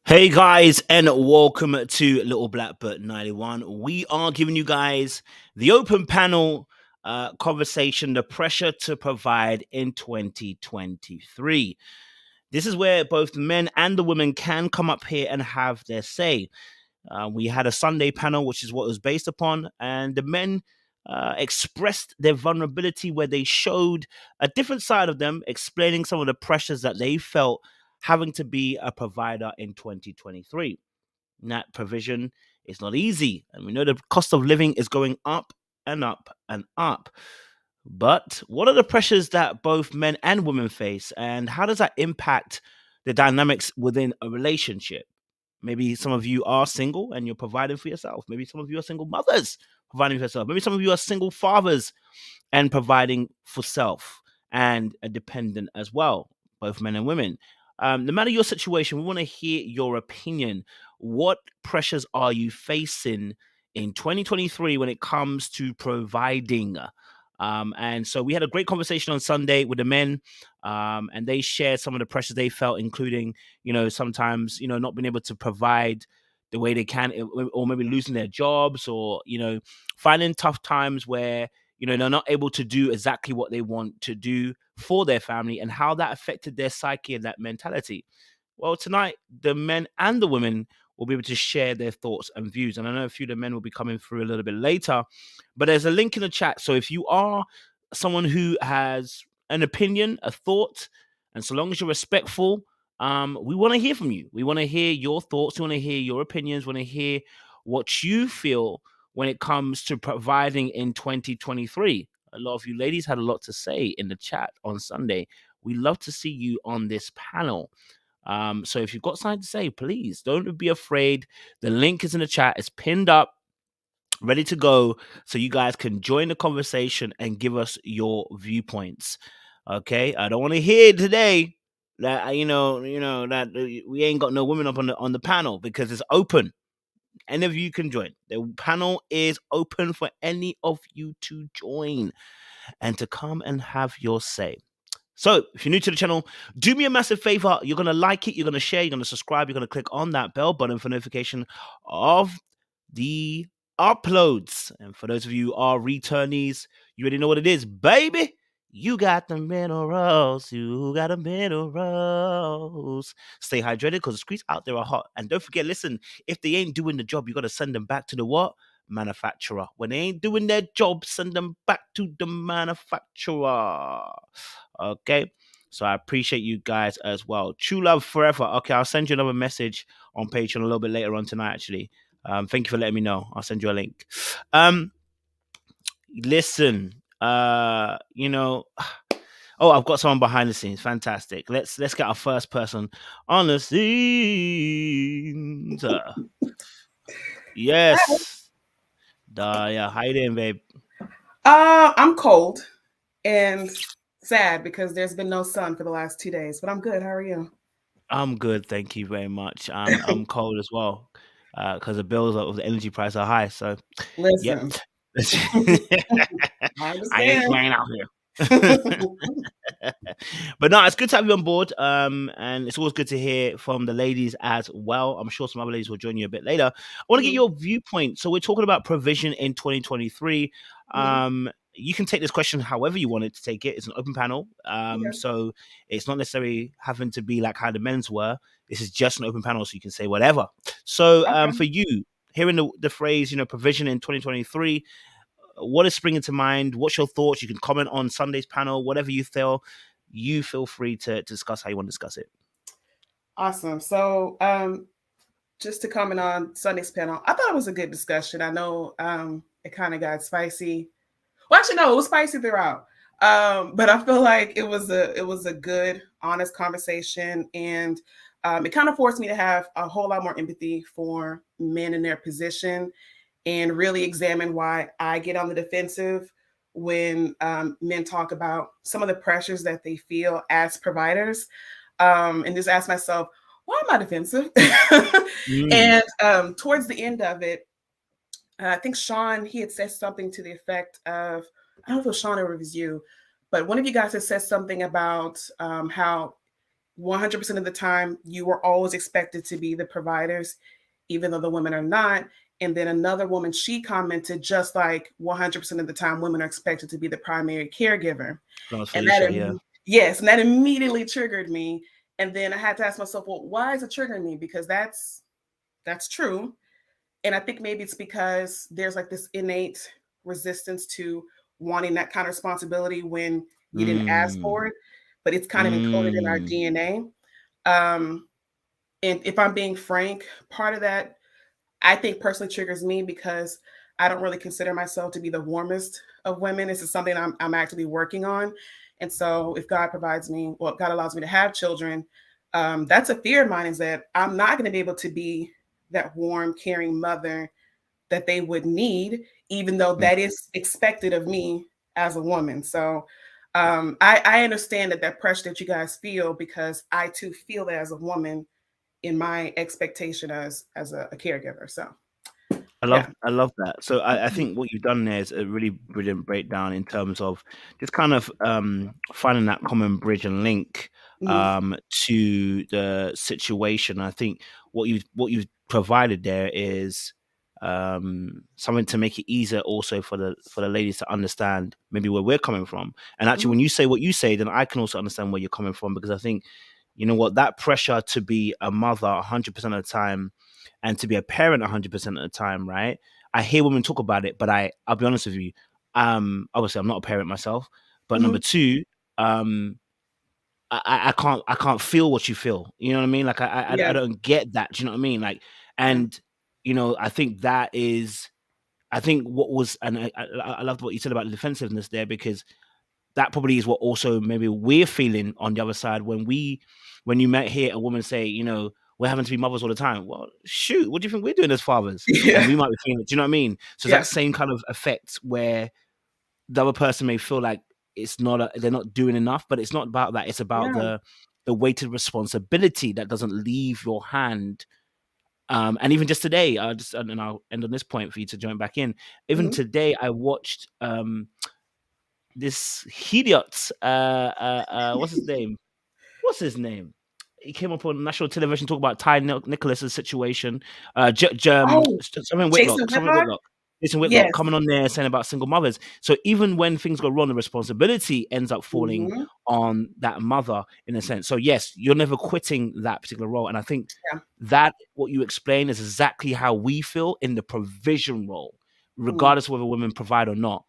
Hey guys, and welcome to Little Blackbird 91. We are giving you guys the open panel conversation, the pressure to provide in 2023. This is where both the men and the women can come up here and have their say. We had a Sunday panel, which is what it was based upon, and the men expressed their vulnerability where they showed a different side of them, explaining some of the pressures that they felt having to be a provider in 2023. And that provision is not easy, and we know the cost of living is going up and up and up. But what are the pressures that both men and women face, and how does that impact the dynamics within a relationship? Maybe some of you are single and you're providing for yourself. Maybe some of you are single mothers providing for yourself. Maybe some of you are single fathers and providing for self and a dependent as well, both men and women. No matter your situation, we want to hear your opinion. What pressures are you facing in 2023 when it comes to providing? And so we had a great conversation on Sunday with the men, and they shared some of the pressures they felt, including, sometimes, not being able to provide the way they can, or maybe losing their jobs, or, finding tough times where, they're not able to do exactly what they want to do for their family, and how that affected their psyche and that mentality. Well, tonight, the men and the women will be able to share their thoughts and views. And I know a few of the men will be coming through a little bit later, but there's a link in the chat. So if you are someone who has an opinion, a thought, and so long as you're respectful, we want to hear from you. We want to hear your thoughts. We want to hear your opinions. We want to hear what you feel when it comes to providing in 2023. A lot of you ladies had a lot to say in the chat on Sunday. We love to see you on this panel. So if you've got something to say, please don't be afraid. The link is in the chat. It's pinned up, ready to go, so you guys can join the conversation and give us your viewpoints. Okay, I don't want to hear today that that we ain't got no women up on the panel, because it's open. Any of you can join. The panel is open for any of you to join and to come and have your say. So if you're new to the channel, do me a massive favor. You're going to like it, you're going to share, you're going to subscribe, you're going to click on that bell button for notification of the uploads. And for those of you who are returnees, you already know what it is, baby. You got the minerals. You got the minerals. Stay hydrated, because the streets out there are hot. And don't forget, listen, if they ain't doing the job, you got to send them back to the what? manufacturer. When they ain't doing their job, send them back to the manufacturer. Okay. So I appreciate you guys as well. True love forever. Okay, I'll send you another message on Patreon a little bit later on tonight, actually. Thank you for letting me know. I'll send you a link. Listen, you know, oh, I've got someone behind the scenes. Fantastic. Let's get our first person on the scenes. Yes. Yeah, how you doing, babe? I'm cold and sad because there's been no sun for the last 2 days, but I'm good. How are you? I'm good, thank you very much. I'm cold as well, because the bills of the energy price are high. So, yep. Listen, I I ain't understand. playing out here. But no, it's good to have you on board. And it's always good to hear from the ladies as well. I'm sure some other ladies will join you a bit later. I want to get Mhm, your viewpoint. So we're talking about provision in 2023. mhm. You can take this question however you want it to take it. It's an open panel. Okay. So it's not necessarily having to be like how the men's were. This is just an open panel, so you can say whatever. So Okay. for you, hearing the phrase, provision in 2023, what is springing to mind? What's your thoughts? You can comment on Sunday's panel, whatever you feel. You feel free to discuss how you want to discuss it. Awesome. So, just to comment on Sunday's panel, I thought it was a good discussion. I know it kind of got spicy. Well, actually, no, it was spicy throughout. But I feel like it was a good, honest conversation, and it kind of forced me to have a whole lot more empathy for men in their position, and really examine why I get on the defensive when men talk about some of the pressures that they feel as providers, and just ask myself, why am I defensive? Mm, And towards the end of it, I think Sean, he had said something to the effect of, I don't know if it was Sean or it was you, but one of you guys had said something about how 100% of the time you were always expected to be the providers, even though the women are not. And then another woman, she commented, just like 100% of the time women are expected to be the primary caregiver. that was And that, Felicia, yeah. yes, and that immediately triggered me. And then I had to ask myself, well, why is it triggering me? Because that's true. And I think maybe it's because there's like this innate resistance to wanting that kind of responsibility when you didn't ask Mm, for it, but it's kind of encoded in our mm, DNA. Um, and if I'm being frank, part of that I think personally triggers me because I don't really consider myself to be the warmest of women. This is something I'm actively working on. And so if God provides me, well, God allows me to have children, that's a fear of mine, is that I'm not going to be able to be that warm, caring mother that they would need, even though mm. that is expected of me as a woman. So I understand that pressure that you guys feel, because I too feel that as a woman in my expectation as a caregiver. So yeah. I love that. So I think what you've done there is a really brilliant breakdown in terms of just kind of finding that common bridge and link Mhm. to the situation. I think what you've provided there is something to make it easier also for the ladies to understand maybe where we're coming from. And actually, Mhm. when you say what you say, then I can also understand where you're coming from, because I think, you know what, that pressure to be a mother 100% of the time and to be a parent 100% of the time, right? I hear women talk about it, but I'll be honest with you. Obviously, I'm not a parent myself, but number Mhm. two, um, I can't feel what you feel. You know what I mean? Like I Yeah. don't get that. Do you know what I mean? Like, Yeah. and I think that is, I think what was, and I loved what you said about the defensiveness there, because that probably is what also maybe we're feeling on the other side when you might hear a woman say, we're having to be mothers all the time. Well, shoot, what do you think we're doing as fathers? And Yeah. we might be feeling it. Do you know what I mean? So it's that Yeah. same kind of effect where the other person may feel like they're not doing enough, but it's not about that. It's about Yeah. the weighted responsibility that doesn't leave your hand. And even just today, and I'll end on this point for you to join back in. Even Mhm. today, I watched this idiot, what's his name? What's his name? He came up on national television talk about Nicholas's situation. Oh, Something Jason Whitlock, something Whitlock? Whitlock. Jason Whitlock Yes. coming on there saying about single mothers. So even when things go wrong, the responsibility ends up falling Mhm. on that mother in a sense. So yes, you're never quitting that particular role. And I think Yeah. that what you explain is exactly how we feel in the provision role. Mm-hmm. regardless of whether women provide or not.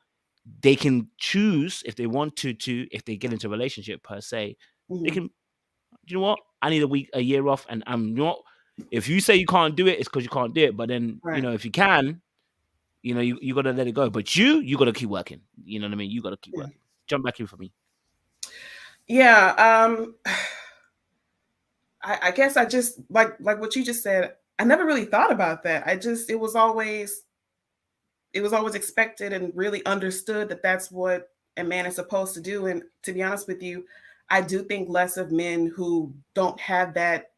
They can choose if they want to if they get into a relationship per se, they Mm-hmm. can. You know what? I need a year off, and I'm not. If you say you can't do it, it's because you can't do it. But then, Right. if you can, you gotta let it go. But you gotta keep working. You know what I mean? You gotta keep Yeah. working. Jump back in for me. Yeah. I guess I just like what you just said. I never really thought about that. It was always expected and really understood that that's what a man is supposed to do. And to be honest with you, I do think less of men who don't have that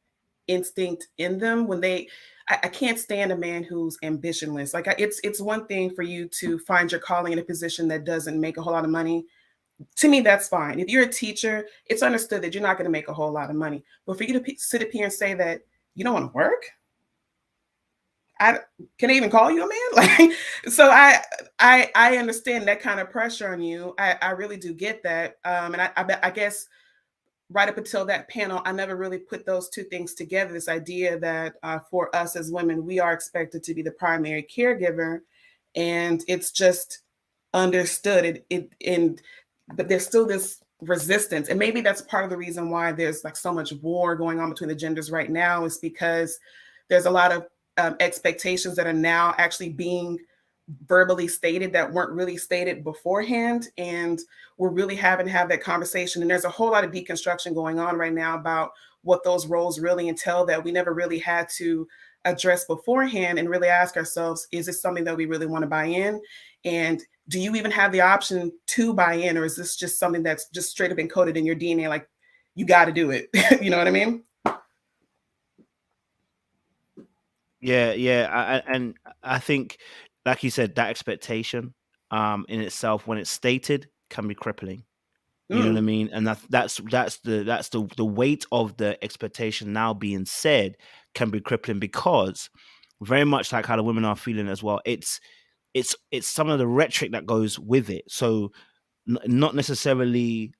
instinct in them when they. I can't stand a man who's ambitionless. Like it's one thing for you to find your calling in a position that doesn't make a whole lot of money. To me, that's fine. If you're a teacher, it's understood that you're not going to make a whole lot of money. But for you to sit up here and say that you don't want to work, I can I even call you a man? Like, so I understand that kind of pressure on you. I really do get that. And I guess right up until that panel, I never really put those two things together. This idea that for us as women, we are expected to be the primary caregiver, and it's just understood but there's still this resistance, and maybe that's part of the reason why there's like so much war going on between the genders right now, is because there's a lot of expectations that are now actually being verbally stated that weren't really stated beforehand, and we're really having to have that conversation. And there's a whole lot of deconstruction going on right now about what those roles really entail that we never really had to address beforehand, and really ask ourselves, is this something that we really want to buy in? And do you even have the option to buy in, or is this just something that's just straight up encoded in your DNA, like you got to do it? You know what I mean? Yeah, yeah, and I think, like you said, that expectation, in itself, when it's stated, can be crippling. You know what I Mm, mean? And that's the weight of the expectation now being said can be crippling, because very much like how the women are feeling as well. It's some of the rhetoric that goes with it. So not necessarily,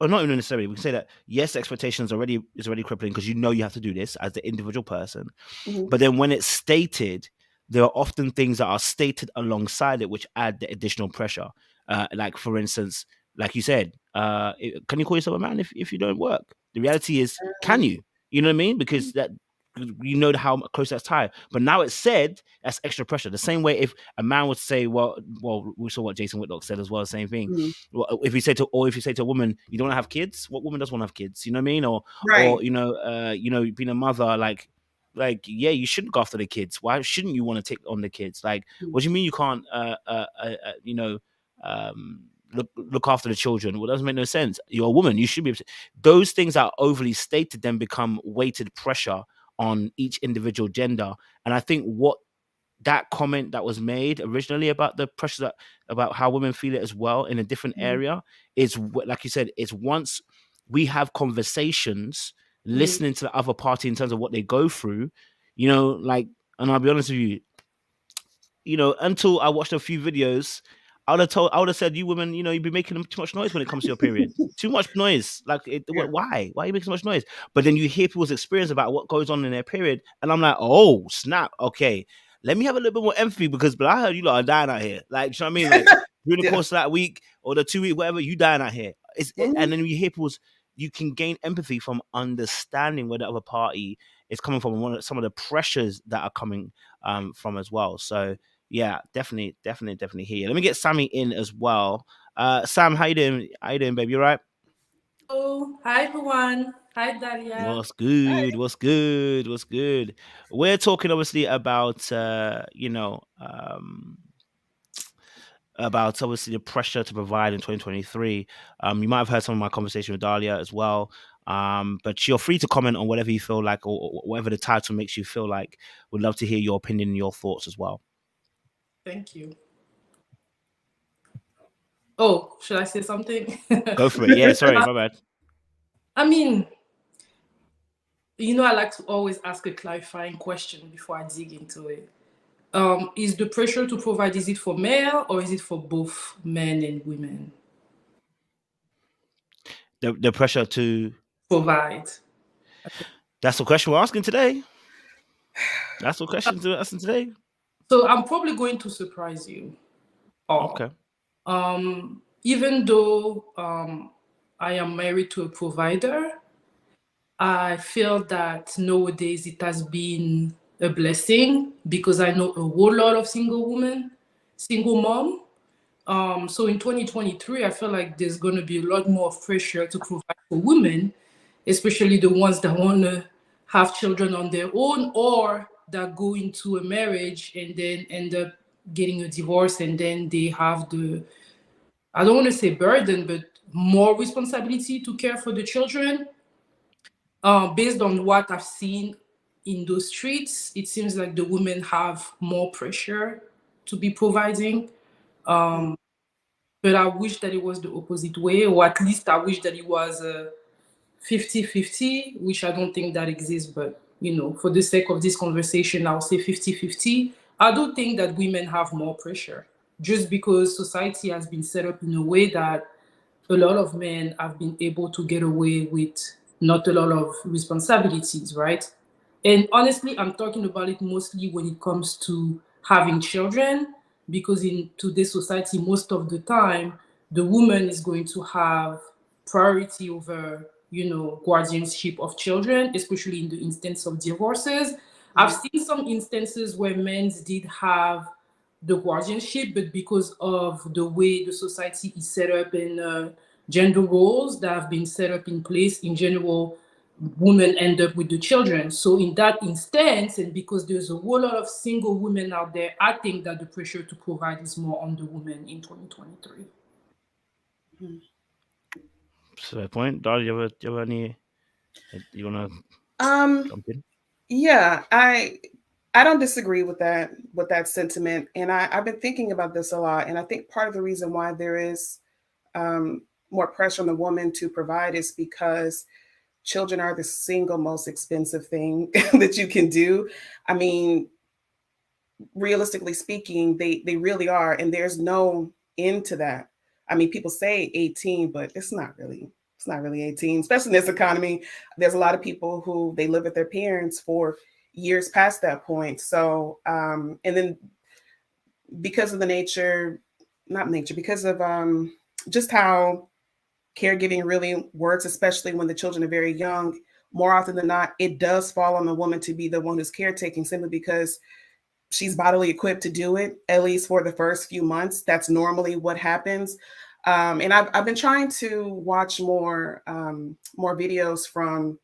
or not even necessarily, we can say that yes, expectations already is already crippling because you have to do this as the individual person. mhm, But then when it's stated, there are often things that are stated alongside it which add the additional pressure. Like for instance, like you said, can you call yourself a man if you don't work? The reality is, can mhm, you? You know what I mean? Because that, you know how close that's tied. But now it's said, that's extra pressure. The same way if a man would say, well, we saw what Jason Whitlock said as well, the same thing. mhm. Well, if you say to a woman, you don't want to have kids, what woman does want to have kids? You know what I mean? Or Right. being a mother, like yeah, you shouldn't go after the kids. Why shouldn't you want to take on the kids? Like, Mhm, what do you mean you can't you know um look after the children? Well, it doesn't make no sense. You're a woman, you should be able to. Those things that are overly stated then become weighted pressure on each individual gender. And I think what that comment that was made originally about the pressure about how women feel it as well in a different mhm, area is like you said, it's once we have conversations, mhm. listening to the other party in terms of what they go through, like, and I'll be honest with you, until I watched a few videos, I would have said, you women, you'd be making too much noise when it comes to your period. Too much noise. Like, Yeah. why? Why are you making so much noise? But then you hear people's experience about what goes on in their period, and I'm like, oh snap, okay. Let me have a little bit more empathy, because, but I heard you lot are dying out here. Like, you know what I mean? Like, during the Yeah. course of that week or the 2 week, whatever, you dying out here. And Mhm. then you hear you can gain empathy from understanding where the other party is coming from, and some of the pressures that are coming from as well. So yeah, definitely hear you. Let me get Sammy in as well. Sam, how you doing? How you doing, baby? You all right? Hello. Hi, everyone. Hi, Daria. What's good? What's good? What's good? We're talking obviously about obviously the pressure to provide in 2023. You might have heard some of my conversation with Dahlia as well. But you're free to comment on whatever you feel like, or whatever the title makes you feel like. Would love to hear your opinion and your thoughts as well. Thank you. Oh, should I say something? Go for it. Yeah, sorry, my bad. I mean, I like to always ask a clarifying question before I dig into it. Is the pressure to provide, is it for male or is it for both men and women? The pressure to. Provide. That's the question we're asking today. That's the question to asking today. So I'm probably going to surprise you all. Okay. Even though I am married to a provider, I feel that nowadays it has been a blessing because I know a whole lot of single women, single mom. So in 2023, I feel like there's going to be a lot more pressure to provide for women, especially the ones that want to have children on their own or that go into a marriage and then end up getting a divorce and then they have the, I don't want to say burden, but more responsibility to care for the children. Based on what I've seen in those streets, it seems like the women have more pressure to be providing. But I wish that it was the opposite way, or at least I wish that it was 50-50, which I don't think that exists. But, for the sake of this conversation, I'll say 50-50. I do think that women have more pressure just because society has been set up in a way that a lot of men have been able to get away with not a lot of responsibilities, right? And honestly, I'm talking about it mostly when it comes to having children, because in today's society, most of the time, the woman is going to have priority over, guardianship of children, especially in the instance of divorces. I've seen some instances where men did have the guardianship, but because of the way the society is set up and gender roles that have been set up in place, in general, women end up with the children. So in that instance, and because there's a whole lot of single women out there, I think that the pressure to provide is more on the women in 2023. Fair point. Dar, you have any? You wanna jump in? Yeah, I don't disagree with that sentiment, and I've been thinking about this a lot, and I think part of the reason why there is more pressure on the woman to provide is because children are the single most expensive thing that you can do. I mean, realistically speaking, they really are, and there's no end to that. I mean, people say 18, but it's not really 18, especially in this economy. There's a lot of people who they live with their parents for years past that point. So, and then because of the nature, not nature, because of just how caregiving really works, especially when the children are very young, more often than not, it does fall on the woman to be the one who's caretaking simply because she's bodily equipped to do it, at least for the first few months. That's normally what happens. And I've been trying to watch more videos from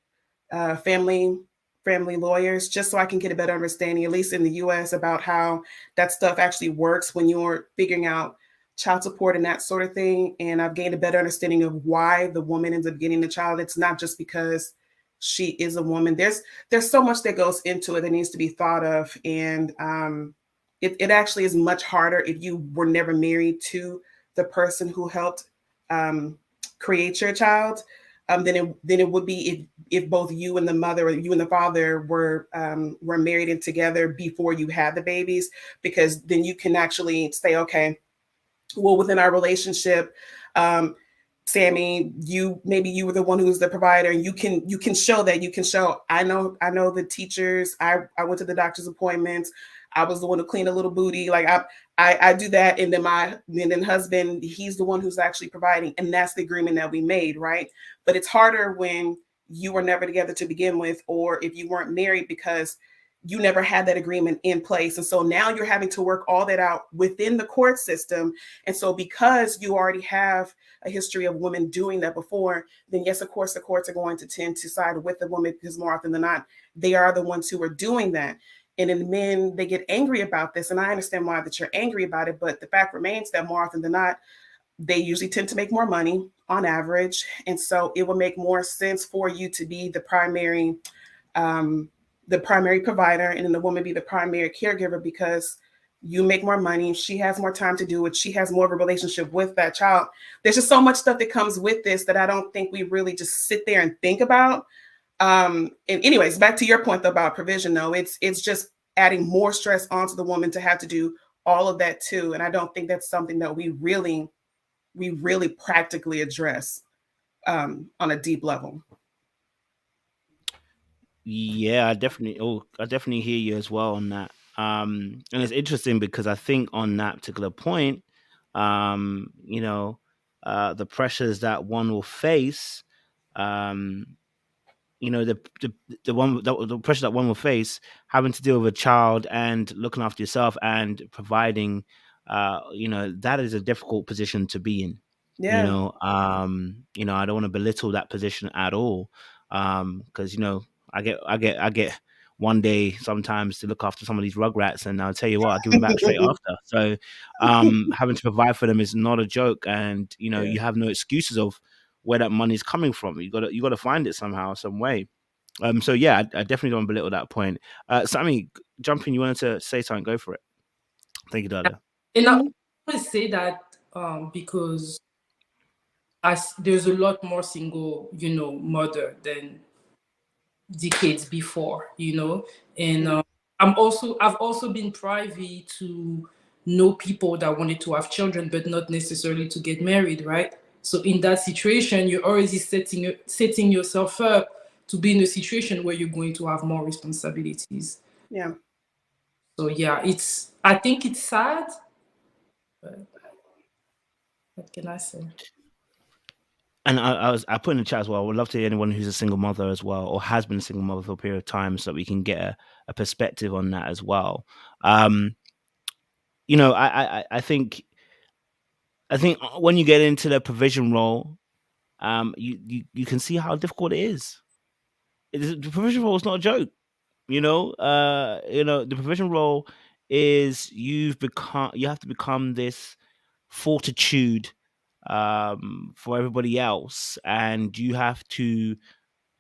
family lawyers, just so I can get a better understanding, at least in the US, about how that stuff actually works when you're figuring out child support and that sort of thing. And I've gained a better understanding of why the woman ends up getting the child. It's not just because she is a woman. There's so much that goes into it that needs to be thought of. And it actually is much harder if you were never married to the person who helped create your child, than it would be if both you and the mother or you and the father were married and together before you had the babies, because then you can actually say, okay, well, within our relationship, Sammy, maybe you were the one who's the provider, and you can show that. You can show, I know the teachers, I went to the doctor's appointments, I was the one who cleaned a little booty, like I do that, and then husband, he's the one who's actually providing, and that's the agreement that we made, right? But it's harder when you were never together to begin with, or if you weren't married, because you never had that agreement in place. And so now you're having to work all that out within the court system. And so because you already have a history of women doing that before, then yes, of course, the courts are going to tend to side with the woman, because more often than not, they are the ones who are doing that. And then men, they get angry about this. And I understand why that you're angry about it. But the fact remains that more often than not, they usually tend to make more money on average. And so it will make more sense for you to be the primary provider, and then the woman be the primary caregiver, because you make more money, she has more time to do it, she has more of a relationship with that child. There's just so much stuff that comes with this that I don't think we really just sit there and think about. And anyways, back to your point though, about provision, though, it's just adding more stress onto the woman to have to do all of that too. And I don't think that's something that we really practically address on a deep level. Yeah, I definitely hear you as well on that. And it's interesting because I think on that particular point, the pressures that one will face, um, the pressure that one will face having to deal with a child and looking after yourself and providing, that is a difficult position to be in. Yeah. I don't want to belittle that position at all, because I get one day sometimes to look after some of these rugrats, and I'll tell you what, I'll give them back straight after. So having to provide for them is not a joke, and Yeah. you have no excuses of where that money's coming from. You gotta find it somehow, some way. So yeah, I definitely don't belittle that point. Sammy, jump in. You wanted to say something? Go for it. Thank you, Dahlia. And I always say that because as there's a lot more single, mother than decades before, and I've also been privy to know people that wanted to have children, but not necessarily to get married, right? So in that situation, you're already setting yourself up to be in a situation where you're going to have more responsibilities. Yeah. So yeah, I think it's sad, but what can I say? And I put in the chat as well. I would love to hear anyone who's a single mother as well, or has been a single mother for a period of time, so that we can get a perspective on that as well. I think when you get into the provision role, you can see how difficult it is. The provision role is not a joke. The provision role is you have to become this fortitude for everybody else, and you have to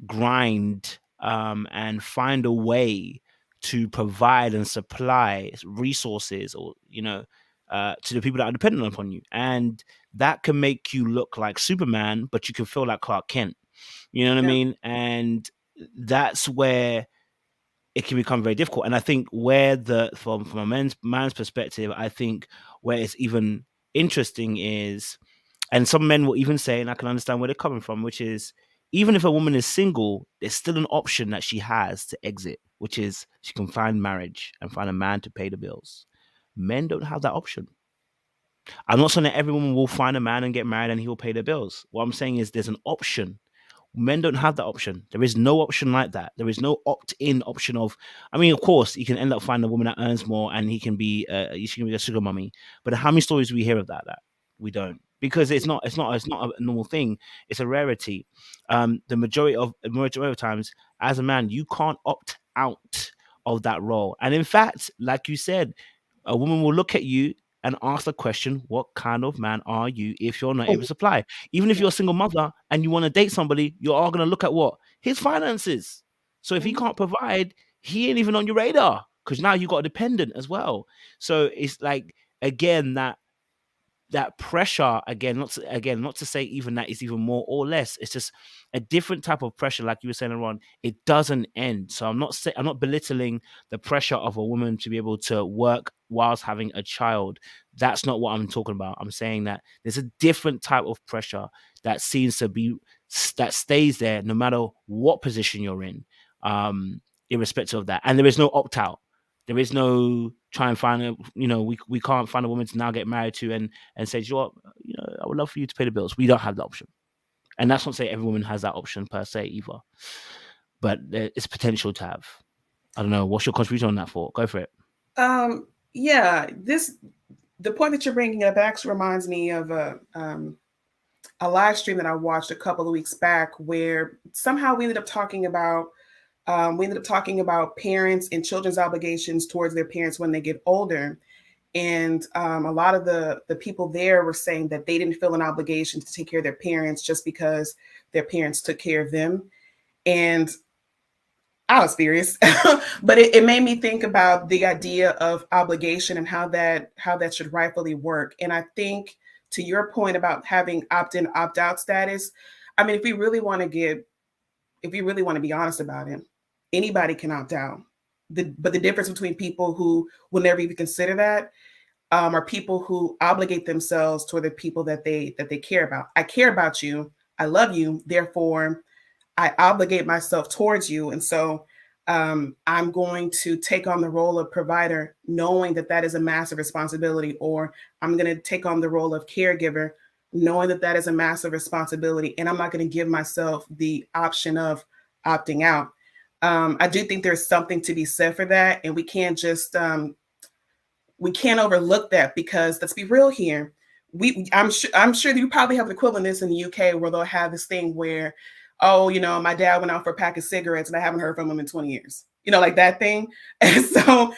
grind and find a way to provide and supply resources, or to the people that are dependent upon you, and that can make you look like Superman, but you can feel like Clark Kent. You know what I Yeah. mean? And that's where it can become very difficult. And I think where from a man's perspective, I think where it's even interesting is, and some men will even say, and I can understand where they're coming from, which is, even if a woman is single, there's still an option that she has to exit, which is she can find marriage and find a man to pay the bills. Men don't have that option. I'm not saying that every woman will find a man and get married and he will pay their bills. What I'm saying is there's an option. Men don't have that option. There is no option like that. There is no opt-in option of. I mean, of course, you can end up finding a woman that earns more, and she can be a sugar mummy. But how many stories do we hear of that? That we don't, because it's not a normal thing. It's a rarity. The majority of times, as a man, you can't opt out of that role. And in fact, like you said, a woman will look at you and ask the question, what kind of man are you if you're not able to supply? Even if you're a single mother and you want to date somebody, you're all going to look at what? His finances. So if he can't provide, he ain't even on your radar, because now you got a dependent as well. So it's like, again, that pressure, not to say even that is even more or less. It's just a different type of pressure, like you were saying, Ron. It doesn't end. So I'm not belittling the pressure of a woman to be able to work whilst having a child. That's not what I'm talking about. I'm saying that there's a different type of pressure that seems to be, that stays there no matter what position you're in, irrespective of that. And there is no opt out. There is no try and find a, we can't find a woman to now get married to and say, I would love for you to pay the bills. We don't have that option. And that's not to say every woman has that option per se either, but it's potential to have. I don't know. What's your contribution on that for? Go for it. Yeah, the point that you're bringing up actually reminds me of a live stream that I watched a couple of weeks back, where somehow we ended up talking about parents and children's obligations towards their parents when they get older. And a lot of the people there were saying that they didn't feel an obligation to take care of their parents just because their parents took care of them. And I was furious, but it made me think about the idea of obligation and how that should rightfully work. And I think, to your point about having opt-in, opt-out status, I mean, if we really want to be honest about it, anybody can opt out. But the difference between people who will never even consider that are people who obligate themselves toward the people that they care about. I care about you. I love you. Therefore, I obligate myself towards you. And so I'm going to take on the role of provider, knowing that that is a massive responsibility, or I'm going to take on the role of caregiver, knowing that that is a massive responsibility, and I'm not going to give myself the option of opting out. I do think there's something to be said for that, and we can't overlook that, because let's be real here. I'm sure you probably have the equivalent of this in the UK, where they'll have this thing where, oh, my dad went out for a pack of cigarettes and I haven't heard from him in 20 years. Like that thing. And so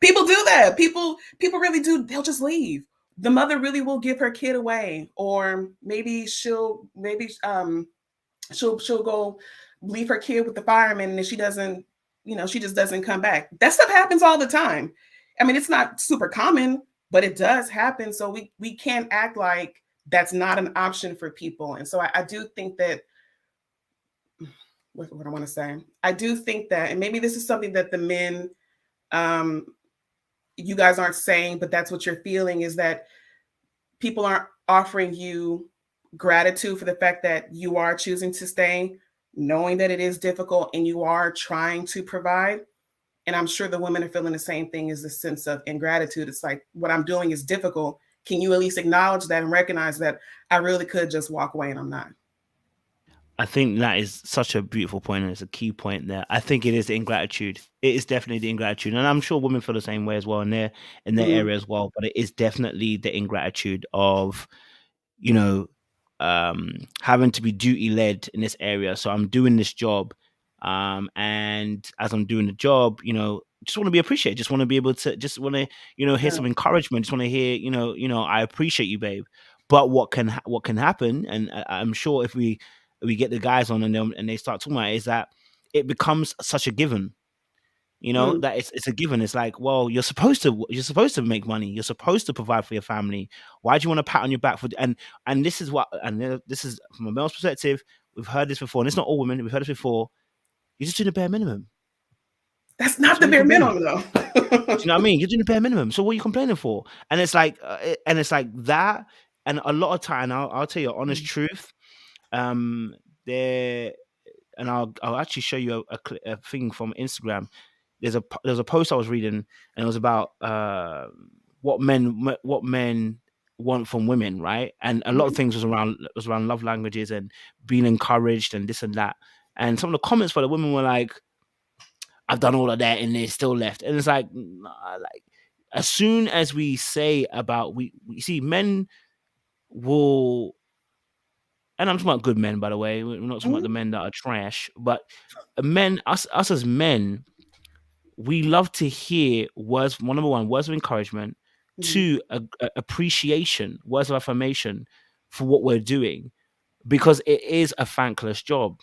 people do that. People really do. They'll just leave. The mother really will give her kid away, or maybe she'll go leave her kid with the fireman, and she doesn't, she just doesn't come back. That stuff happens all the time. I mean, it's not super common, but it does happen. So we can't act like that's not an option for people. And so I do think that, what I want to say, I do think that, and maybe this is something that the men, you guys aren't saying, but that's what you're feeling, is that people aren't offering you gratitude for the fact that you are choosing to stay, knowing that it is difficult and you are trying to provide. And I'm sure the women are feeling the same thing, as the sense of ingratitude. It's like, what I'm doing is difficult. Can you at least acknowledge that and recognize that I really could just walk away and I'm not? I think that is such a beautiful point, and it's a key point there. I think it is the ingratitude. It is definitely the ingratitude, and I'm sure women feel the same way as well in their area as well. But it is definitely the ingratitude of, you know, having to be duty led in this area. So I'm doing this job, and as I'm doing the job, just want to be appreciated. Just want to be able to, just want to, hear some encouragement. Just want to hear, I appreciate you, babe. But what can happen, and I'm sure if we get the guys on, and they start talking about it, is that it becomes such a given. That it's a given. It's like, well, you're supposed to make money. You're supposed to provide for your family. Why do you want to pat on your back for? And this is this is from a male's perspective. We've heard this before, and it's not all women. We've heard this before. You're just doing the bare minimum. That's not the bare minimum, though. Do you know what I mean? You're doing the bare minimum. So what are you complaining for? And it's like, that. And a lot of time, I'll tell you an honest truth. There, and I'll actually show you a thing from Instagram. There's a post I was reading, and it was about what men want from women, right? And a lot of things was around love languages and being encouraged and this and that. And some of the comments for the women were like, "I've done all of that and they're still left." And it's like, nah, like, as soon as we say about we see men will, and I'm talking about good men, by the way. We're not talking about the men that are trash, but us as men, we love to hear words. Number one, words of encouragement. Two, appreciation, words of affirmation for what we're doing, because it is a thankless job,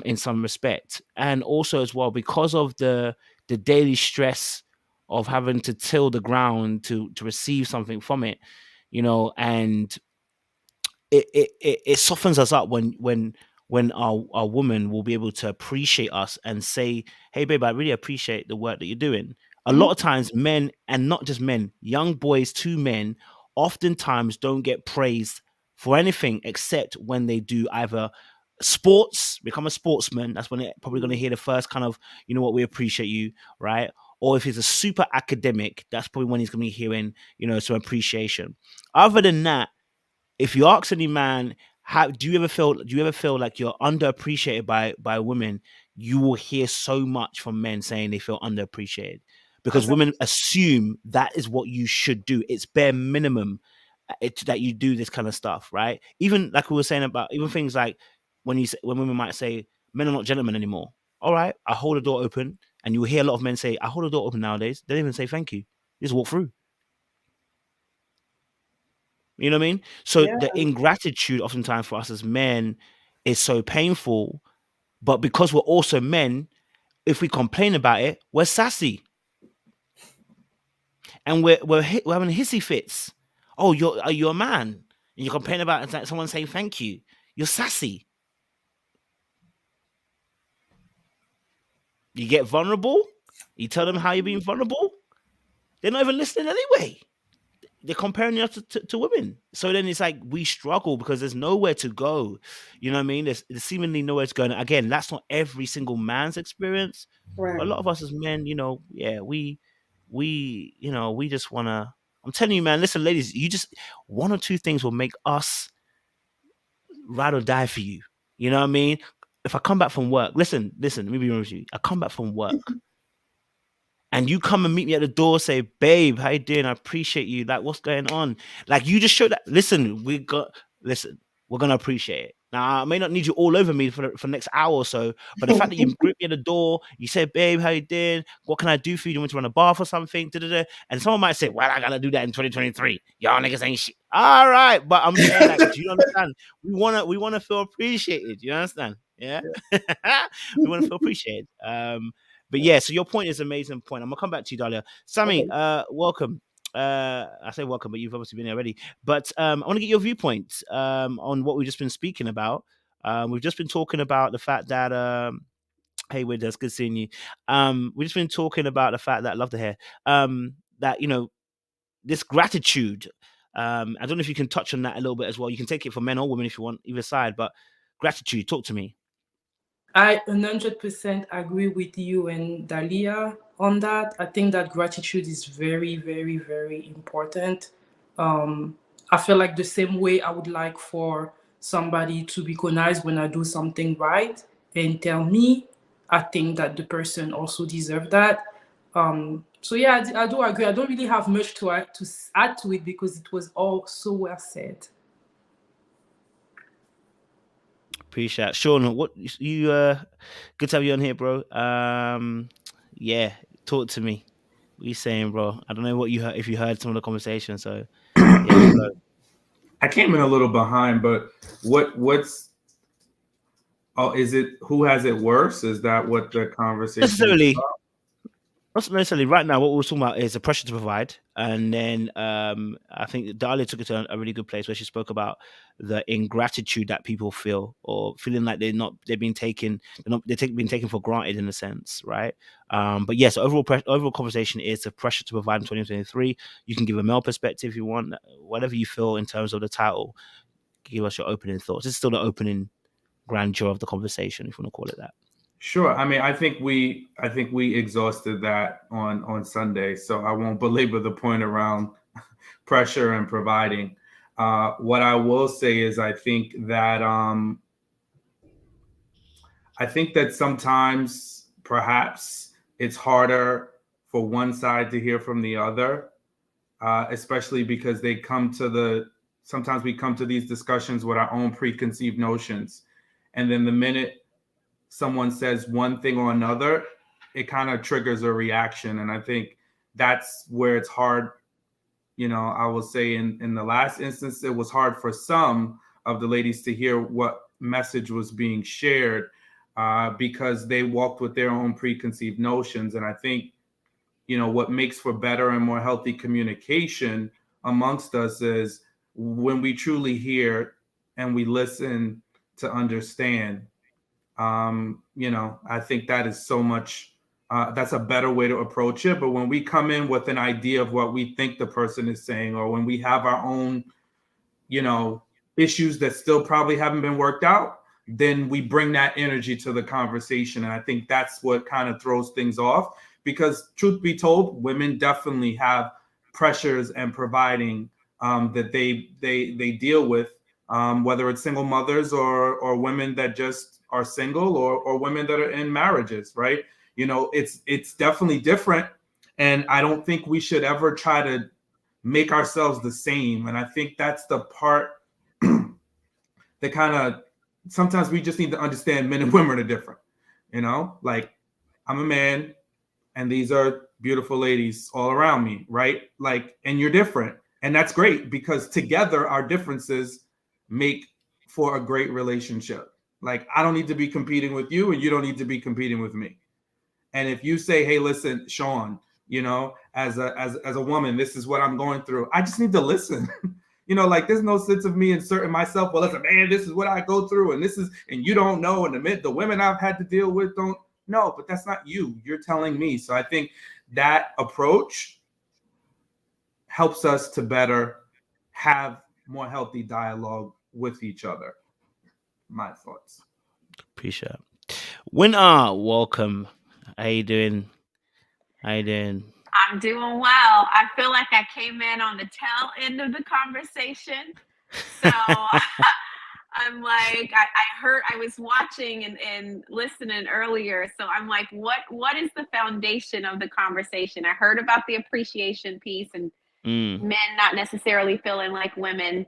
in some respect, and also as well because of the daily stress of having to till the ground to receive something from it, and it softens us up when our woman will be able to appreciate us and say, "Hey, babe, I really appreciate the work that you're doing." A lot of times, men, and not just men, young boys to men, oftentimes don't get praised for anything except when they do either sports, become a sportsman. That's when they're probably going to hear the first kind of, what, we appreciate you, right? Or if he's a super academic, that's probably when he's going to be hearing, some appreciation. Other than that, if you ask any man, do you ever feel like you're underappreciated by women? You will hear so much from men saying they feel underappreciated, because women assume that is what you should do. It's bare minimum that you do this kind of stuff, right? Even like we were saying about even things like when women might say men are not gentlemen anymore. All right, I hold the door open, and you will hear a lot of men say, "I hold the door open" nowadays. They don't even say thank you. They just walk through. You know what I mean? So the ingratitude oftentimes for us as men is so painful, but because we're also men, if we complain about it, we're sassy, and we're having hissy fits. Oh, you're a man, and you complain about it, like someone saying thank you. You're sassy. You get vulnerable. You tell them how you're being vulnerable. They're not even listening anyway. they're comparing us to women. So then it's like we struggle because there's nowhere to go. You know what I mean? There's seemingly nowhere to go. And again, that's not every single man's experience. But Right. a lot of us as men, yeah, we just wanna. I'm telling you, man. Listen, ladies, you just one or two things will make us ride or die for you. You know what I mean? If I come back from work, listen, let me be honest with you. I come back from work and you come and meet me at the door, say, babe, how you doing? I appreciate you. Like, what's going on? Like, you just show that. Listen, we're gonna appreciate it. Now, I may not need you all over me for the next hour or so, but the fact that you grip me at the door, you say, babe, how you doing? What can I do for you? Do you want to run a bath or something? Da-da-da. And someone might say, well, I gotta do that in 2023. Y'all niggas ain't shit. All right, but I'm saying, like, do you understand? We wanna feel appreciated. You understand? Yeah, we want to feel appreciated. But yeah, so your point is an amazing point. I'm gonna come back to you, Dahlia. Sammy, welcome. I say welcome, but you've obviously been here already. But I want to get your viewpoint on what we've just been speaking about. We've just been talking about the fact that hey, Wid, that's good seeing you. We've just been talking about the fact that I love the hair. That this gratitude. I don't know if you can touch on that a little bit as well. You can take it for men or women if you want, either side. But gratitude, talk to me. I 100% agree with you and Dalia on that. I think that gratitude is very, very, very important. I feel like the same way I would like for somebody to recognize when I do something right and tell me, I think that the person also deserves that. So yeah, I do agree. I don't really have much to add to it because it was all so well said. Appreciate it. Sean, what you good to have you on here, bro. Yeah, talk to me. What you saying, bro? I don't know what you heard if you heard some of the conversation, so yeah, let's go. I came in a little behind, but what's is it who has it worse? Is that what the conversation is Necessarily, about? not necessarily right now. What we're talking about is the pressure to provide, and then I think Dahlia took it to a really good place where she spoke about the ingratitude that people feel, or feeling like they've been taken, been taken for granted in a sense, right? But yes, overall conversation is the pressure to provide in 2023. You can give a male perspective if you want, whatever you feel in terms of the title. Give us your opening thoughts. It's still the opening grandeur of the conversation, if you want to call it that. Sure. I mean, I think we exhausted that on Sunday, so I won't belabor the point around pressure and providing. What I will say is I think that sometimes perhaps it's harder for one side to hear from the other, especially because sometimes we come to these discussions with our own preconceived notions, and then the minute someone says one thing or another, it kind of triggers a reaction. And I think that's where it's hard. I will say in the last instance, it was hard for some of the ladies to hear what message was being shared because they walked with their own preconceived notions. And I think, what makes for better and more healthy communication amongst us is when we truly hear and we listen to understand. I think that is so much, that's a better way to approach it. But when we come in with an idea of what we think the person is saying, or when we have our own, issues that still probably haven't been worked out, then we bring that energy to the conversation. And I think that's what kind of throws things off, because truth be told, women definitely have pressures and providing that they deal with, whether it's single mothers or women that just are single, or women that are in marriages, right? It's definitely different. And I don't think we should ever try to make ourselves the same. And I think that's the part that kind of, sometimes we just need to understand men and women are different. Like, I'm a man and these are beautiful ladies all around me, right? Like, and you're different. And that's great, because together our differences make for a great relationship. Like, I don't need to be competing with you and you don't need to be competing with me. And if you say, hey, listen, Sean, as a woman, this is what I'm going through, I just need to listen. Like, there's no sense of me inserting myself. Well, listen, man, this is what I go through, and you don't know, and the women I've had to deal with don't know, but that's not you. You're telling me. So I think that approach helps us to better have more healthy dialogue with each other. My thoughts. Appreciate it. Winter, welcome. How you doing? I'm doing well. I feel like I came in on the tail end of the conversation. So I'm like, I was watching and listening earlier. So I'm like, what is the foundation of the conversation? I heard about the appreciation piece and men not necessarily feeling like women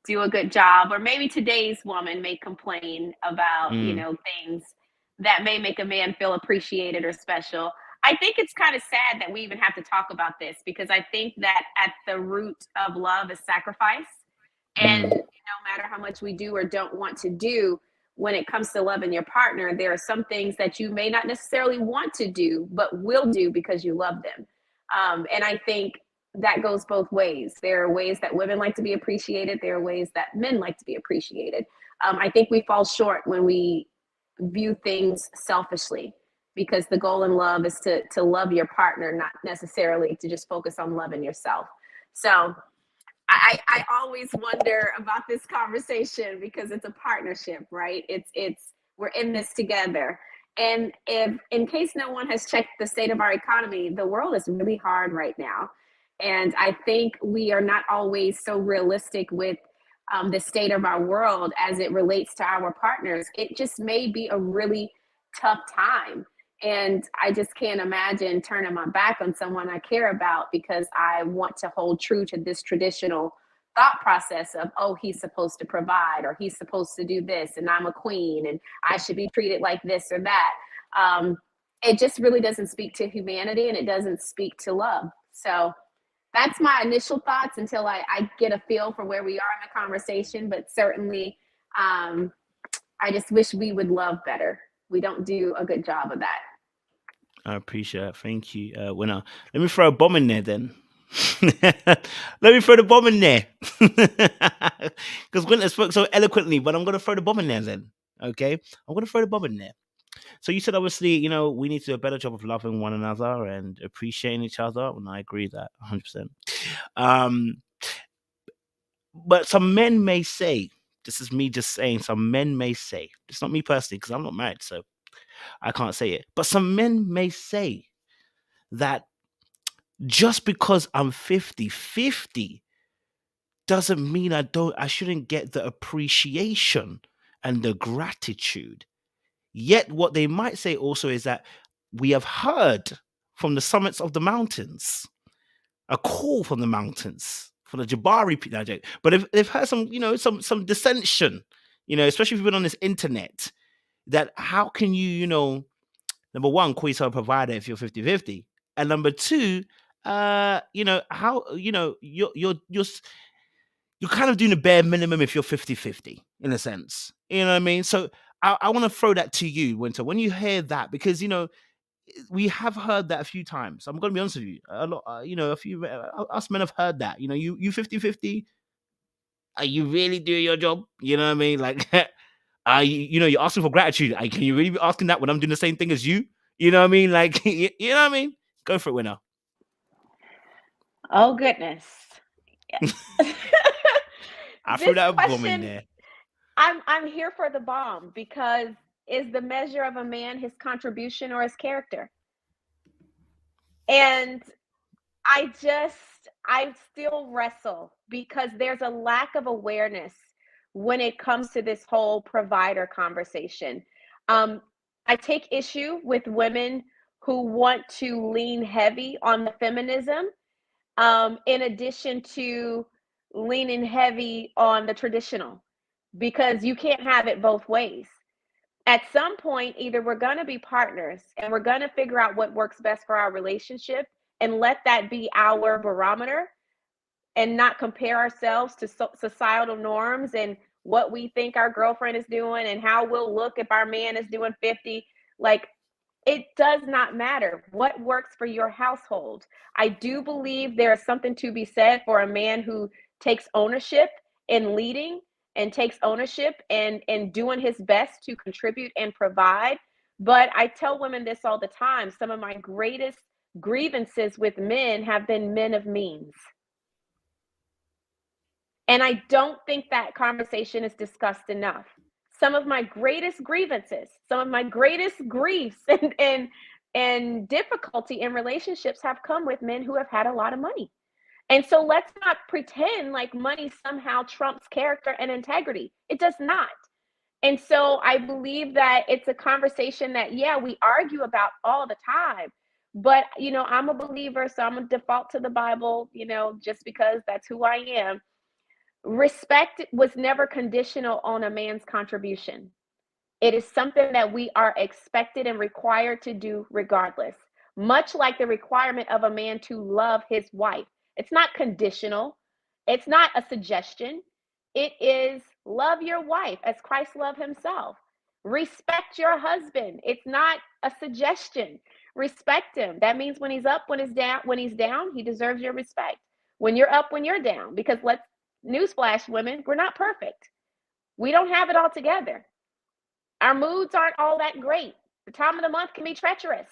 do a good job, or maybe today's woman may complain about, things that may make a man feel appreciated or special. I think it's kind of sad that we even have to talk about this, because I think that at the root of love is sacrifice. And no matter how much we do or don't want to do, when it comes to loving your partner, there are some things that you may not necessarily want to do, but will do because you love them. And I think that goes both ways. There are ways that women like to be appreciated. There are ways that men like to be appreciated. I think we fall short when we view things selfishly, because the goal in love is to love your partner, not necessarily to just focus on loving yourself. So I always wonder about this conversation, because it's a partnership, right? It's we're in this together. And if, in case no one has checked the state of our economy, the world is really hard right now. And I think we are not always so realistic with the state of our world as it relates to our partners. It just may be a really tough time. And I just can't imagine turning my back on someone I care about because I want to hold true to this traditional thought process of, oh, he's supposed to provide, or he's supposed to do this, and I'm a queen and I should be treated like this or that. It just really doesn't speak to humanity, and it doesn't speak to love. So that's my initial thoughts until I get a feel for where we are in the conversation. But certainly, I just wish we would love better. We don't do a good job of that. I appreciate it. Thank you, Winner. Let me throw a bomb in there then. Let me throw the bomb in there. Because Winter spoke so eloquently, but I'm going to throw the bomb in there then. Okay? I'm going to throw the bomb in there. So you said, obviously, we need to do a better job of loving one another and appreciating each other. And I agree with that 100%. But some men may say, this is me just saying, some men may say, it's not me personally, because I'm not married, so I can't say it. But some men may say that just because I'm 50-50 doesn't mean I shouldn't get the appreciation and the gratitude. Yet what they might say also is that we have heard from the summits of the mountains, a call from the mountains, from the Jabari people. But if they've heard some dissension, especially if you've been on this internet, that how can you, number one, call yourself a provider if you're 50-50? And number two, how, you're kind of doing the bare minimum if you're 50-50 in a sense. You know what I mean? So I want to throw that to you, Winter, when you hear that, because, we have heard that a few times. I'm going to be honest with you. A lot, a few us men have heard that. You 50-50. Are you really doing your job? You know what I mean? Like, you're asking for gratitude. Can you really be asking that when I'm doing the same thing as you? You know what I mean? Like, you know what I mean? Go for it, Winner. Oh, goodness. I threw that bomb in there. I'm here for the bomb, because is the measure of a man his contribution or his character? And I still wrestle, because there's a lack of awareness when it comes to this whole provider conversation. I take issue with women who want to lean heavy on the feminism, in addition to leaning heavy on the traditional, because you can't have it both ways. At some point, either we're going to be partners and we're going to figure out what works best for our relationship and let that be our barometer, and not compare ourselves to societal norms and what we think our girlfriend is doing and how we'll look if our man is doing 50. Like, it does not matter what works for your household. I do believe there is something to be said for a man who takes ownership in leading and takes ownership and doing his best to contribute and provide. But I tell women this all the time. Some of my greatest grievances with men have been men of means. And I don't think that conversation is discussed enough. Some of my greatest grievances, some of my greatest griefs and difficulty in relationships have come with men who have had a lot of money. And so let's not pretend like money somehow trumps character and integrity. It does not. And so I believe that it's a conversation that, yeah, we argue about all the time. But, you know, I'm a believer, so I'm going to default to the Bible, you know, just because that's who I am. Respect was never conditional on a man's contribution. It is something that we are expected and required to do regardless, much like the requirement of a man to love his wife. It's not conditional. It's not a suggestion. It is love your wife as Christ loved himself. Respect your husband. It's not a suggestion. Respect him. That means when he's up, when he's down, he deserves your respect. When you're up, when you're down, because let's newsflash, women, we're not perfect. We don't have it all together. Our moods aren't all that great. The time of the month can be treacherous.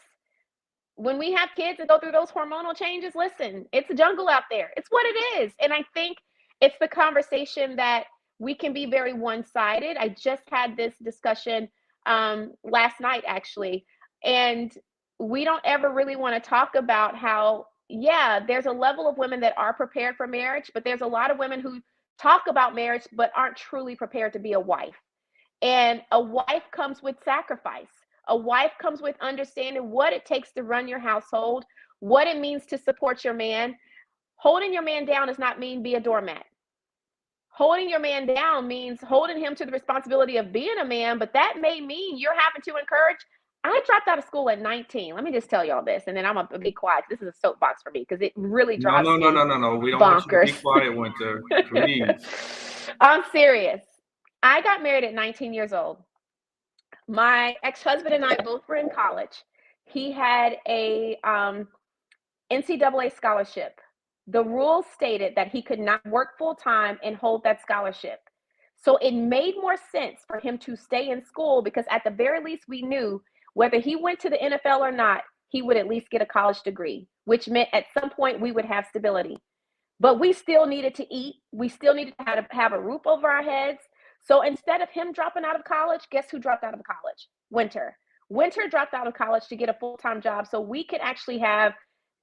When we have kids and go through those hormonal changes, listen, it's a jungle out there. It's what it is. And I think it's the conversation that we can be very one-sided. I just had this discussion last night, actually, and we don't ever really want to talk about how, yeah, there's a level of women that are prepared for marriage, but there's a lot of women who talk about marriage but aren't truly prepared to be a wife. And a wife comes with sacrifice. A wife comes with understanding what it takes to run your household, what it means to support your man. Holding your man down does not mean be a doormat. Holding your man down means holding him to the responsibility of being a man, but that may mean you're having to encourage. I dropped out of school at 19. Let me just tell y'all this, and then I'm going to be quiet. This is a soapbox for me because it really drives me No. We don't bonkers. want you to be quiet, Winter. Please. I'm serious. I got married at 19 years old. My ex-husband and I both were in college. He had a NCAA scholarship. The rules stated that he could not work full-time and hold that scholarship. So it made more sense for him to stay in school because at the very least we knew whether he went to the NFL or not, he would at least get a college degree, which meant at some point we would have stability. But we still needed to eat. We still needed to have a roof over our heads. So instead of him dropping out of college, guess who dropped out of college? Winter. Winter dropped out of college to get a full-time job so we could actually have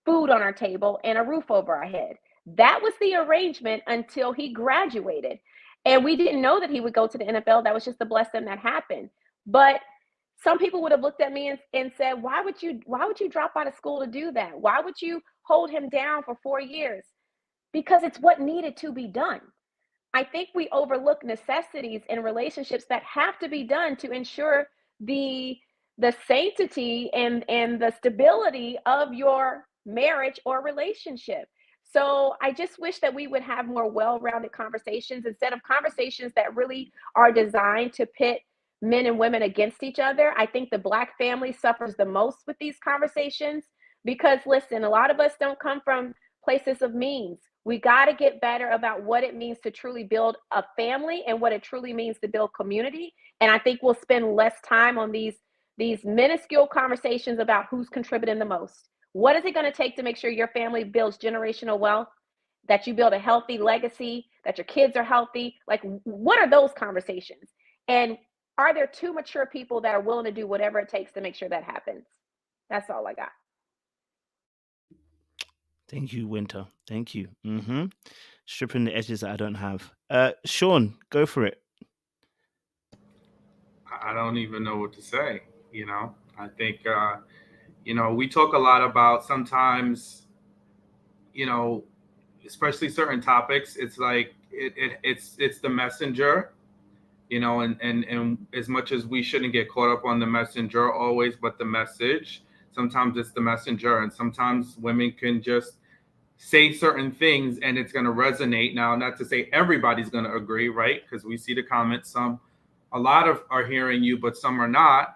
food on our table and a roof over our head. That was the arrangement until he graduated. And we didn't know that he would go to the NFL. That was just the blessing that happened. But some people would have looked at me and said, why would you drop out of school to do that? Why would you hold him down for 4 years? Because it's what needed to be done. I think we overlook necessities in relationships that have to be done to ensure the sanctity and the stability of your marriage or relationship. So I just wish that we would have more well-rounded conversations instead of conversations that really are designed to pit men and women against each other. I think the Black family suffers the most with these conversations because, listen, a lot of us don't come from places of means. We got to get better about what it means to truly build a family and what it truly means to build community. And I think we'll spend less time on these minuscule conversations about who's contributing the most. What is it going to take to make sure your family builds generational wealth, that you build a healthy legacy, that your kids are healthy? Like, what are those conversations? And are there two mature people that are willing to do whatever it takes to make sure that happens? That's all I got. Thank you, Winter. Thank you. Stripping the edges that I don't have. Sean, go for it. I don't even know what to say. I think, we talk a lot about sometimes, especially certain topics. It's like it's the messenger, and as much as we shouldn't get caught up on the messenger always, but the message, sometimes it's the messenger, and sometimes women can just say certain things and it's going to resonate. Now, not to say everybody's going to agree, right? Because we see the comments, a lot of are hearing you, but some are not.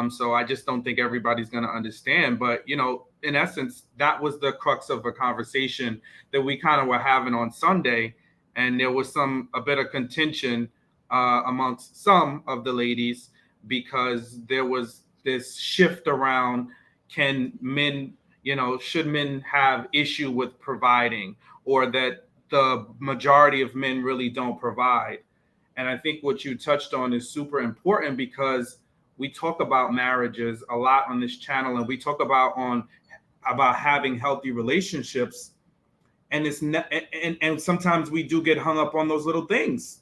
So I just don't think everybody's going to understand. But, in essence, that was the crux of a conversation that we kind of were having on Sunday. And there was a bit of contention amongst some of the ladies because there was this shift around, can men, should men have issue with providing, or that the majority of men really don't provide. And I think what you touched on is super important, because we talk about marriages a lot on this channel, and we talk about having healthy relationships. And and sometimes we do get hung up on those little things.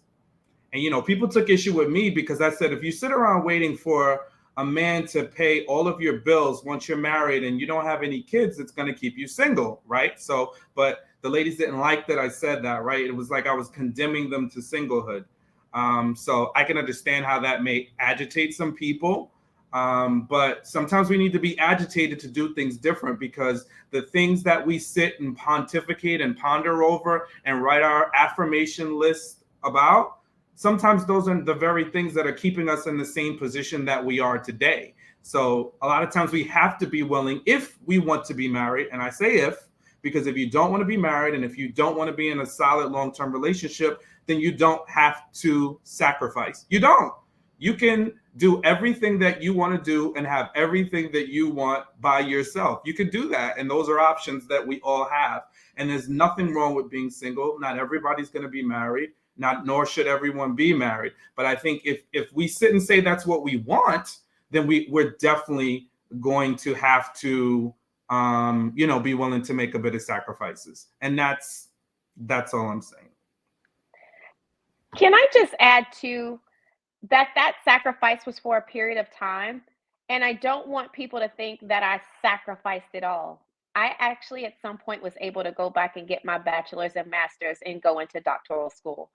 And, you know, people took issue with me because I said, if you sit around waiting for a man to pay all of your bills once you're married and you don't have any kids, it's going to keep you single, right? So, but the ladies didn't like that I said that, right? It was like I was condemning them to singlehood. So I can understand how that may agitate some people. But sometimes we need to be agitated to do things different, because the things that we sit and pontificate and ponder over and write our affirmation list about, sometimes those are the very things that are keeping us in the same position that we are today. So a lot of times we have to be willing, if we want to be married, and I say if, because if you don't want to be married and if you don't want to be in a solid long-term relationship, then you don't have to sacrifice. You don't. You can do everything that you want to do and have everything that you want by yourself. You can do that. And those are options that we all have. And there's nothing wrong with being single. Not everybody's going to be married. Nor should everyone be married. But I think if we sit and say that's what we want, then we're definitely going to have to, be willing to make a bit of sacrifices. And that's all I'm saying. Can I just add to that sacrifice was for a period of time. And I don't want people to think that I sacrificed it all. I actually at some point was able to go back and get my bachelor's and master's and go into doctoral school.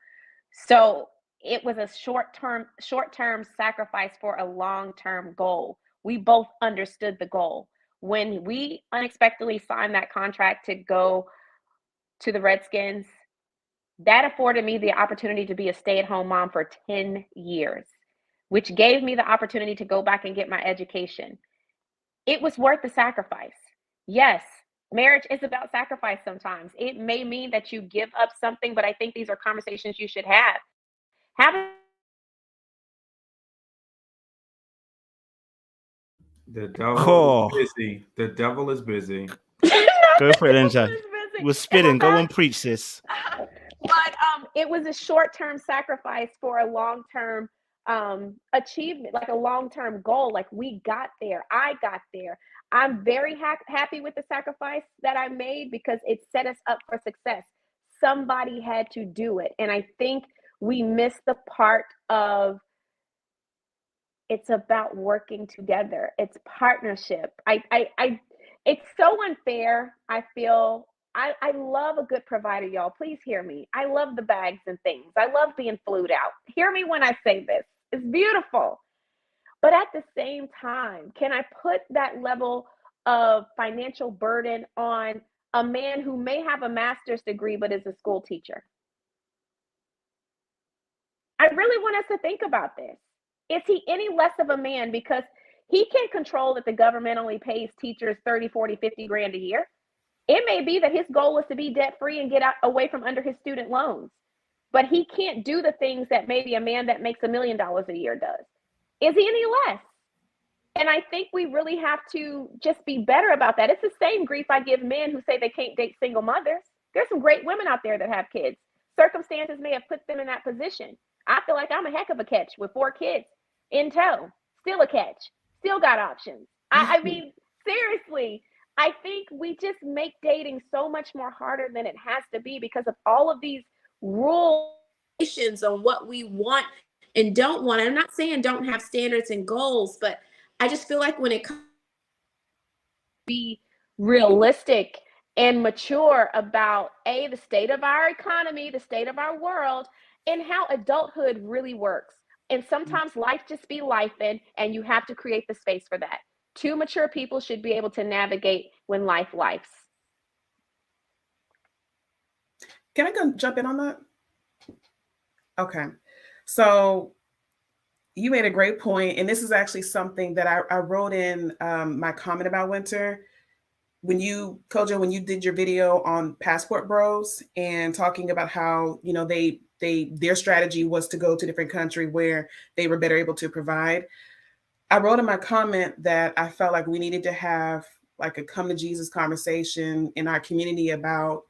So it was a short-term sacrifice for a long-term goal. We both understood the goal. When we unexpectedly signed that contract to go to the Redskins, that afforded me the opportunity to be a stay-at-home mom for 10 years, which gave me the opportunity to go back and get my education. It was worth the sacrifice. Yes, marriage is about sacrifice sometimes. It may mean that you give up something, but I think these are conversations you should have. The devil is busy. The devil is busy. Go for it, Enja. We're spitting. Go and preach, sis. But it was a short-term sacrifice for a long-term achievement, like a long-term goal. Like we got there. I got there. I'm very happy with the sacrifice that I made because it set us up for success. Somebody had to do it. And I think we missed the part of it's about working together. It's partnership. It's so unfair. I feel I love a good provider, y'all. Please hear me. I love the bags and things. I love being flued out. Hear me when I say this. It's beautiful. But at the same time, can I put that level of financial burden on a man who may have a master's degree but is a school teacher? I really want us to think about this. Is he any less of a man because he can't control that the government only pays teachers 30, 40, 50 grand a year? It may be that his goal is to be debt-free and get away from under his student loans, but he can't do the things that maybe a man that makes $1 million a year does. Is he any less? And I think we really have to just be better about that. It's the same grief I give men who say they can't date single mothers. There's some great women out there that have kids. Circumstances may have put them in that position. I feel like I'm a heck of a catch with 4 kids in tow. Still a catch. Still got options. I mean, seriously, I think we just make dating so much more harder than it has to be because of all of these rules on what we want and don't want. I'm not saying don't have standards and goals, but I just feel like when it comes to be realistic and mature about the state of our economy, the state of our world, and how adulthood really works. And sometimes life just be lifing, and you have to create the space for that. 2 mature people should be able to navigate when life lifes. Can I go jump in on that? Okay. So you made a great point, and this is actually something that I wrote in my comment about winter. When you, Kojo, when you did your video on Passport Bros and talking about how, you know, their strategy was to go to a different country where they were better able to provide. I wrote in my comment that I felt like we needed to have like a come to Jesus conversation in our community about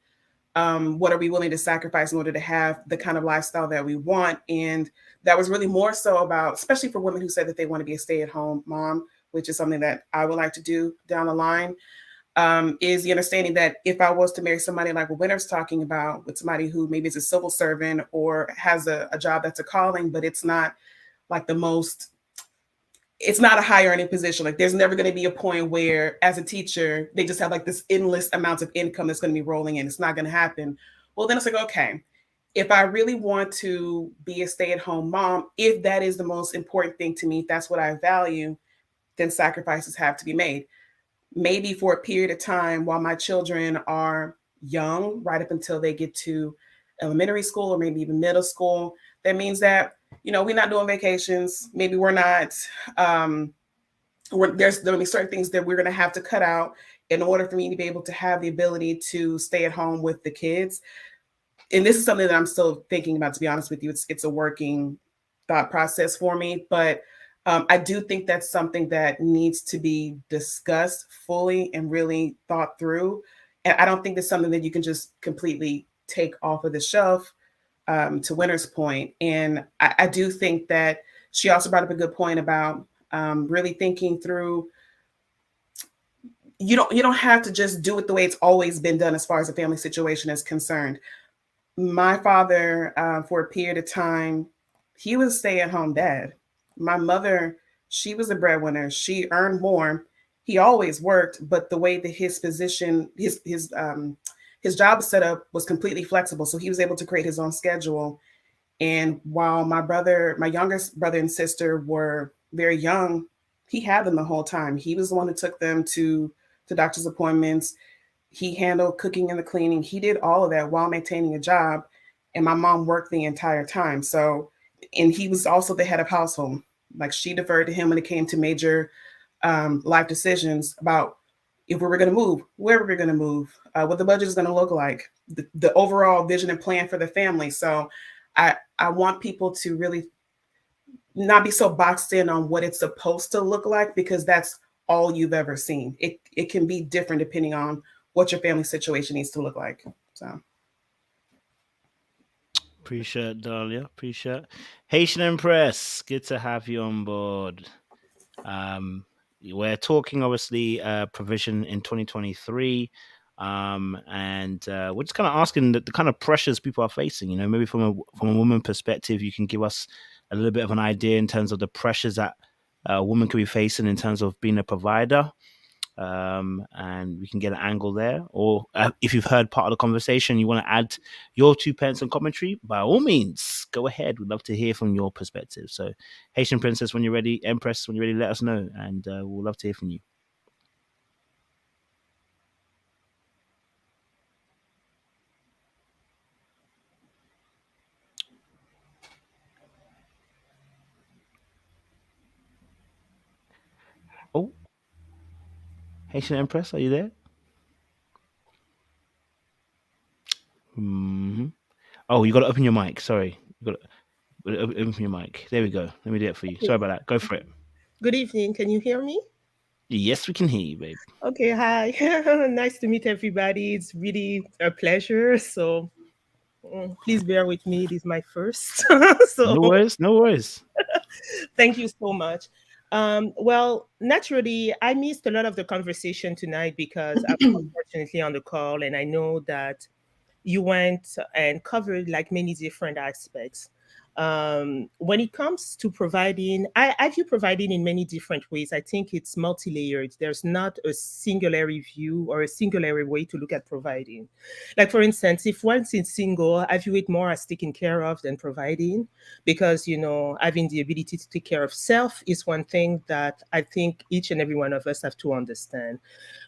What are we willing to sacrifice in order to have the kind of lifestyle that we want? And that was really more so about, especially for women who said that they want to be a stay-at-home mom, which is something that I would like to do down the line, is the understanding that if I was to marry somebody like what Winter's talking about, with somebody who maybe is a civil servant or has a job that's a calling, but it's not like it's not a high earning position. Like there's never going to be a point where as a teacher, they just have like this endless amount of income that's going to be rolling in. It's not going to happen. Well, then it's like, okay, if I really want to be a stay-at-home mom, if that is the most important thing to me, if that's what I value, then sacrifices have to be made. Maybe for a period of time while my children are young, right up until they get to elementary school or maybe even middle school, that means that, we're not doing vacations. Maybe we're not, there's going to be certain things that we're going to have to cut out in order for me to be able to have the ability to stay at home with the kids. And this is something that I'm still thinking about, to be honest with you. It's a working thought process for me, but I do think that's something that needs to be discussed fully and really thought through. And I don't think it's something that you can just completely take off of the shelf, to Winter's point. And I do think that she also brought up a good point about really thinking through, you don't have to just do it the way it's always been done as far as the family situation is concerned. My father, for a period of time, he was a stay-at-home dad. My mother, she was a breadwinner. She earned more. He always worked, but the way that his position, his job setup was completely flexible. So he was able to create his own schedule. And while my youngest brother and sister were very young, he had them the whole time. He was the one who took them to doctor's appointments. He handled cooking and the cleaning. He did all of that while maintaining a job. And my mom worked the entire time. So, and he was also the head of household. Like she deferred to him when it came to major life decisions about if we were going to move, where we were going to move, what the budget is going to look like, the overall vision and plan for the family. So I want people to really not be so boxed in on what it's supposed to look like, because that's all you've ever seen. It can be different depending on what your family situation needs to look like. So. Appreciate Dahlia. Appreciate Haitian Empress. Good to have you on board. We're talking obviously provision in 2023. And we're just kind of asking the kind of pressures people are facing. Maybe from a woman perspective, you can give us a little bit of an idea in terms of the pressures that a woman could be facing in terms of being a provider. And we can get an angle there. Or if you've heard part of the conversation, you want to add your 2 pence and commentary, by all means, go ahead. We'd love to hear from your perspective. So, Haitian Princess, when you're ready, Empress, when you're ready, let us know, and we'll love to hear from you. Oh, Haitian Empress, are you there? Mm-hmm. Oh, you got to open your mic. Sorry, you got to open your mic. There we go. Let me do it for you. Sorry about that. Go for it. Good evening. Can you hear me? Yes, we can hear you, babe. Okay, hi. Nice to meet everybody. It's really a pleasure. So please bear with me. It is my first. No worries. Thank you so much. Well, naturally, I missed a lot of the conversation tonight because I'm unfortunately on the call, and I know that you went and covered like many different aspects. When it comes to providing, I view providing in many different ways. I think it's multi-layered. There's not a singular view or a singular way to look at providing. Like, for instance, if one's single, I view it more as taking care of than providing, because, having the ability to take care of self is one thing that I think each and every one of us have to understand.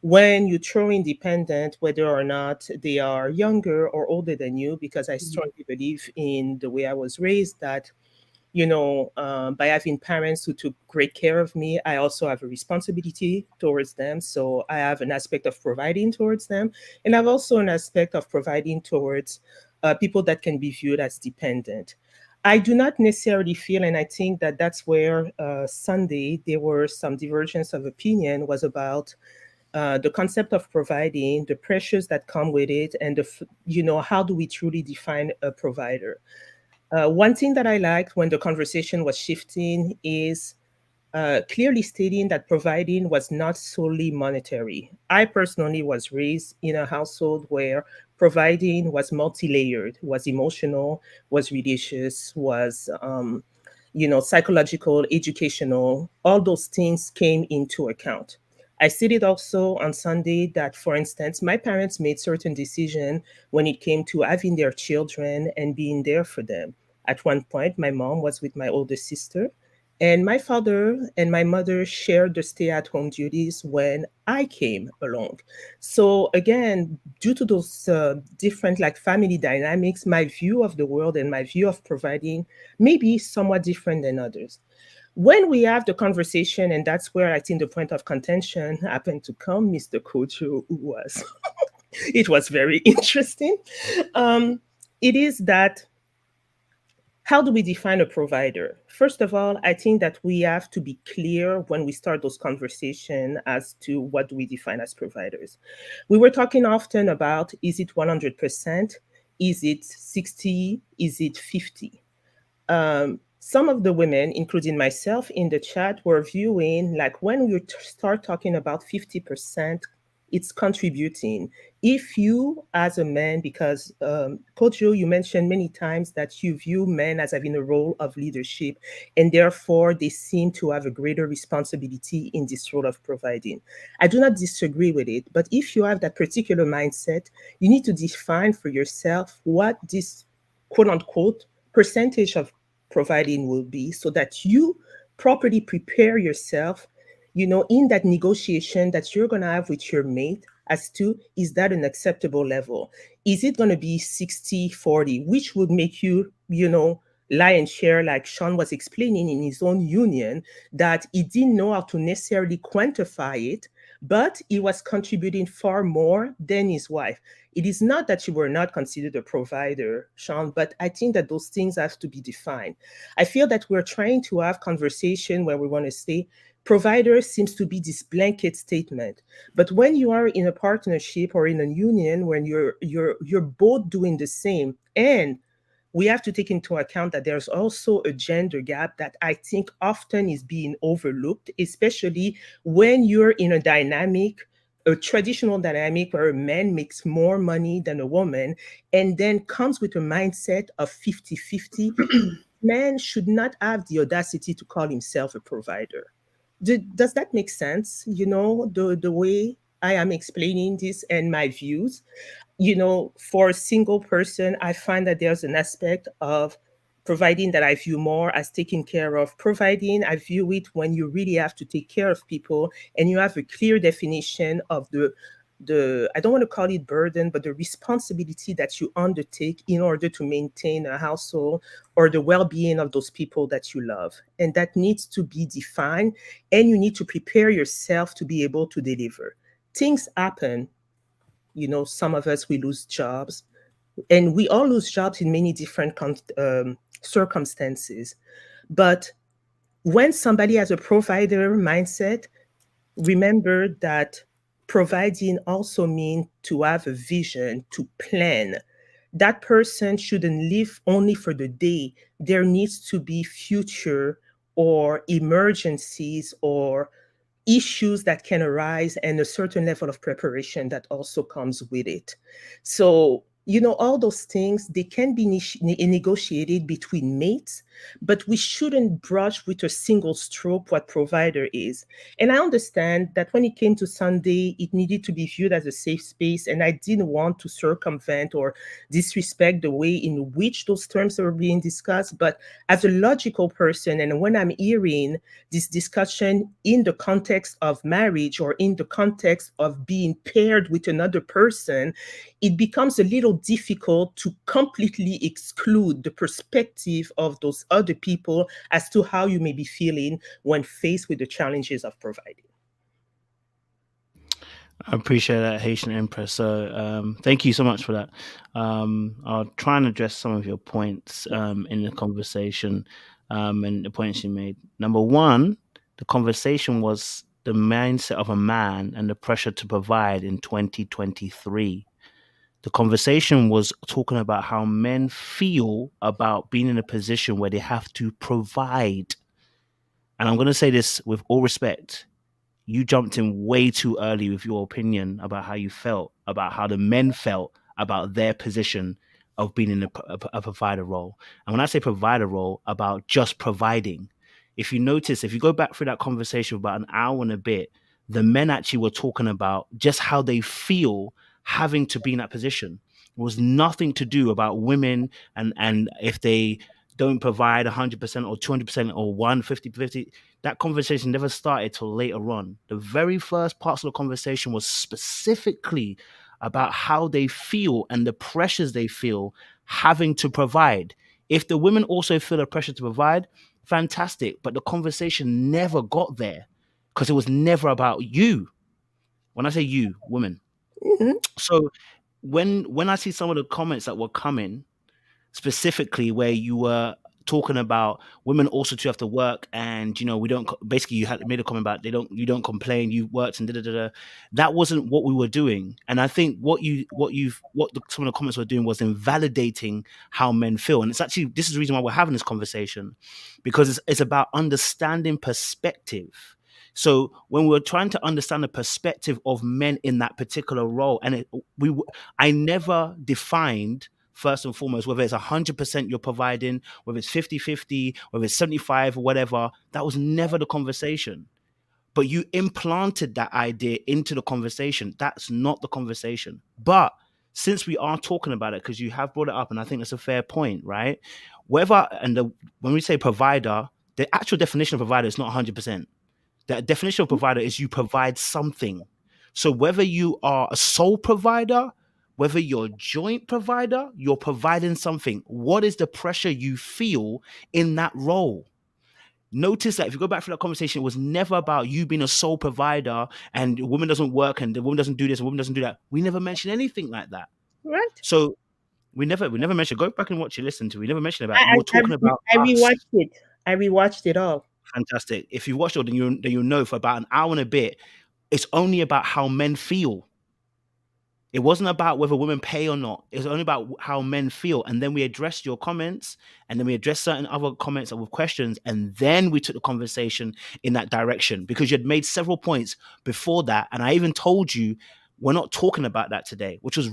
When you throw independent, whether or not they are younger or older than you, because I strongly believe in the way I was raised, that by having parents who took great care of me, I also have a responsibility towards them. So I have an aspect of providing towards them, and I've also an aspect of providing towards people that can be viewed as dependent. I do not necessarily feel, and I think that that's where Sunday there were some divergence of opinion, was about the concept of providing, the pressures that come with it, and how do we truly define a provider. One thing that I liked when the conversation was shifting is clearly stating that providing was not solely monetary. I personally was raised in a household where providing was multi-layered, was emotional, was religious, was psychological, educational. All those things came into account. I stated also on Sunday that, for instance, my parents made certain decisions when it came to having their children and being there for them. At one point, my mom was with my older sister, and my father and my mother shared the stay at home duties when I came along. So, again, due to those different like family dynamics, my view of the world and my view of providing may be somewhat different than others. When we have the conversation, and that's where I think the point of contention happened to come, Mr. Kojo, who was, it was very interesting. It is that how do we define a provider? First of all, I think that we have to be clear when we start those conversations as to what do we define as providers. We were talking often about, is it 100%? Is it 60? Is it 50? Some of the women, including myself in the chat, were viewing like when we start talking about 50%, it's contributing. If you, as a man, because Coach Joe, you mentioned many times that you view men as having a role of leadership, and therefore they seem to have a greater responsibility in this role of providing. I do not disagree with it, but if you have that particular mindset, you need to define for yourself what this quote unquote percentage of providing will be so that you properly prepare yourself in that negotiation that you're going to have with your mate as to, is that an acceptable level? Is it going to be 60-40, which would make you, lie and share, like Sean was explaining in his own union, that he didn't know how to necessarily quantify it, but he was contributing far more than his wife. It is not that you were not considered a provider, Sean, but I think that those things have to be defined. I feel that we're trying to have conversation where we want to say, provider seems to be this blanket statement, but when you are in a partnership or in a union, when you're both doing the same, and we have to take into account that there's also a gender gap that I think often is being overlooked, especially when you're in a traditional dynamic where a man makes more money than a woman and then comes with a mindset of 50-50. Man should not have the audacity to call himself a provider. Does that make sense? The way I am explaining this and my views. For a single person, I find that there's an aspect of providing that I view more as taking care of. Providing, I view it when you really have to take care of people and you have a clear definition of the I don't want to call it burden, but the responsibility that you undertake in order to maintain a household or the well-being of those people that you love. And that needs to be defined, and you need to prepare yourself to be able to deliver. Things happen. Some of us, we lose jobs, and we all lose jobs in many different circumstances. But when somebody has a provider mindset, remember that providing also means to have a vision, to plan. That person shouldn't live only for the day. There needs to be future or emergencies or issues that can arise and a certain level of preparation that also comes with it. So, all those things, they can be negotiated between mates, but we shouldn't brush with a single stroke what provider is. And I understand that when it came to Sunday, it needed to be viewed as a safe space, and I didn't want to circumvent or disrespect the way in which those terms are being discussed. But as a logical person, and when I'm hearing this discussion in the context of marriage or in the context of being paired with another person, it becomes a little difficult to completely exclude the perspective of those other people as to how you may be feeling when faced with the challenges of providing. I appreciate that, Haitian Empress. So thank you so much for that. I'll try and address some of your points in the conversation and the points you made. Number one, the conversation was the mindset of a man and the pressure to provide in 2023. The conversation was talking about how men feel about being in a position where they have to provide. And I'm going to say this with all respect. You jumped in way too early with your opinion about how you felt, about how the men felt about their position of being in a provider role. And when I say provider role, about just providing. If you notice, if you go back through that conversation for about an hour and a bit, the men actually were talking about just how they feel having to be in that position. It was nothing to do about women and if they don't provide 100% or 200% or 150-50. That conversation never started till later on. The very first parts of the conversation was specifically about how they feel and the pressures they feel having to provide. If the women also feel the pressure to provide, fantastic. But the conversation never got there because it was never about you. When I say you, women. Mhm. So when I see some of the comments that were coming, specifically where you were talking about women also too have to work, and we don't, basically you had made a comment about you don't complain, you worked and that wasn't what we were doing. And I think some of the comments were doing was invalidating how men feel. And this is the reason why we're having this conversation, because it's about understanding perspective. So when we're trying to understand the perspective of men in that particular role, and I never defined, first and foremost, whether it's 100% you're providing, whether it's 50-50, whether it's 75 or whatever, that was never the conversation. But you implanted that idea into the conversation. That's not the conversation. But since we are talking about it, because you have brought it up, and I think that's a fair point, right? When we say provider, the actual definition of provider is not 100%. The definition of provider is you provide something. So whether you are a sole provider, whether you're a joint provider, you're providing something. What is the pressure you feel in that role? Notice that if you go back through that conversation, it was never about you being a sole provider and the woman doesn't work and the woman doesn't do this, and the woman doesn't do that. We never mentioned anything like that. Right. So we never mentioned. Go back and watch it, listen to. We never mentioned about. We were talking about. I rewatched it. I rewatched it all. Fantastic. If you watched it, then you'll know for about an hour and a bit, it's only about how men feel. It wasn't about whether women pay or not. It was only about how men feel. And then we addressed your comments, and then we addressed certain other comments with questions, and then we took the conversation in that direction, because you had made several points before that. And I even told you we're not talking about that today, which is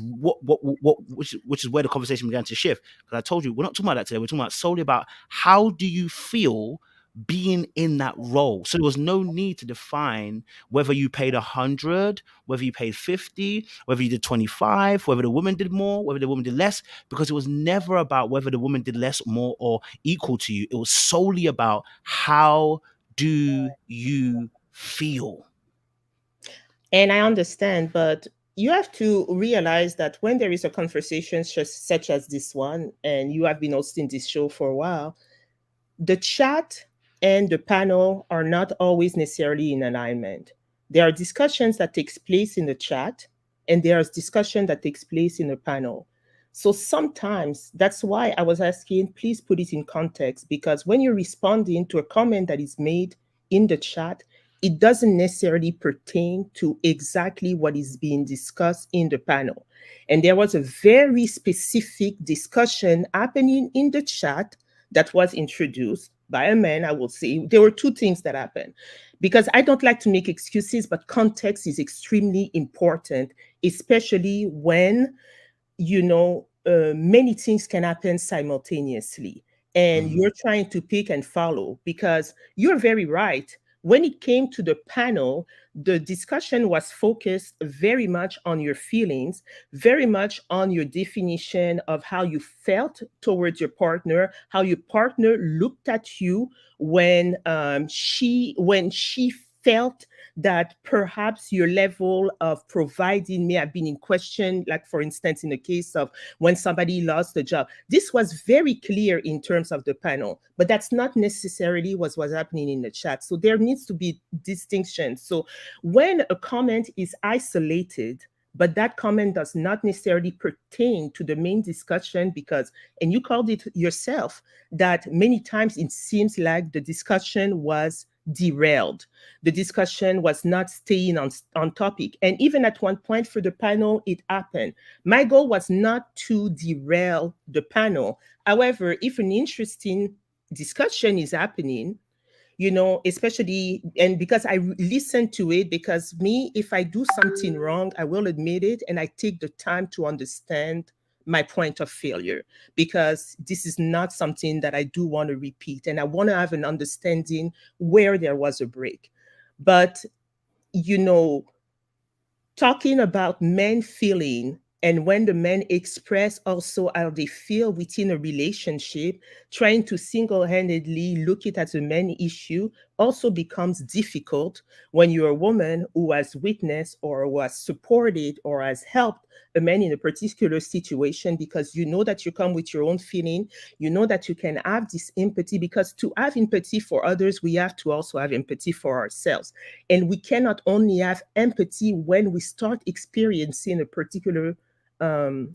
which is where the conversation began to shift. Because I told you we're not talking about that today. We're talking about solely about how do you feel being in that role. So there was no need to define whether you paid 100, whether you paid 50, whether you did 25, whether the woman did more, whether the woman did less, because it was never about whether the woman did less, more, or equal to you. It was solely about how do you feel. And I understand, but you have to realize that when there is a conversation such as this one, and you have been hosting this show for a while, the chat and the panel are not always necessarily in alignment. There are discussions that takes place in the chat, and there's discussion that takes place in the panel. So sometimes that's why I was asking, please put it in context, because when you're responding to a comment that is made in the chat, it doesn't necessarily pertain to exactly what is being discussed in the panel. And there was a very specific discussion happening in the chat that was introduced by a man. I will say there were two things that happened, because I don't like to make excuses, but context is extremely important, especially when, many things can happen simultaneously and you're trying to pick and follow, because you're very right. When it came to the panel, the discussion was focused very much on your feelings, very much on your definition of how you felt towards your partner, how your partner looked at you when she felt that perhaps your level of providing may have been in question, like for instance, in the case of when somebody lost a job. This was very clear in terms of the panel, but that's not necessarily what was happening in the chat. So there needs to be distinction. So when a comment is isolated but that comment does not necessarily pertain to the main discussion because, and you called it yourself, that many times it seems like the discussion was derailed. The discussion was not staying on topic. And even at one point for the panel, it happened. My goal was not to derail the panel. However, if an interesting discussion is happening, especially, and because I listen to it, because me, if I do something wrong, I will admit it, and I take the time to understand my point of failure, because this is not something that I do want to repeat, and I want to have an understanding where there was a break. But, talking about men feeling, and when the men express also how they feel within a relationship, trying to single-handedly look it as a man issue also becomes difficult when you're a woman who has witnessed or who has supported or has helped a man in a particular situation, because you know that you come with your own feeling, you know that you can have this empathy, because to have empathy for others, we have to also have empathy for ourselves. And we cannot only have empathy when we start experiencing a particular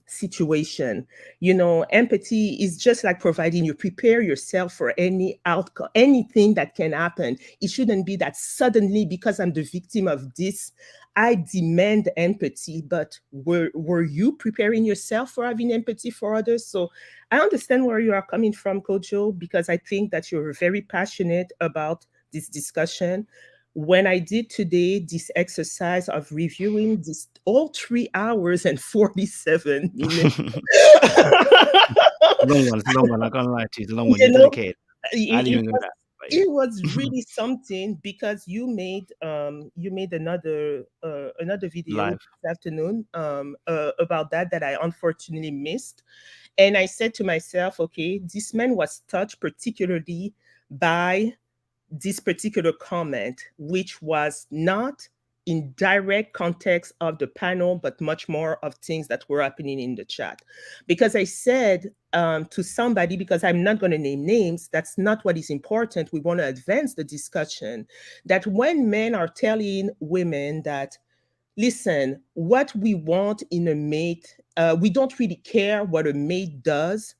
situation. Empathy is just like providing, you prepare yourself for any outcome, anything that can happen. It shouldn't be that suddenly, because I'm the victim of this, I demand empathy. But were you preparing yourself for having empathy for others? So I understand where you are coming from, Kojo, because I think that you're very passionate about this discussion. When I did today this exercise of reviewing this all 3 hours and 47 minutes, long one. I can't lie to you. It's a long one. you You're know, dedicated. I it, didn't it even know was that. it was really something, because you made another video Live. this afternoon about that I unfortunately missed. And I said to myself, okay, this man was touched particularly by this particular comment, which was not in direct context of the panel, but much more of things that were happening in the chat. Because I said to somebody, because I'm not going to name names, that's not what is important. We want to advance the discussion, that when men are telling women that, listen, what we want in a mate, we don't really care what a mate does.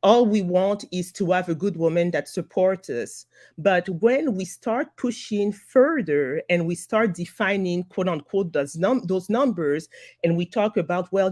All we want is to have a good woman that supports us. But when we start pushing further and we start defining, quote unquote, those numbers, and we talk about, well,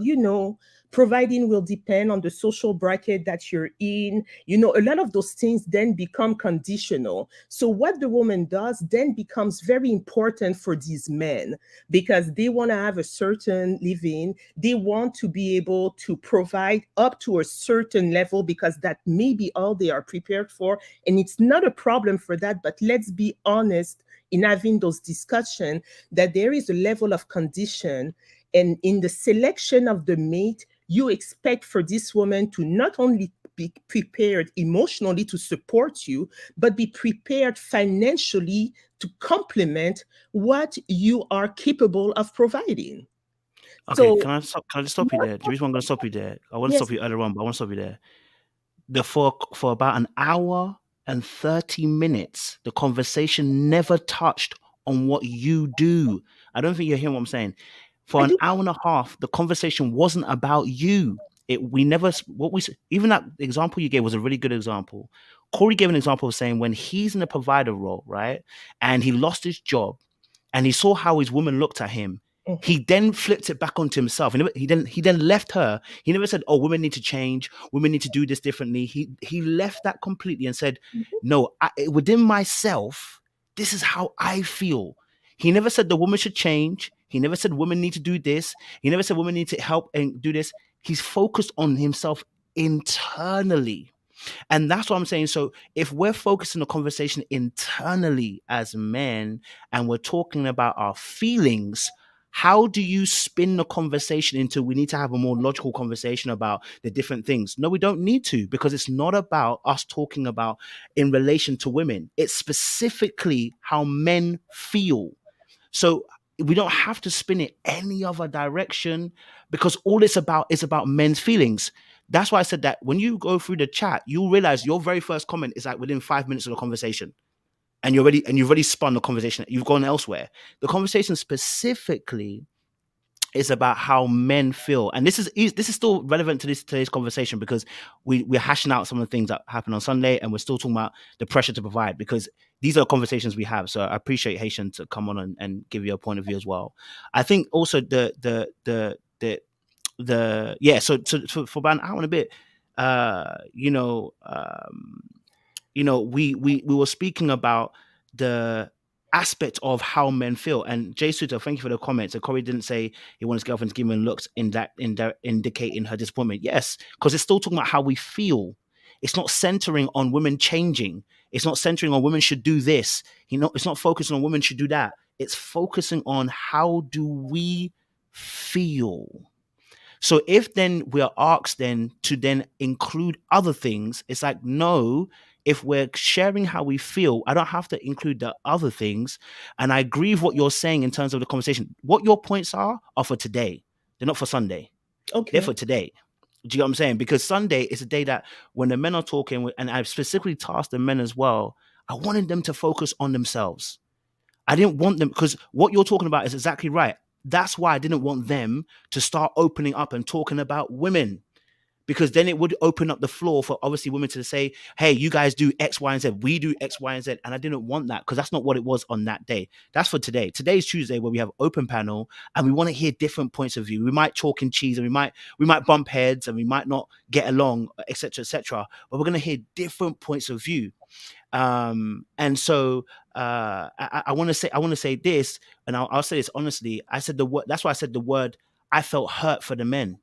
providing will depend on the social bracket that you're in, a lot of those things then become conditional. So what the woman does then becomes very important for these men, because they want to have a certain living. They want to be able to provide up to a certain level, because that may be all they are prepared for. And it's not a problem for that. But let's be honest in having those discussions, that there is a level of condition. And in the selection of the mate, you expect for this woman to not only be prepared emotionally to support you, but be prepared financially to complement what you are capable of providing. Okay, So, can I just stop you there? The reason why I'm going to stop you there, I want to yes, stop you earlier on, but I want to stop you there. For about an hour and 30 minutes, the conversation never touched on what you do. I don't think you're hearing what I'm saying. For I an do. hour and a half, the conversation wasn't about you. Even that example you gave was a really good example. Corey gave an example of saying when he's in a provider role, right, and he lost his job, and he saw how his woman looked at him. Mhm. He then flipped it back onto himself. He then left her. He never said, "Oh, women need to change. Women need to do this differently." He left that completely and said, "No, within myself, this is how I feel." He never said the woman should change. He never said women need to do this. He never said women need to help and do this. He's focused on himself internally. And that's what I'm saying. So if we're focusing the conversation internally as men and we're talking about our feelings, how do you spin the conversation into we need to have a more logical conversation about the different things? No, we don't need to, because it's not about us talking about in relation to women. It's specifically how men feel. So we don't have to spin it any other direction, because all it's about is about men's feelings. That's why I said that when you go through the chat, you'll realize your very first comment is like within 5 minutes of the conversation. And you've already spun the conversation. You've gone elsewhere. The conversation specifically is about how men feel, and this is still relevant to today's conversation, because we're hashing out some of the things that happened on Sunday, and we're still talking about the pressure to provide, because these are conversations we have. So I appreciate Haitian to come on and give you a point of view as well. I think also so for about an hour and a bit, we were speaking about the aspect of how men feel. And Jay Suter, thank you for the comments. So Corey didn't say he wants his girlfriend to give him looks indicating her disappointment. Yes, because it's still talking about how we feel. It's not centering on women changing. It's not centering on women should do this. It's not focusing on women should do that. It's focusing on how do we feel. So if then we are asked then to then include other things, it's like, no, if we're sharing how we feel, I don't have to include the other things. And I agree with what you're saying in terms of the conversation. What your points are for today. They're not for Sunday. Okay. They're for today. Do you know what I'm saying? Because Sunday is a day that when the men are talking, and I've specifically tasked the men as well, I wanted them to focus on themselves. I didn't want them, because what you're talking about is exactly right. That's why I didn't want them to start opening up and talking about women, because then it would open up the floor for obviously women to say, hey, you guys do X, Y, and Z. We do X, Y, and Z. And I didn't want that, because that's not what it was on that day. That's for today. Today's Tuesday, where we have open panel and we want to hear different points of view. We might chalk and cheese, and we might bump heads, and we might not get along, etc., etc. But we're going to hear different points of view. And so I want to say this, and I'll say this honestly. I said the word. That's why I said the word. I felt hurt for the men,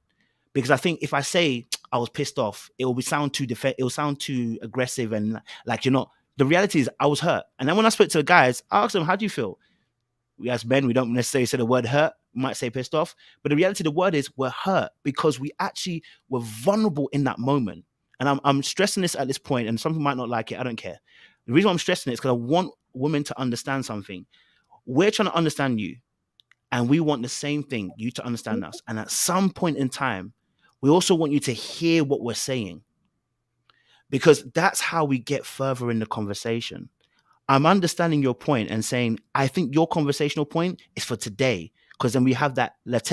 because I think if I say I was pissed off, it will sound too it will sound too aggressive, and like you're not. The reality is I was hurt. And then when I spoke to the guys, I asked them, how do you feel? We as men, we don't necessarily say the word hurt. We might say pissed off, but the reality of the word is we're hurt, because we actually were vulnerable in that moment. And I'm stressing this at this point, and some people might not like it. I don't care. The reason why I'm stressing it is because I want women to understand something. We're trying to understand you, and we want the same thing, you to understand us. And at some point in time, we also want you to hear what we're saying, because that's how we get further in the conversation. I'm understanding your point and saying, I think your conversational point is for today, because then we have that let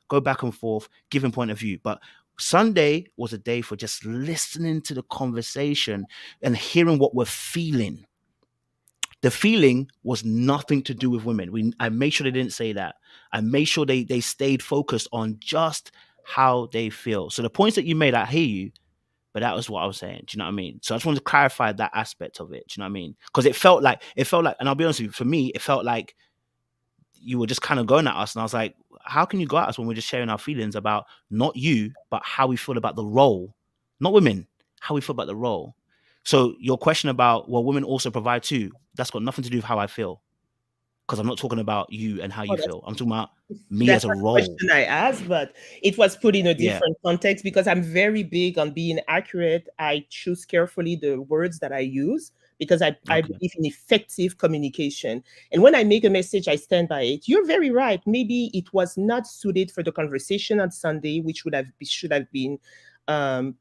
go back and forth, giving point of view. But Sunday was a day for just listening to the conversation and hearing what we're feeling. The feeling was nothing to do with women. I made sure they didn't say that. I made sure they stayed focused on just how they feel. So the points that you made, I hear you, but that was what I was saying. Do you know what I mean? So I just wanted to clarify that aspect of it. Do you know what I mean? Because it felt like, and I'll be honest with you, for me, it felt like you were just kind of going at us. And I was like, how can you go at us when we're just sharing our feelings about not you, but how we feel about the role, not women, how we feel about the role. So your question about, well, women also provide too, that's got nothing to do with how I feel. Because I'm not talking about you and how you feel. I'm talking about me as a role. That's the question I asked, but it was put in a different context, because I'm very big on being accurate. I choose carefully the words that I use, because I believe in effective communication. And when I make a message, I stand by it. You're very right. Maybe it was not suited for the conversation on Sunday, which should have been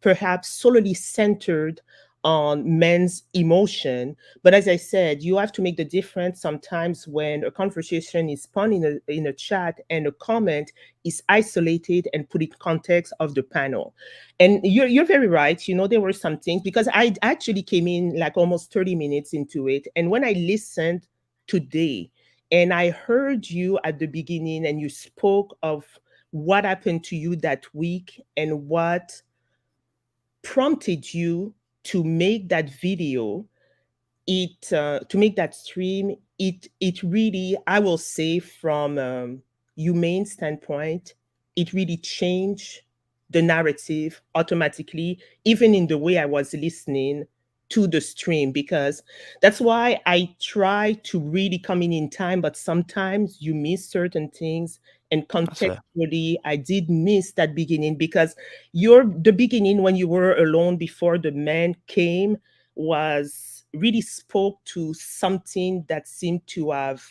perhaps solely centered on men's emotion. But as I said, you have to make the difference sometimes when a conversation is spun in a chat and a comment is isolated and put in context of the panel. And you're very right. There were some things, because I actually came in like almost 30 minutes into it. And when I listened today and I heard you at the beginning, and you spoke of what happened to you that week and what prompted you to make that video, to make that stream, it really, I will say, from humane standpoint, it really changed the narrative automatically, even in the way I was listening to the stream, because that's why I try to really come in time, but sometimes you miss certain things. And contextually, I did miss that beginning, because the beginning when you were alone before the man came was really spoke to something that seemed to have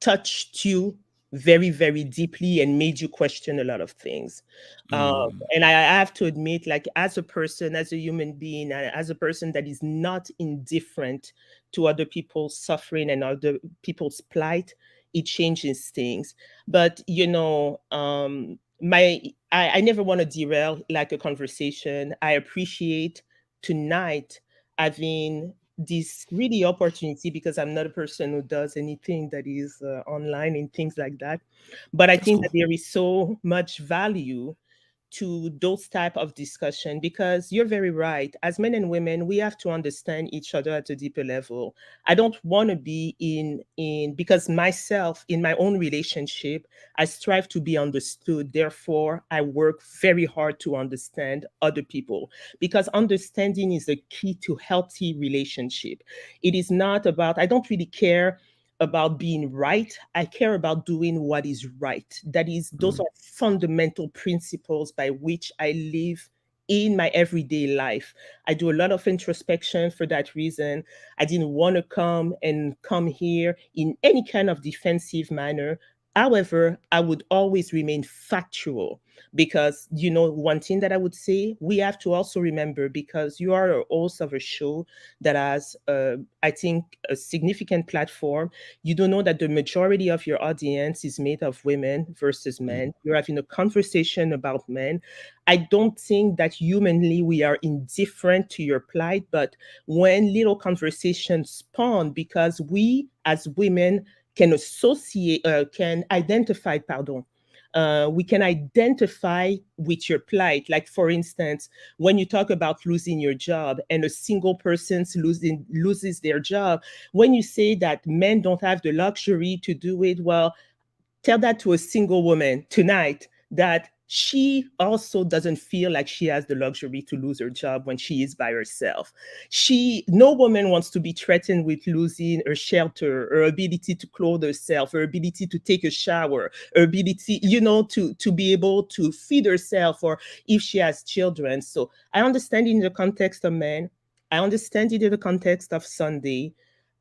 touched you very, very deeply and made you question a lot of things. And I have to admit, like, as a person, as a human being, as a person that is not indifferent to other people's suffering and other people's plight, it changes things. But I never want to derail like a conversation. I appreciate tonight having this really opportunity, because I'm not a person who does anything that is online and things like that. But I think that there is so much value to those type of discussion, because you're very right. As men and women, we have to understand each other at a deeper level. I don't want to be in because myself, in my own relationship, I strive to be understood. Therefore, I work very hard to understand other people, because understanding is the key to healthy relationship. It is not about, I don't really care about being right. I care about doing what is right. Those are fundamental principles by which I live in my everyday life. I do a lot of introspection for that reason. I didn't want to come here in any kind of defensive manner. However, I would always remain factual, because, one thing that I would say, we have to also remember, because you are a host of a show that has, I think, a significant platform. You don't know that the majority of your audience is made of women versus men. You're having a conversation about men. I don't think that humanly we are indifferent to your plight, but when little conversations spawn, because we as women can identify, we can identify with your plight. Like, for instance, when you talk about losing your job and a single person loses their job, when you say that men don't have the luxury to do it, well, tell that to a single woman tonight, that she also doesn't feel like she has the luxury to lose her job when she is by herself. No woman wants to be threatened with losing her shelter, her ability to clothe herself, her ability to take a shower, her ability, to be able to feed herself, or if she has children. So I understand in the context of men. I understand it in the context of Sunday.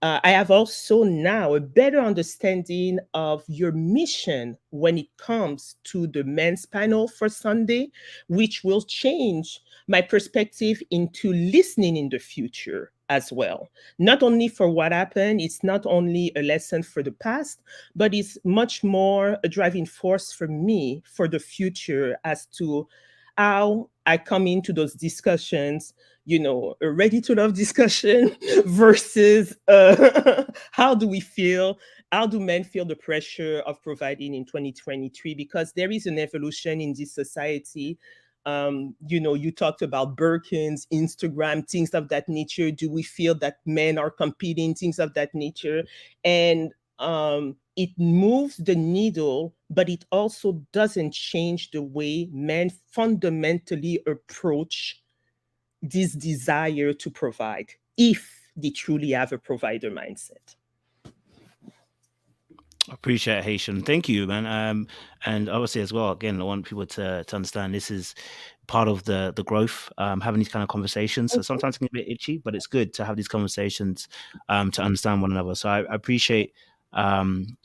I have also now a better understanding of your mission when it comes to the men's panel for Sunday, which will change my perspective into listening in the future as well. Not only for what happened, it's not only a lesson for the past, but it's much more a driving force for me for the future, as to how I come into those discussions, a ready to love discussion versus how do we feel? How do men feel the pressure of providing in 2023? Because there is an evolution in this society. You talked about Birkins, Instagram, things of that nature. Do we feel that men are competing, things of that nature? And it moves the needle, but it also doesn't change the way men fundamentally approach this desire to provide, if they truly have a provider mindset. Appreciate it, Haitian. Thank you, man. And obviously as well, again, I want people to understand this is part of the growth, having these kind of conversations. So sometimes it can be a bit itchy, but it's good to have these conversations to understand one another. So I appreciate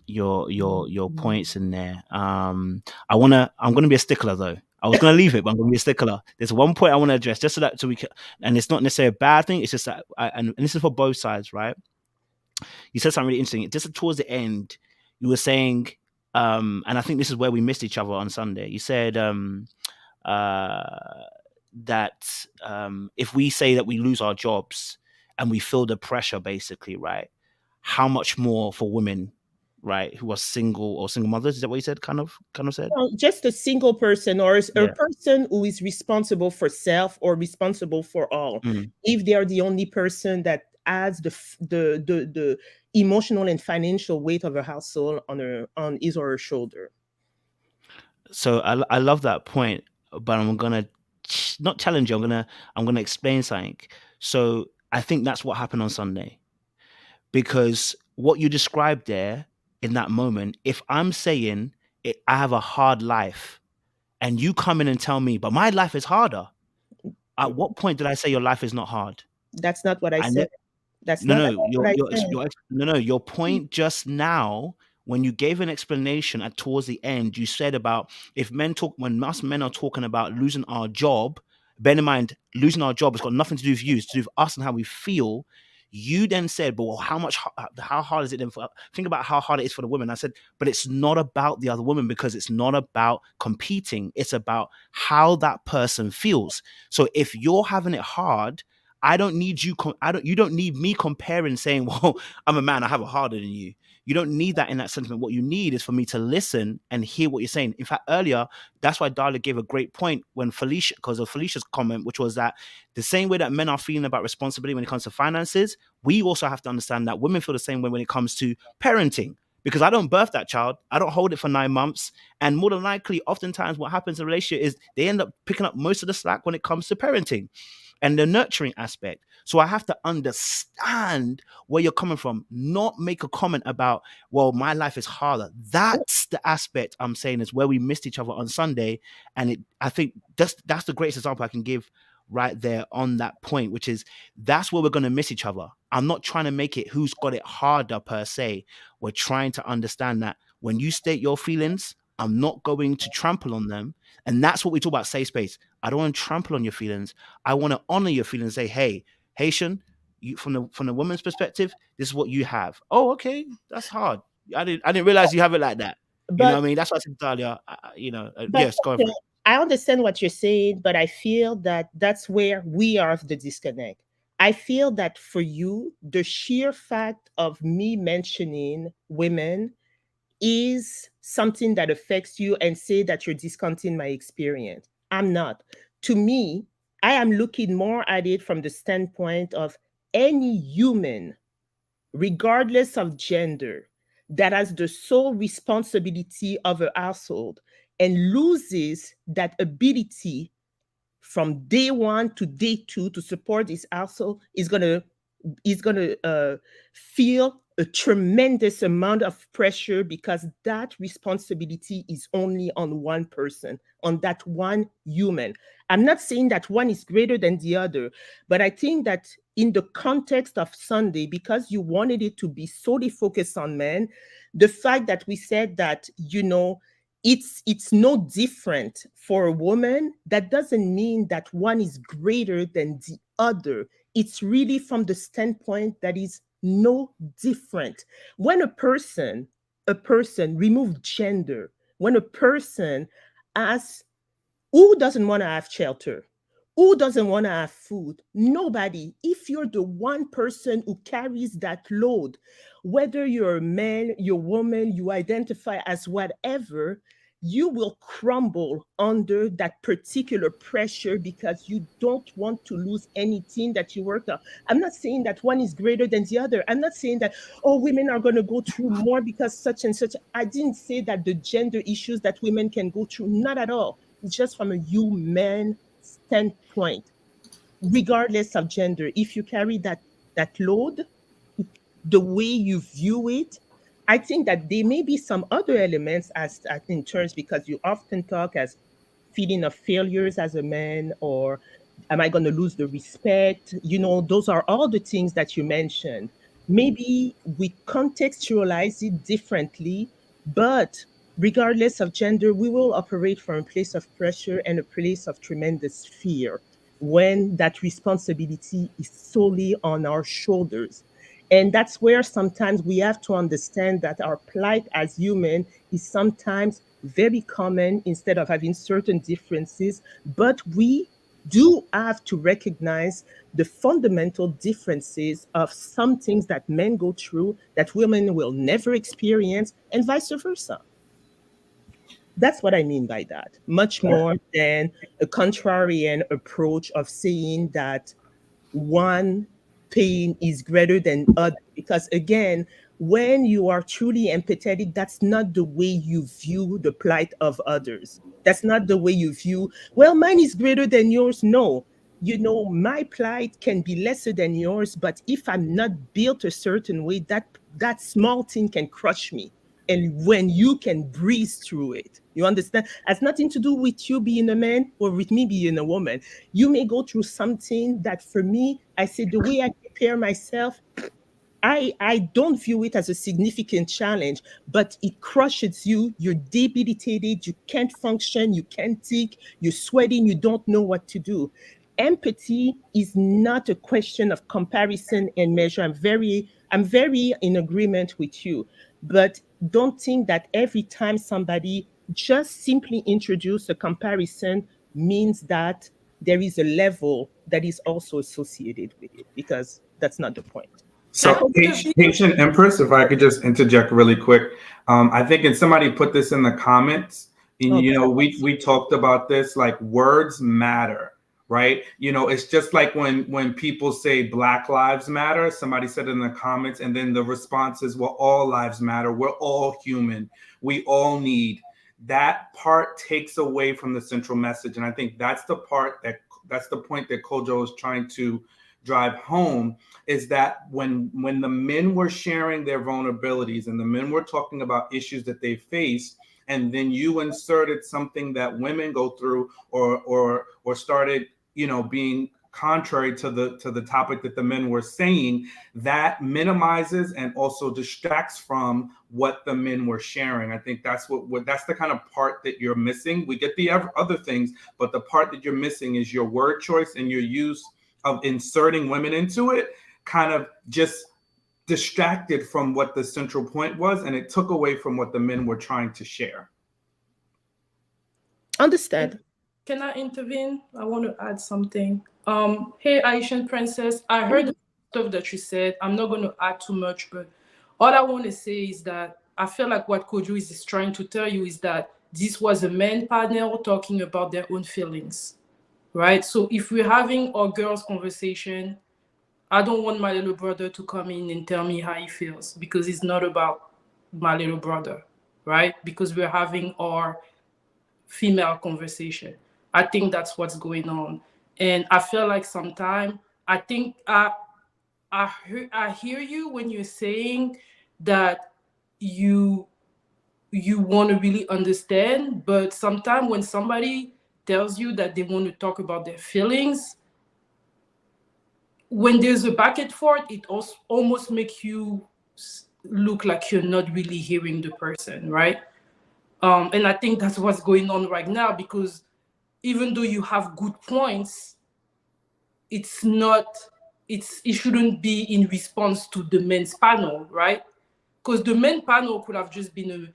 your points in there. I'm gonna be a stickler though. I was gonna leave it, but I'm gonna be a stickler. There's one point I want to address, just so we can, and it's not necessarily a bad thing. It's just that, and this is for both sides, right? You said something really interesting. Just towards the end, you were saying, and I think this is where we missed each other on Sunday. You said that if we say that we lose our jobs and we feel the pressure, basically, right? How much more for women, right, who are single or single mothers? Is that what you said? Kind of said. No, just a single person, or a person who is responsible for self or responsible for all. If they are the only person that has the emotional and financial weight of a household on his or her shoulder. So I love that point, but I'm gonna not challenge you. I'm gonna explain something. So I think that's what happened on Sunday, because what you described there in that moment, if I'm saying I have a hard life, and you come in and tell me, but my life is harder. At what point did I say your life is not hard? That's not what I said. That's not what I said. Your point just now, when you gave an explanation towards the end, you said about when us men are talking about losing our job, bear in mind, losing our job has got nothing to do with you, it's to do with us and how we feel. You then said, but well, how hard is it then think about how hard it is for the women. I said, but it's not about the other woman, because it's not about competing. It's about how that person feels. So if you're having it hard, I don't need you. You don't need me comparing, saying, well, I'm a man, I have it harder than you. You don't need that in that sentiment. What you need is for me to listen and hear what you're saying. In fact, earlier, that's why Darla gave a great point when Felicia, because of Felicia's comment, which was that the same way that men are feeling about responsibility when it comes to finances, we also have to understand that women feel the same way when it comes to parenting. Because I don't birth that child, I don't hold it for 9 months. And more than likely, oftentimes what happens in a relationship is they end up picking up most of the slack when it comes to parenting and the nurturing aspect. So I have to understand where you're coming from, not make a comment about, well, my life is harder. That's the aspect I'm saying is where we missed each other on Sunday. And I think that's the greatest example I can give right there on that point, which is that's where we're going to miss each other. I'm not trying to make it who's got it harder per se. We're trying to understand that when you state your feelings, I'm not going to trample on them. And that's what we talk about, safe space. I don't want to trample on your feelings. I want to honor your feelings and say, hey, Haitian, you, from the woman's perspective, this is what you have. Oh, okay, that's hard. I didn't realize you have it like that. You know what I mean? That's what I said earlier. Yes, go for it. I understand what you're saying, but I feel that that's where we are of the disconnect. I feel that for you, the sheer fact of me mentioning women is something that affects you and say that you're discounting my experience. I'm not. To me, I am looking more at it from the standpoint of any human, regardless of gender, that has the sole responsibility of a household and loses that ability from day 1 to day 2 to support his household is going to feel a tremendous amount of pressure, because that responsibility is only on one person, on that one human. I'm not saying that one is greater than the other, but I think that in the context of Sunday, because you wanted it to be solely focused on men, the fact that we said that, it's no different for a woman, that doesn't mean that one is greater than the other. It's really from the standpoint that is no different. When a person remove gender, when a person asks, who doesn't want to have shelter? Who doesn't want to have food? Nobody. If you're the one person who carries that load, whether you're a man, you're a woman, you identify as whatever, you will crumble under that particular pressure because you don't want to lose anything that you worked on. I'm not saying that one is greater than the other. I'm not saying that, oh, women are going to go through more because such and such. I didn't say that the gender issues that women can go through, not at all. It's just from a human standpoint, regardless of gender. If you carry that load, the way you view it, I think that there may be some other elements as in terms, because you often talk as feeling of failures as a man, or am I going to lose the respect? Those are all the things that you mentioned. Maybe we contextualize it differently, but regardless of gender, we will operate from a place of pressure and a place of tremendous fear when that responsibility is solely on our shoulders. And that's where sometimes we have to understand that our plight as human is sometimes very common instead of having certain differences. But we do have to recognize the fundamental differences of some things that men go through that women will never experience, and vice versa. That's what I mean by that. Much more than a contrarian approach of saying that one pain is greater than other. Because again, when you are truly empathetic, that's not the way you view the plight of others. That's not the way you view, well, mine is greater than yours. No, my plight can be lesser than yours, but if I'm not built a certain way, that small thing can crush me. And when you can breeze through it, you understand, it has nothing to do with you being a man or with me being a woman. You may go through something that for me, I say the way I prepare myself, I don't view it as a significant challenge, but it crushes you. You're debilitated. You can't function. You can't think. You're sweating. You don't know what to do. empathy is not a question of comparison and measure. I'm very in agreement with you, but don't think that every time somebody just simply introduce a comparison means that there is a level that is also associated with it, because that's not the point. So, Haitian Empress, if I could just interject really quick, I think, and somebody put this in the comments, and we talked about this, like words matter, right? It's just like when people say Black Lives Matter, somebody said in the comments, and then the response is, well, all lives matter. We're all human. We all need. That part takes away from the central message, and I think that's the point that Kojo is trying to drive home, is that when the men were sharing their vulnerabilities and the men were talking about issues that they face, and then you inserted something that women go through or started being contrary to the topic that the men were saying, that minimizes and also distracts from what the men were sharing. I think that's that's the kind of part that you're missing. We get the other things, but the part that you're missing is your word choice and your use of inserting women into it kind of just distracted from what the central point was, and it took away from what the men were trying to share. Understand. Can I intervene? I want to add something. Hey, Haitian Princess, I heard the stuff that you said. I'm not going to add too much, but all I want to say is that I feel like what Kojo is trying to tell you is that this was a men panel talking about their own feelings. Right? So if we're having our girls' conversation, I don't want my little brother to come in and tell me how he feels, because it's not about my little brother, right? Because we're having our female conversation. I think that's what's going on. And I feel like sometimes, I think I hear you when you're saying that you want to really understand, but sometimes when somebody tells you that they want to talk about their feelings, when there's a back and forth, it also almost makes you look like you're not really hearing the person, right? And I think that's what's going on right now, because even though you have good points, it shouldn't be in response to the men's panel, right? Because the men panel could have just been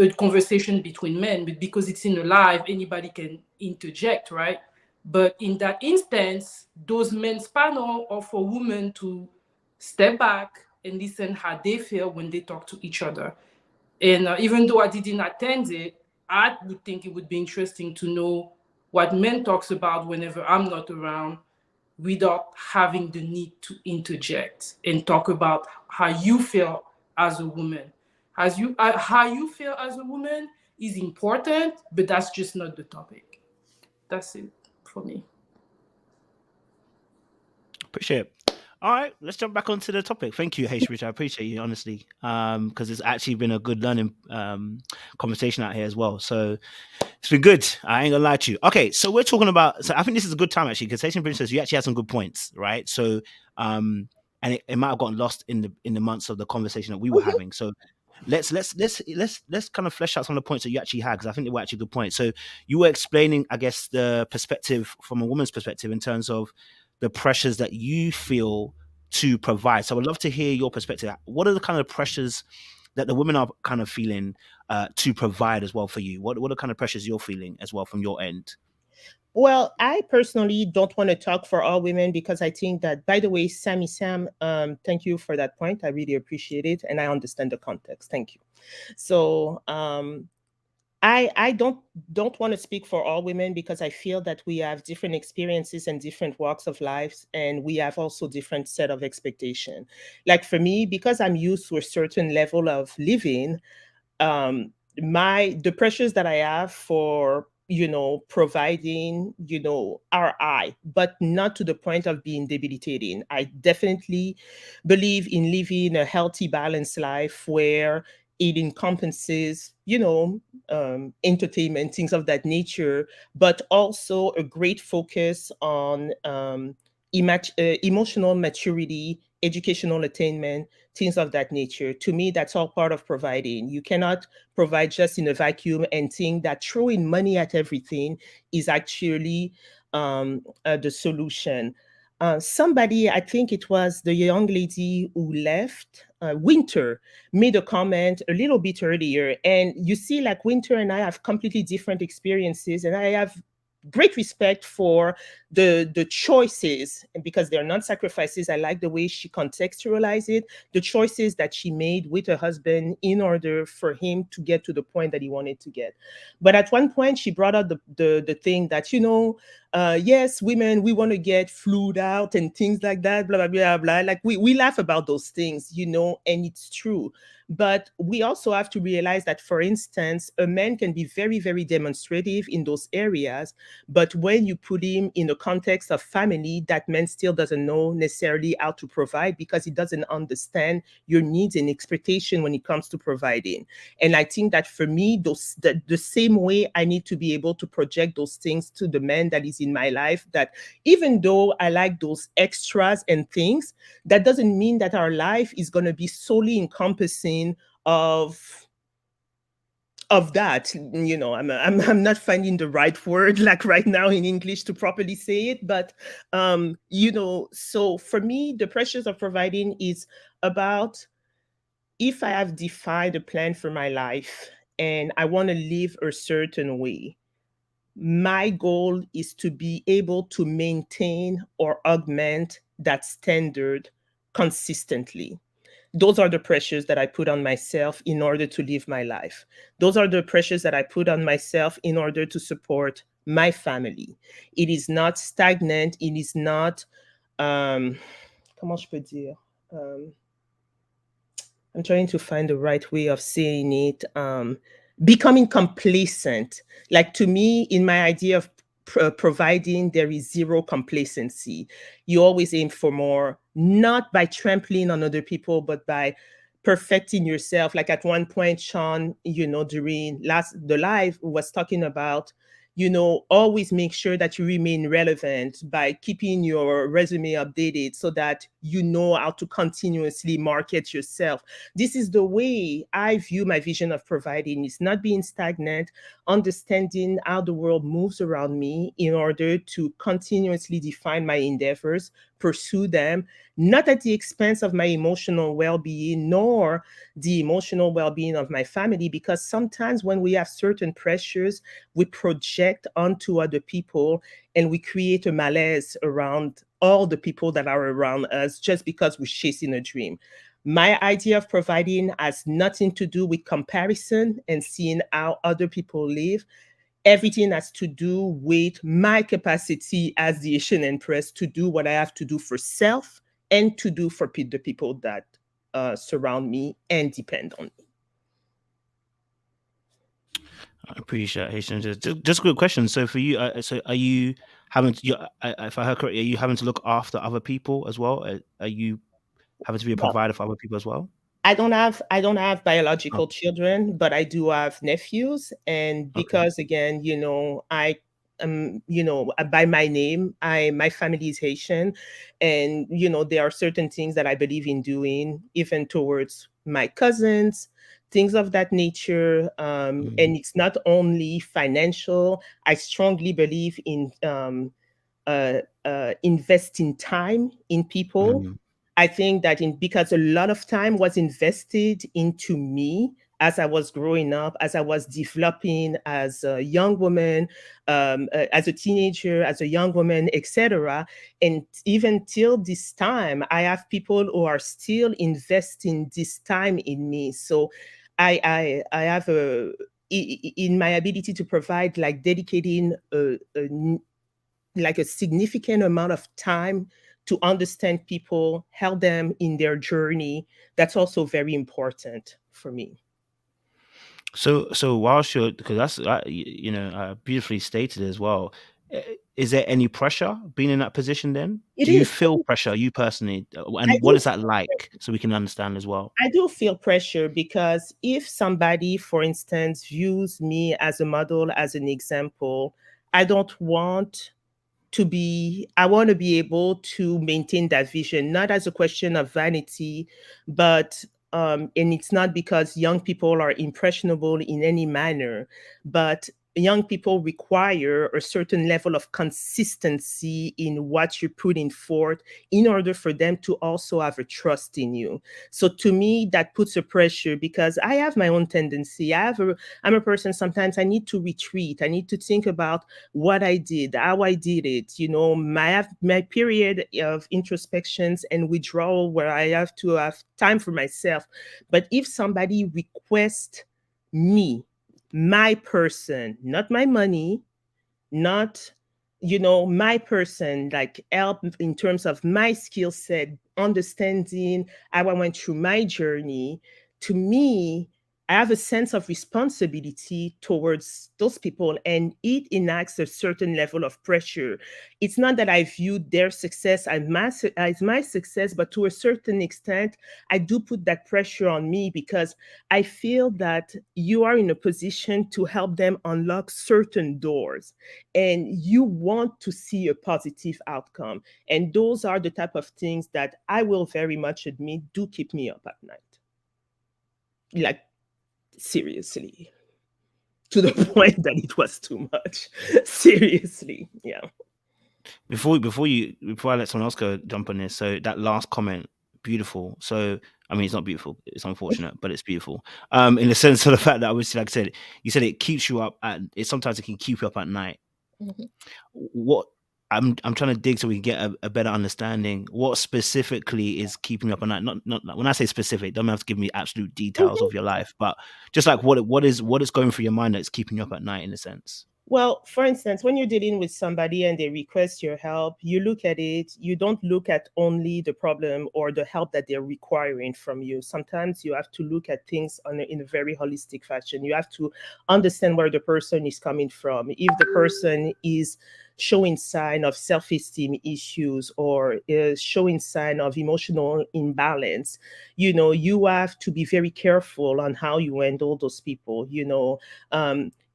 a conversation between men, but because it's in a live, anybody can interject, right? But in that instance, those men's panel are for women to step back and listen how they feel when they talk to each other. And even though I didn't attend it, I would think it would be interesting to know what men talks about whenever I'm not around, without having the need to interject and talk about how you feel as a woman. How you feel as a woman is important, but that's just not the topic. That's it for me. Appreciate it. All right, let's jump back onto the topic. Thank you, H. Rich. I appreciate you, honestly, because it's actually been a good learning conversation out here as well. So it's been good. I ain't gonna lie to you. Okay, so we're talking about. So I think this is a good time actually, because Haitian Princess, you actually had some good points, right? So, and it might have gotten lost in the months of the conversation that we were having. So let's kind of flesh out some of the points that you actually had, because I think they were actually good points. So you were explaining, I guess, the perspective from a woman's perspective in terms of the pressures that you feel to provide. So I would love to hear your perspective. What are the kind of pressures that the women are kind of feeling to provide as well for you? What are the kind of pressures you're feeling as well from your end? Well, I personally don't want to talk for all women, because I think that, by the way, Sammy Sam, thank you for that point. I really appreciate it. And I understand the context. Thank you. So I don't want to speak for all women, because I feel that we have different experiences and different walks of lives, and we have also different set of expectation. Like for me, because I'm used to a certain level of living, the pressures that I have for providing, are high, but not to the point of being debilitating. I definitely believe in living a healthy, balanced life where it encompasses, entertainment, things of that nature, but also a great focus on emotional maturity, educational attainment, things of that nature. To me, that's all part of providing. You cannot provide just in a vacuum and think that throwing money at everything is actually the solution. Somebody, I think it was the young lady who left, Winter, made a comment a little bit earlier. And you see, like, Winter and I have completely different experiences, and I have great respect for the choices, and because they're not sacrifices. I like the way she contextualized it, the choices that she made with her husband in order for him to get to the point that he wanted to get. But at one point she brought up the thing that, yes, women, we want to get flued out and things like that, blah blah blah blah. Like, we laugh about those things, and it's true. But we also have to realize that, for instance, a man can be very, very demonstrative in those areas, but when you put him in the context of family, that man still doesn't know necessarily how to provide, because he doesn't understand your needs and expectation when it comes to providing. And I think that for me, the same way I need to be able to project those things to the man that is in my life, that even though I like those extras and things, that doesn't mean that our life is going to be solely encompassing of that. I'm not finding the right word, like, right now in English to properly say it, but so for me, the pressures of providing is about, if I have defined a plan for my life and I want to live a certain way, my goal is to be able to maintain or augment that standard consistently. Those are the pressures that I put on myself in order to live my life. Those are the pressures that I put on myself in order to support my family. It is not stagnant. It is not, comment je peux dire? I'm trying to find the right way of saying it. Becoming complacent. Like, to me, in my idea of providing, there is zero complacency. You always aim for more, not by trampling on other people, but by perfecting yourself. Like, at one point, Sean, during the live, was talking about, always make sure that you remain relevant by keeping your resume updated, so that you know how to continuously market yourself. This is the way I view my vision of providing. It's not being stagnant, understanding how the world moves around me in order to continuously define my endeavors, pursue them, not at the expense of my emotional well-being, nor the emotional well-being of my family, because sometimes when we have certain pressures, we project onto other people and we create a malaise around all the people that are around us just because we're chasing a dream. My idea of providing has nothing to do with comparison and seeing how other people live. Everything has to do with my capacity as the Asian Empress to do what I have to do for self and to do for the people that surround me and depend on me. I appreciate it. Just a quick question. So for you, so are you having to, if I heard correctly, are you having to look after other people as well? Are you having to be a provider for other people as well? I don't have biological children, but I do have nephews. And because, again, I by my name, my family is Haitian, and there are certain things that I believe in doing, even towards my cousins, things of that nature. And it's not only financial. I strongly believe in investing time in people. I think that because a lot of time was invested into me as I was growing up, as I was developing as a young woman, as a teenager, as a young woman, etc. And even till this time, I have people who are still investing this time in me. So I have in my ability to provide, like, dedicating a significant amount of time to understand people, help them in their journey. That's also very important for me. So whilst you're, because that's beautifully stated as well. Is there any pressure being in that position then? Do you feel pressure, you personally? And what is that like, so we can understand as well? I do feel pressure, because if somebody, for instance, views me as a model, as an example, I want to be able to maintain that vision, not as a question of vanity, but and it's not because young people are impressionable in any manner, but young people require a certain level of consistency in what you're putting forth in order for them to also have a trust in you. So to me, that puts a pressure, because I have my own tendency. I'm a person, sometimes I need to retreat. I need to think about what I did, how I did it, my period of introspections and withdrawal where I have to have time for myself. But if somebody requests me, my person, not my money, not, my person, like help in terms of my skill set, understanding how I went through my journey, to me, I have a sense of responsibility towards those people, and it enacts a certain level of pressure. It's not that I view their success as my success, but to a certain extent, I do put that pressure on me, because I feel that you are in a position to help them unlock certain doors, and you want to see a positive outcome. And those are the type of things that I will very much admit do keep me up at night. Like, seriously, to the point that it was too much. Seriously, yeah. Before I let someone else go jump on this, so that last comment, beautiful. So I mean, it's not beautiful, it's unfortunate, but it's beautiful. In the sense of the fact that, obviously, like I said, you said it keeps you up sometimes it can keep you up at night. Mm-hmm. What I'm trying to dig so we can get a better understanding. What specifically is keeping you up at night? Not when I say specific, don't have to give me absolute details of your life, but just like what is going through your mind that's keeping you up at night, in a sense. Well, for instance, when you're dealing with somebody and they request your help, you look at it, you don't look at only the problem or the help that they're requiring from you. Sometimes you have to look at things in a very holistic fashion. You have to understand where the person is coming from. If the person is showing sign of self-esteem issues or is showing sign of emotional imbalance, you have to be very careful on how you handle those people.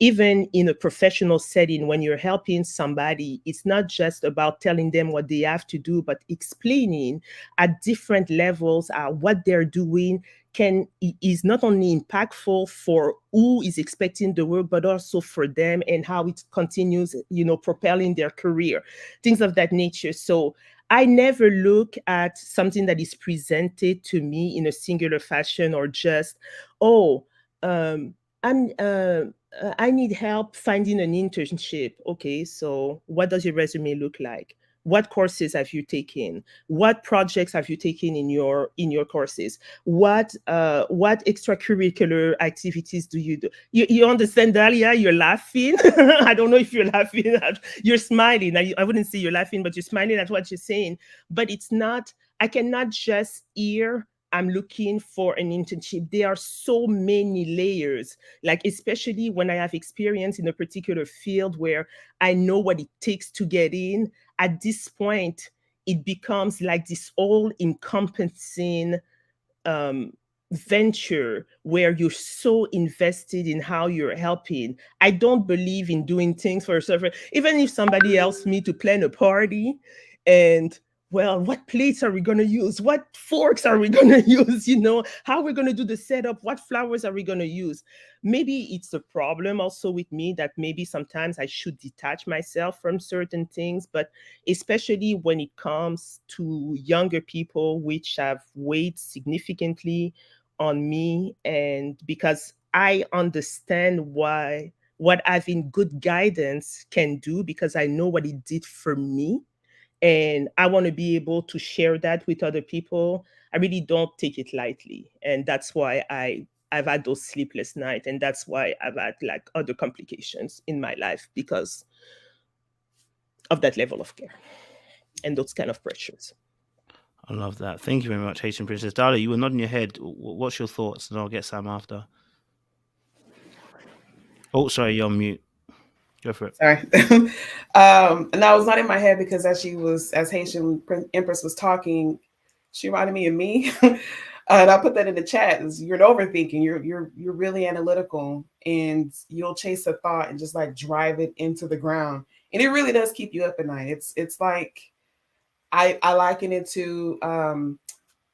Even in a professional setting, when you're helping somebody, it's not just about telling them what they have to do, but explaining at different levels what they're doing is not only impactful for who is expecting the work, but also for them and how it continues, propelling their career, things of that nature. So I never look at something that is presented to me in a singular fashion, or just, I need help finding an internship. Okay, so what does your resume look like? What courses have you taken? What projects have you taken in your courses? What extracurricular activities do you do? You understand, Dahlia? You're laughing. I don't know if you're laughing. You're smiling. I wouldn't say you're laughing, but you're smiling at what you're saying. But it's not. I cannot just hear, I'm looking for an internship. There are so many layers, like especially when I have experience in a particular field where I know what it takes to get in. At this point, it becomes like this all-encompassing venture where you're so invested in how you're helping. I don't believe in doing things for yourself. Even if somebody else me to plan a party and, well, what plates are we going to use? What forks are we going to use? How are we going to do the setup? What flowers are we going to use? Maybe it's a problem also with me that maybe sometimes I should detach myself from certain things, but especially when it comes to younger people, which have weighed significantly on me, and because I understand what having good guidance can do, because I know what it did for me. And I want to be able to share that with other people. I really don't take it lightly. And that's why I've had those sleepless nights. And that's why I've had like other complications in my life because of that level of care and those kind of pressures. I love that. Thank you very much, Haitian Princess. Dahlia, you were nodding your head. What's your thoughts? And I'll get Sam after. Oh, sorry, you're on mute. Go for it. Sorry. No, it was not in my head because as Haitian Empress was talking, she reminded me of me. And I put that in the chat. You're overthinking. You're really analytical, and you'll chase a thought and just like drive it into the ground. And it really does keep you up at night. It's like I liken it to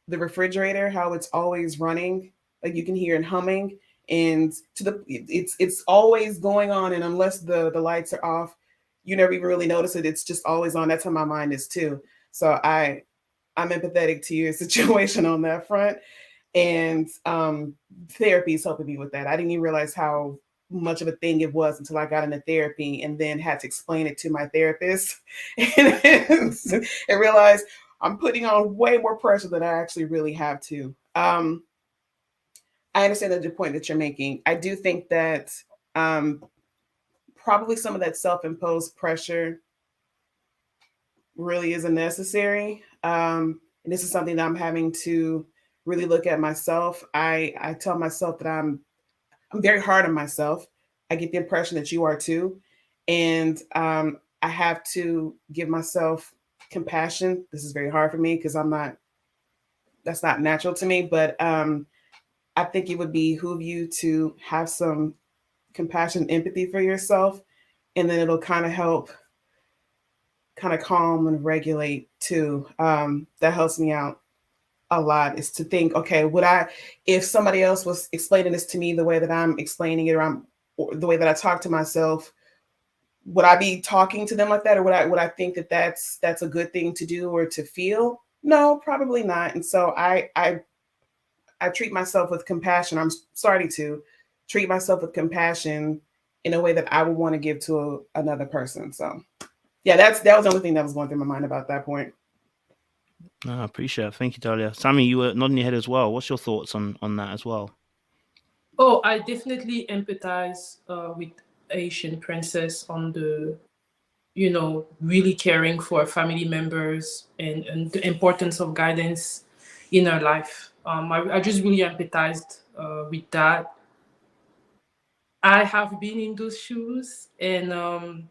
the refrigerator, how it's always running, like you can hear it humming. and it's always going on, and unless the lights are off, you never even really notice it. It's just always on. That's how my mind is too. So I'm empathetic to your situation on that front, and therapy is helping me with that. I didn't even realize how much of a thing it was until I got into therapy and then had to explain it to my therapist and realized I'm putting on way more pressure than I actually really have to. I understand the point that you're making. I do think that probably some of that self-imposed pressure really isn't necessary. And this is something that I'm having to really look at myself. I tell myself that I'm very hard on myself. I get the impression that you are too. And I have to give myself compassion. This is very hard for me because that's not natural to me. But I think it would behoove you to have some compassion, empathy for yourself. And then it'll kind of help kind of calm and regulate too. That helps me out a lot, is to think, okay, if somebody else was explaining this to me the way that I'm explaining it, or the way that I talk to myself, would I be talking to them like that? Or would I think that that's a good thing to do or to feel? No, probably not. And so I treat myself with compassion. I'm starting to treat myself with compassion in a way that I would want to give to another person. So yeah, that was the only thing that was going through my mind about that point. I appreciate it. Thank you, Dahlia. Sammy, you were nodding your head as well. What's your thoughts on that as well? Oh, I definitely empathize with Asian Princess on the, really caring for family members and the importance of guidance in her life. I just really empathized with that. I have been in those shoes, and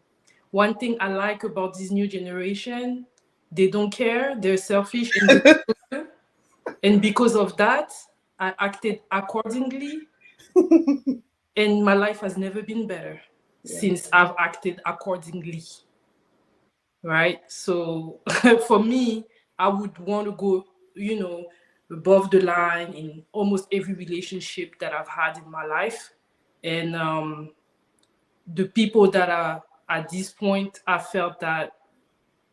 one thing I like about this new generation, they don't care, they're selfish, and because of that, I acted accordingly, and my life has never been better since I've acted accordingly. Right? So for me, I would want to go, above the line in almost every relationship that I've had in my life. And the people that are at this point, I felt that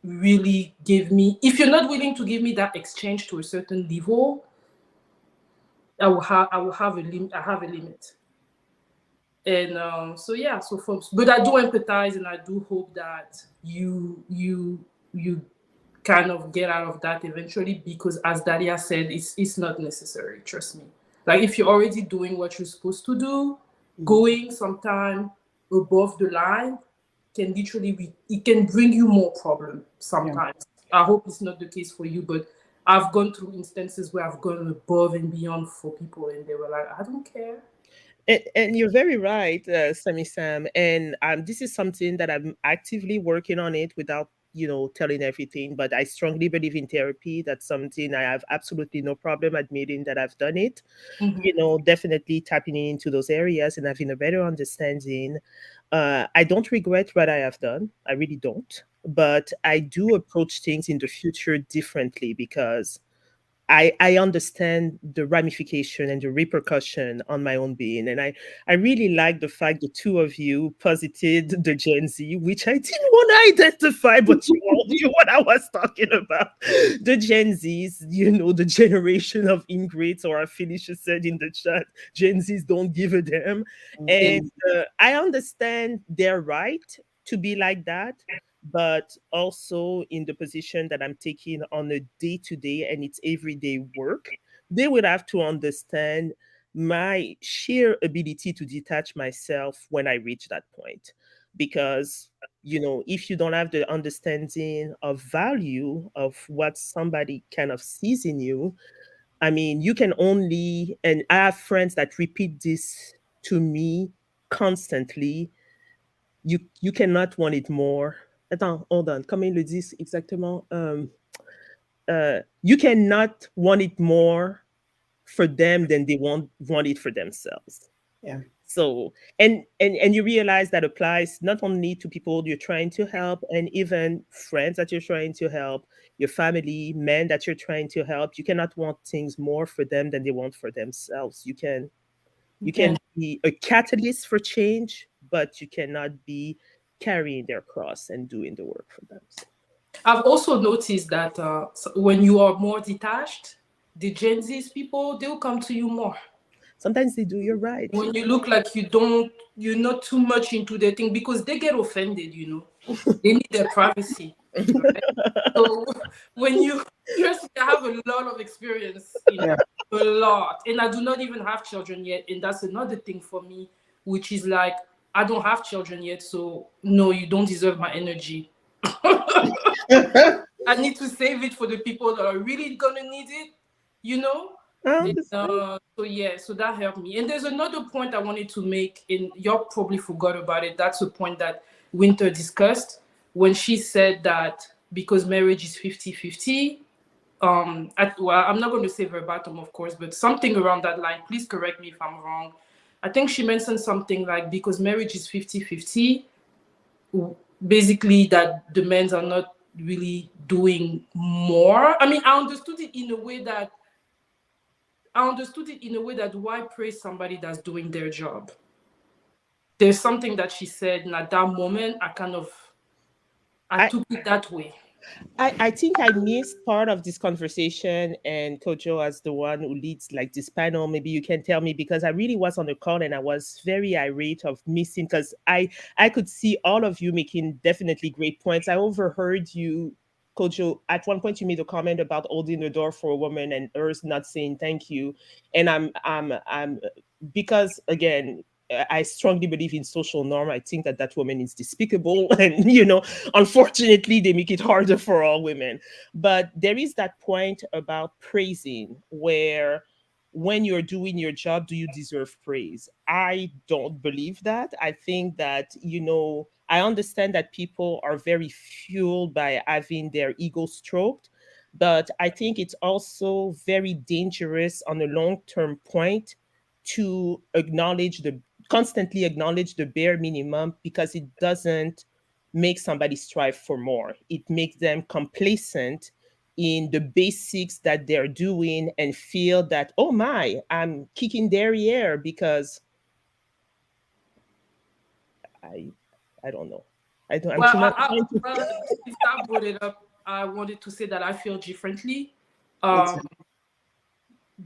really gave me, if you're not willing to give me that exchange to a certain level, I will have a limit. I have a limit. And but I do empathize, and I do hope that you kind of get out of that eventually, because as Dalia said, it's not necessary. Trust me. Like, if you're already doing what you're supposed to do, going sometime above the line can literally it can bring you more problem sometimes. I hope it's not the case for you, but I've gone through instances where I've gone above and beyond for people, and they were like, I don't care. And you're very right, Sammy Sam. And this is something that I'm actively working on it without, telling everything. But I strongly believe in therapy. That's something I have absolutely no problem admitting that I've done it. Definitely tapping into those areas and having a better understanding. I don't regret what I have done. I really don't. But I do approach things in the future differently, because I understand the ramification and the repercussion on my own being. And I really like the fact the two of you posited the Gen Z, which I didn't want to identify, but you all knew what I was talking about. The Gen Zs, the generation of ingrates, or as Felicia said in the chat, Gen Zs don't give a damn. And I understand their right to be like that. But also in the position that I'm taking on a day-to-day and it's everyday work, they would have to understand my sheer ability to detach myself when I reach that point. Because, if you don't have the understanding of value of what somebody kind of sees in you, I mean, you can only, and I have friends that repeat this to me constantly, you cannot want it more. Attends, hold on. Comment ils le disent exactement? You cannot want it more for them than they want it for themselves. Yeah. So, and you realize that applies not only to people you're trying to help, and even friends that you're trying to help, your family, men that you're trying to help. You cannot want things more for them than they want for themselves. You can You can be a catalyst for change, but you cannot be carrying their cross and doing the work for them. So. I've also noticed that when you are more detached, the Gen Z's people, they'll come to you more. Sometimes they do, you're right. When you look like you're not too much into their thing, because they get offended, They need their privacy. Right? So when you just have a lot of experience, a lot. And I do not even have children yet. And that's another thing for me, which is like, I don't have children yet. So no, you don't deserve my energy. I need to save it for the people that are really gonna need it, So that helped me. And there's another point I wanted to make, and you probably forgot about it. That's a point that Winter discussed when she said that because marriage is 50-50. I'm not going to say verbatim, of course, but something around that line. Please correct me if I'm wrong. I think she mentioned something like because marriage is 50-50, basically that the men are not really doing more. I mean, I understood it in a way that why praise somebody that's doing their job? There's something that she said, and at that moment, I took it that way. I think I missed part of this conversation, and Kojo, as the one who leads like this panel, maybe you can tell me, because I really was on the call and I was very irate of missing, because I could see all of you making definitely great points. I overheard you, Kojo, at one point you made a comment about holding the door for a woman and hers not saying thank you. And I'm because again, I strongly believe in social norm. I think that woman is despicable, and unfortunately, they make it harder for all women. But there is that point about praising, where when you're doing your job, do you deserve praise? I don't believe that. I think that I understand that people are very fueled by having their ego stroked, but I think it's also very dangerous on a long-term point to constantly acknowledge the bare minimum, because it doesn't make somebody strive for more. It makes them complacent in the basics that they're doing and feel that, oh my, I'm kicking derriere because I don't know. I don't. Well, since I brought it up, I wanted to say that I feel differently.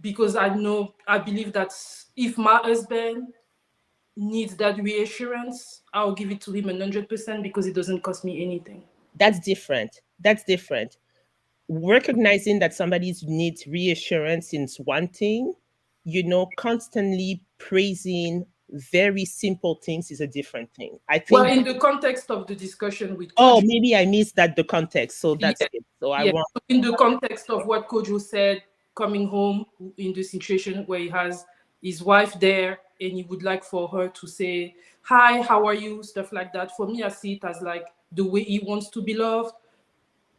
Because I believe that if my husband needs that reassurance, I'll give it to him 100% because it doesn't cost me anything. That's different. Recognizing that somebody needs reassurance is one thing. Constantly praising very simple things is a different thing. I think. Well, in the context of the discussion with Kojo, maybe I missed the context. So that's it. So in the context of what Kojo said, coming home in the situation where he has his wife there and he would like for her to say, hi, how are you? Stuff like that. For me, I see it as like the way he wants to be loved.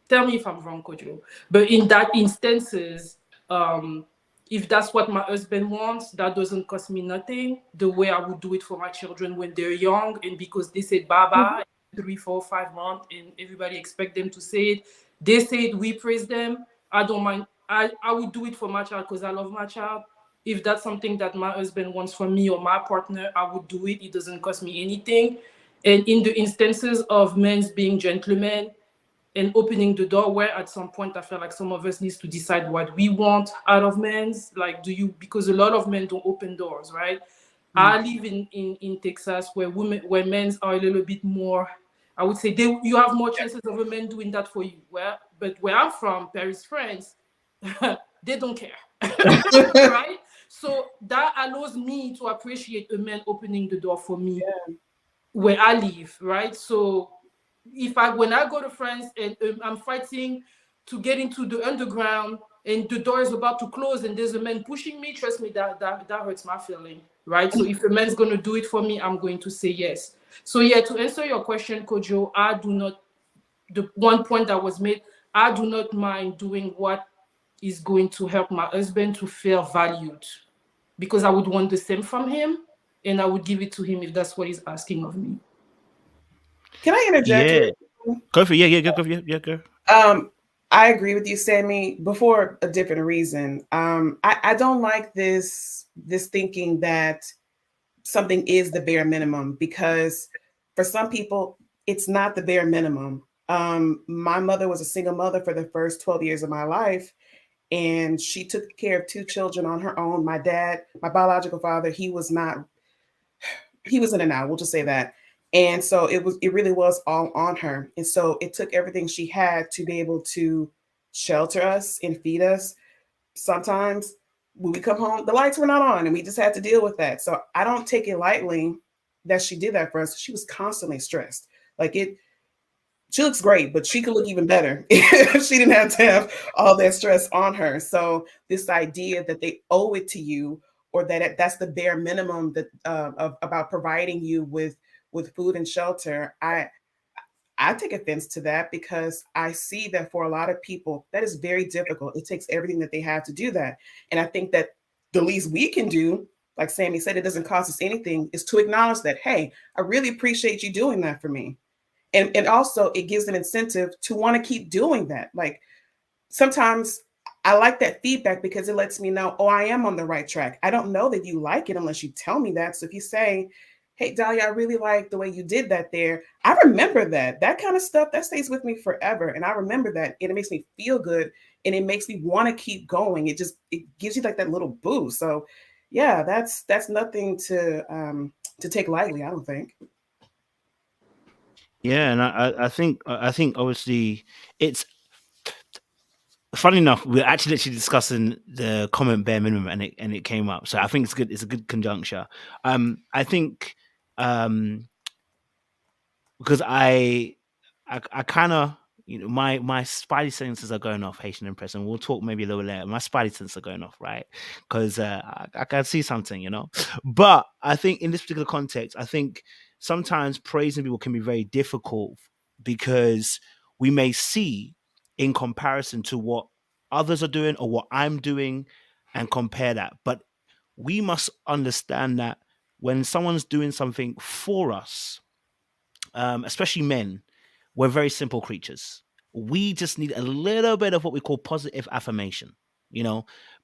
Tell me if I'm wrong, Kojo. But in that instances, if that's what my husband wants, that doesn't cost me nothing. The way I would do it for my children when they're young, and because they said baba 3, 4, 5 months, and everybody expect them to say it. They say it, we praise them. I don't mind. I would do it for my child because I love my child. If that's something that my husband wants from me or my partner, I would do it. It doesn't cost me anything. And in the instances of men being gentlemen and opening the door, where at some point I feel like some of us needs to decide what we want out of men's, like because a lot of men don't open doors, right? I live in Texas where men are a little bit more, I would say you have more chances of a man doing that for you. But where I'm from, Paris, France, they don't care, right? So that allows me to appreciate a man opening the door for me where I live, right? So when I go to France and I'm fighting to get into the underground and the door is about to close and there's a man pushing me, trust me, that hurts my feeling, right? So if a man's going to do it for me, I'm going to say yes. So to answer your question, Kojo, the one point that was made, I do not mind doing what is going to help my husband to feel valued, because I would want the same from him and I would give it to him if that's what he's asking of me. Can I interject? Yeah. Go for it. Yeah, go. I agree with you, Sammy, before a different reason. I don't like this thinking that something is the bare minimum, because for some people, it's not the bare minimum. My mother was a single mother for the first 12 years of my life, and she took care of 2 children on her own. My dad, my biological father, he was in and out, we'll just say that. And so it really was all on her. And so it took everything she had to be able to shelter us and feed us. Sometimes when we come home, the lights were not on, and we just had to deal with that. So I don't take it lightly that she did that for us. She was constantly stressed. Like, she looks great, but she could look even better if she didn't have to have all that stress on her. So this idea that they owe it to you, or that that's the bare minimum that about providing you with food and shelter, I take offense to that, because I see that for a lot of people, that is very difficult. It takes everything that they have to do that. And I think that the least we can do, like Sammy said, it doesn't cost us anything, is to acknowledge that, hey, I really appreciate you doing that for me. And also it gives an incentive to want to keep doing that. Like, sometimes I like that feedback, because it lets me know, oh, I am on the right track. I don't know that you like it unless you tell me that. So if you say, hey, Dahlia, I really like the way you did that there, I remember that kind of stuff that stays with me forever. And I remember that, and it makes me feel good, and it makes me want to keep going. It gives you like that little boost. So yeah, that's nothing to take lightly, I don't think. Yeah, and I think obviously it's funny enough, we're actually literally discussing the comment bare minimum, and it came up. So I think it's good. It's a good conjuncture. I think because I kind of, my spidey senses are going off, Haitian impression. And we'll talk maybe a little later. My spidey senses are going off, right? Because I can see something, But I think in this particular context, I think sometimes praising people can be very difficult, because we may see in comparison to what others are doing or what I'm doing, and compare that. But we must understand that when someone's doing something for us, especially men, we're very simple creatures. We just need a little bit of what we call positive affirmation,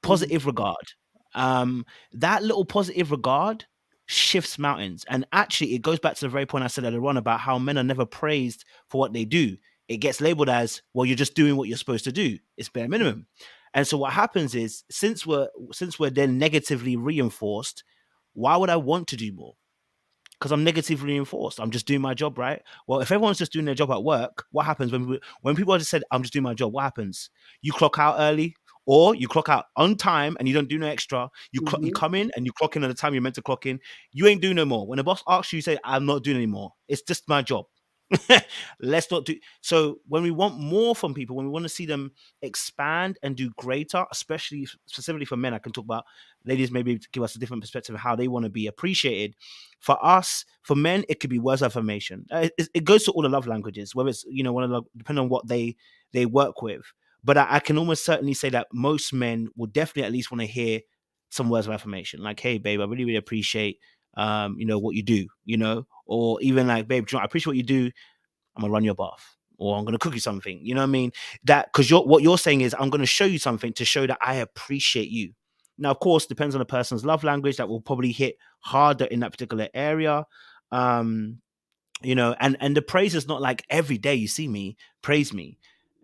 positive regard. That little positive regard shifts mountains. And actually, it goes back to the very point I said earlier on about how men are never praised for what they do. It gets labeled as, well, you're just doing what you're supposed to do. It's bare minimum. And so what happens is, since we're then negatively reinforced, why would I want to do more? Because I'm negatively reinforced. I'm just doing my job, right? Well, if everyone's just doing their job at work, what happens when people just said, I'm just doing my job? What happens? You clock out early, or you clock out on time and you don't do no extra. You come in and you clock in at the time you're meant to clock in. You ain't doing no more. When the boss asks you, you say, I'm not doing anymore. It's just my job. Let's not do. So when we want more from people, when we want to see them expand and do greater, especially specifically for men, I can talk about ladies, maybe to give us a different perspective of how they want to be appreciated. For us, for men, it could be words of affirmation. It goes to all the love languages, whether it's, one of the, depending on what they work with. But I can almost certainly say that most men will definitely at least want to hear some words of affirmation, like, hey, babe, I really, really appreciate what you do, or even like, babe, I appreciate what you do. I'm gonna run your bath, or I'm gonna cook you something. You know what I mean? That, because what you're saying is, I'm gonna show you something to show that I appreciate you. Now, of course, depends on the person's love language. That will probably hit harder in that particular area. And the praise is not like every day you see me, praise me.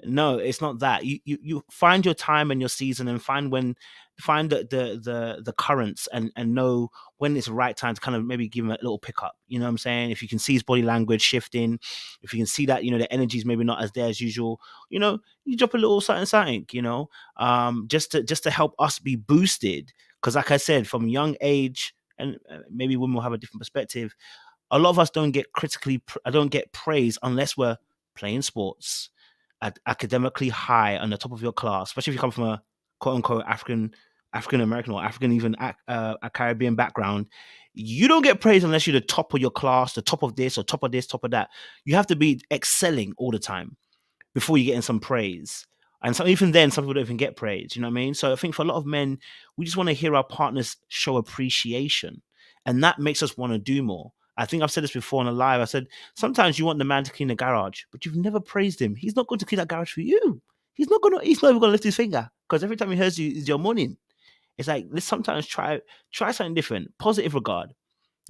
No, it's not that. You find your time and your season, and find the currents, and know when it's the right time to kind of maybe give him a little pickup. You know what I'm saying? If you can see his body language shifting, if you can see that, the energy's maybe not as there as usual, you drop a little something, just to help us be boosted. Because like I said, from young age, and maybe women will have a different perspective, a lot of us don't get praise unless we're playing sports, academically high on the top of your class, especially if you come from a quote unquote African American, or African, even a Caribbean background. You don't get praise unless you're the top of your class, the top of this, or top of this, top of that. You have to be excelling all the time before you get in some praise. And so even then, some people don't even get praise. You know what I mean? So I think for a lot of men, we just want to hear our partners show appreciation, and that makes us want to do more. I think I've said this before on a live. I said, sometimes you want the man to clean the garage, but you've never praised him. He's not going to clean that garage for you. He's not even going to lift his finger, because every time he hears you is your morning. It's like, let's sometimes try something different. Positive regard.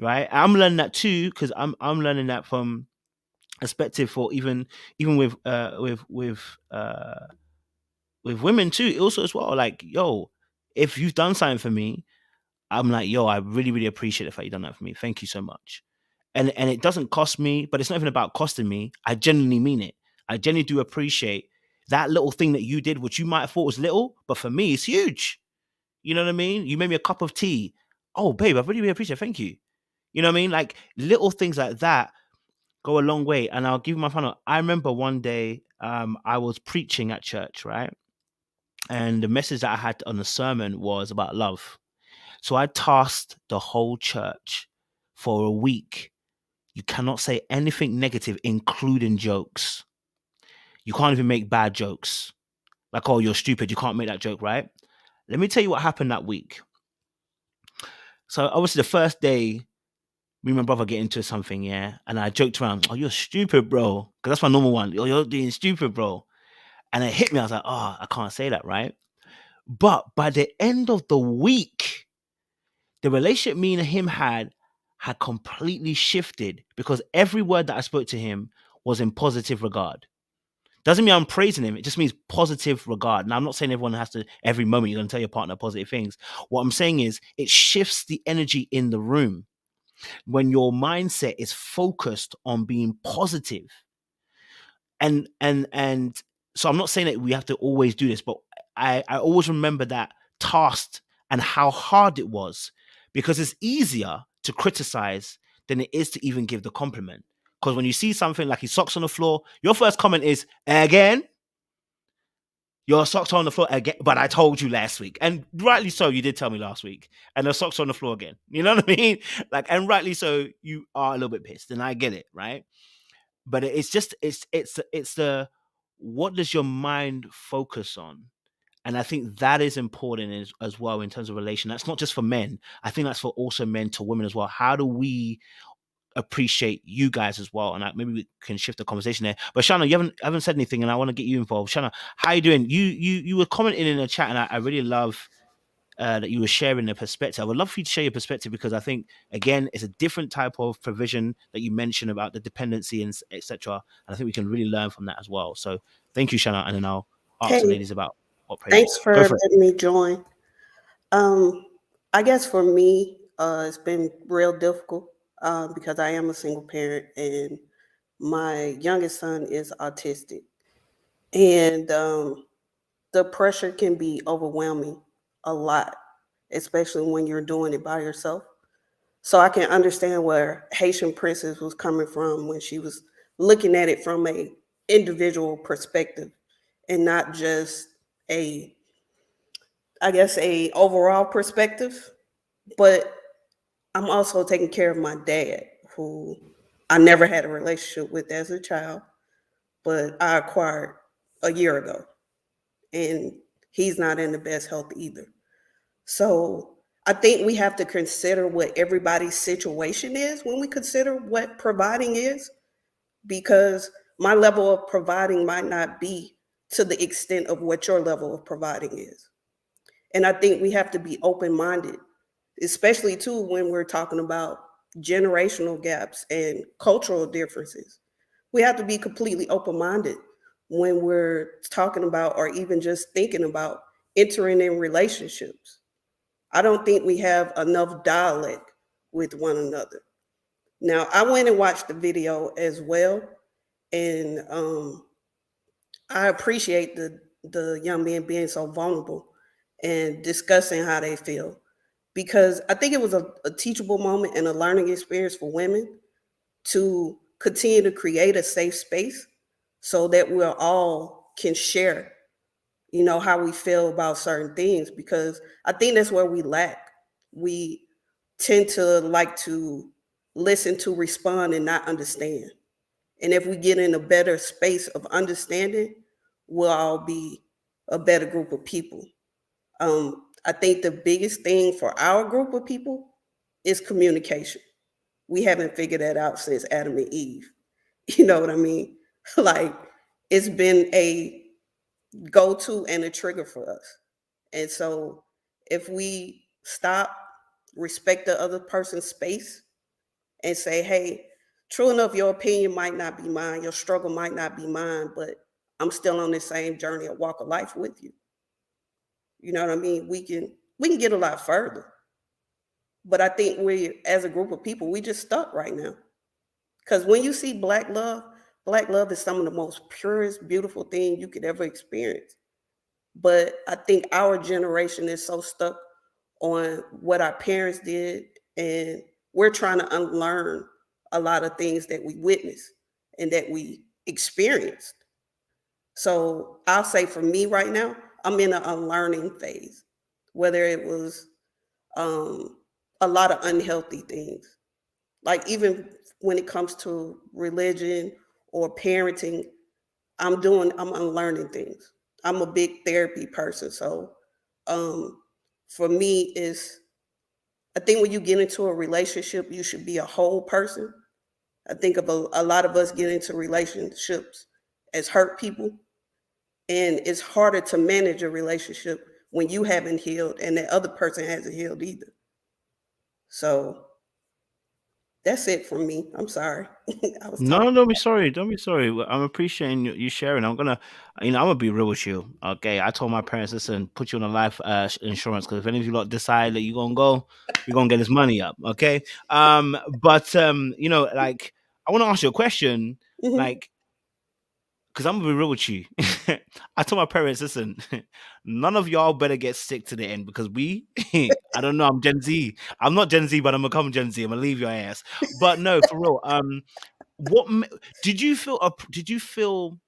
right? I'm learning that too, because I'm learning that from perspective for even with women too, also as well. Like, yo, if you've done something for me, I'm like, yo, I really, really appreciate the fact you done that for me. Thank you so much. And it doesn't cost me, but it's not even about costing me. I genuinely mean it. I genuinely do appreciate that little thing that you did, which you might have thought was little, but for me, it's huge. You know what I mean? You made me a cup of tea. Oh, babe, I really, really appreciate it. Thank you. You know what I mean? Like little things like that go a long way. And I'll give you my final. I remember one day I was preaching at church, right? And the message that I had on the sermon was about love. So I tasked the whole church for a week. You cannot say anything negative, including jokes. You can't even make bad jokes. Like, oh, you're stupid. You can't make that joke, right? Let me tell you what happened that week. So obviously the first day, me and my brother get into something, yeah, and I joked around, oh, you're stupid, bro. Because that's my normal one. Oh, you're being stupid, bro. And it hit me. I was like, oh, I can't say that, right? But by the end of the week, the relationship me and him had completely shifted because every word that I spoke to him was in positive regard. Doesn't mean I'm praising him. It just means positive regard. Now, I'm not saying everyone has to, every moment you're going to tell your partner positive things. What I'm saying is it shifts the energy in the room when your mindset is focused on being positive. And so I'm not saying that we have to always do this, but I always remember that task and how hard it was, because it's easier to criticize than it is to even give the compliment. Because when you see something like his socks on the floor, your first comment is, again? Your socks are on the floor again, but I told you last week. And rightly so, you did tell me last week. And the socks are on the floor again. You know what I mean? Like, and rightly so, you are a little bit pissed. And I get it, right? But it's just it's the what does your mind focus on? And I think that is important as well in terms of relation. That's not just for men. I think that's for also men to women as well. How do we appreciate you guys as well? And maybe we can shift the conversation there. But Shana, you haven't said anything, and I want to get you involved. Shana, how you doing? You were commenting in the chat, and I really love that you were sharing the perspective. I would love for you to share your perspective, because I think, again, it's a different type of provision that you mentioned about the dependency and etc. And I think we can really learn from that as well. So thank you, Shanna. And then I'll ask the ladies about what praise. Thanks for letting me join. I guess for me, it's been real difficult because I am a single parent and my youngest son is autistic. And the pressure can be overwhelming a lot, especially when you're doing it by yourself. So I can understand where Haitian Princess was coming from when she was looking at it from a individual perspective and not just a overall perspective. But I'm also taking care of my dad, who I never had a relationship with as a child, but I acquired a year ago. And he's not in the best health either. So I think we have to consider what everybody's situation is when we consider what providing is, because my level of providing might not be to the extent of what your level of providing is. And I think we have to be open-minded, especially too when we're talking about generational gaps and cultural differences. We have to be completely open-minded when we're talking about or even just thinking about entering in relationships. I don't think we have enough dialect with one another. Now, I went and watched the video as well, and I appreciate the young men being so vulnerable and discussing how they feel, because I think it was a teachable moment and a learning experience for women to continue to create a safe space so that we all can share, how we feel about certain things, because I think that's where we lack. We tend to like to listen to respond and not understand. And if we get in a better space of understanding, we'll all be a better group of people. I think the biggest thing for our group of people is communication. We haven't figured that out since Adam and Eve. You know what I mean? Like, it's been a go-to and a trigger for us. And so if we stop, respect the other person's space, and say, hey, true enough, your opinion might not be mine, your struggle might not be mine, but I'm still on the same journey of walk of life with you. You know what I mean? We can get a lot further. But I think we, as a group of people, we just stuck right now. Because when you see black love is some of the most purest, beautiful thing you could ever experience. But I think our generation is so stuck on what our parents did, and we're trying to unlearn a lot of things that we witnessed and that we experienced. So I'll say for me right now, I'm in an unlearning phase, whether it was a lot of unhealthy things. Like even when it comes to religion or parenting, I'm unlearning things. I'm a big therapy person. So for me is I think when you get into a relationship, you should be a whole person. I think of a lot of us get into relationships as hurt people. And it's harder to manage a relationship when you haven't healed and the other person hasn't healed either. So that's it from me. I'm sorry. I was No, talking. don't be sorry. Don't be sorry. I'm appreciating you sharing. I'm gonna be real with you. Okay, I told my parents, listen, put you on a life insurance because if any of you lot decide that you're gonna go, we're gonna get this money up. Okay. But like, I want to ask you a question, Mhm. like, because I'm gonna be real with you. I told my parents, listen, none of y'all better get sick to the end because I don't know, I'm Gen Z. I'm not Gen Z, but I'm gonna come Gen Z. I'm gonna leave your ass. But no, for real. What did you feel? Did you feel?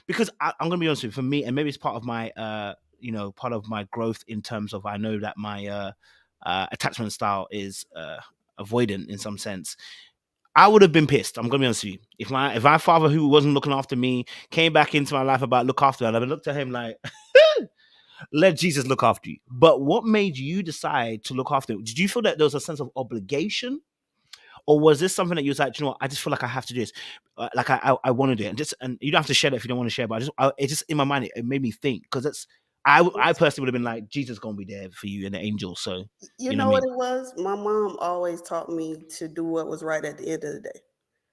Because I'm gonna be honest with you. For me, and maybe it's part of my, part of my growth in terms of I know that my attachment style is avoidant in some sense. I would have been pissed. I'm gonna be honest with you. If my father, who wasn't looking after me, came back into my life about look after me, I'd have looked at him like, let Jesus look after you. But what made you decide to look after him? Did you feel that there was a sense of obligation? Or was this something that you was like, you know what, I just feel like I have to do this, like I want to do it, and you don't have to share that if you don't want to share, but it just in my mind it made me think because I personally would have been like Jesus gonna be there for you and the angels, so You you know know what I what mean. it was? My mom always taught me to do what was right at the end of the day.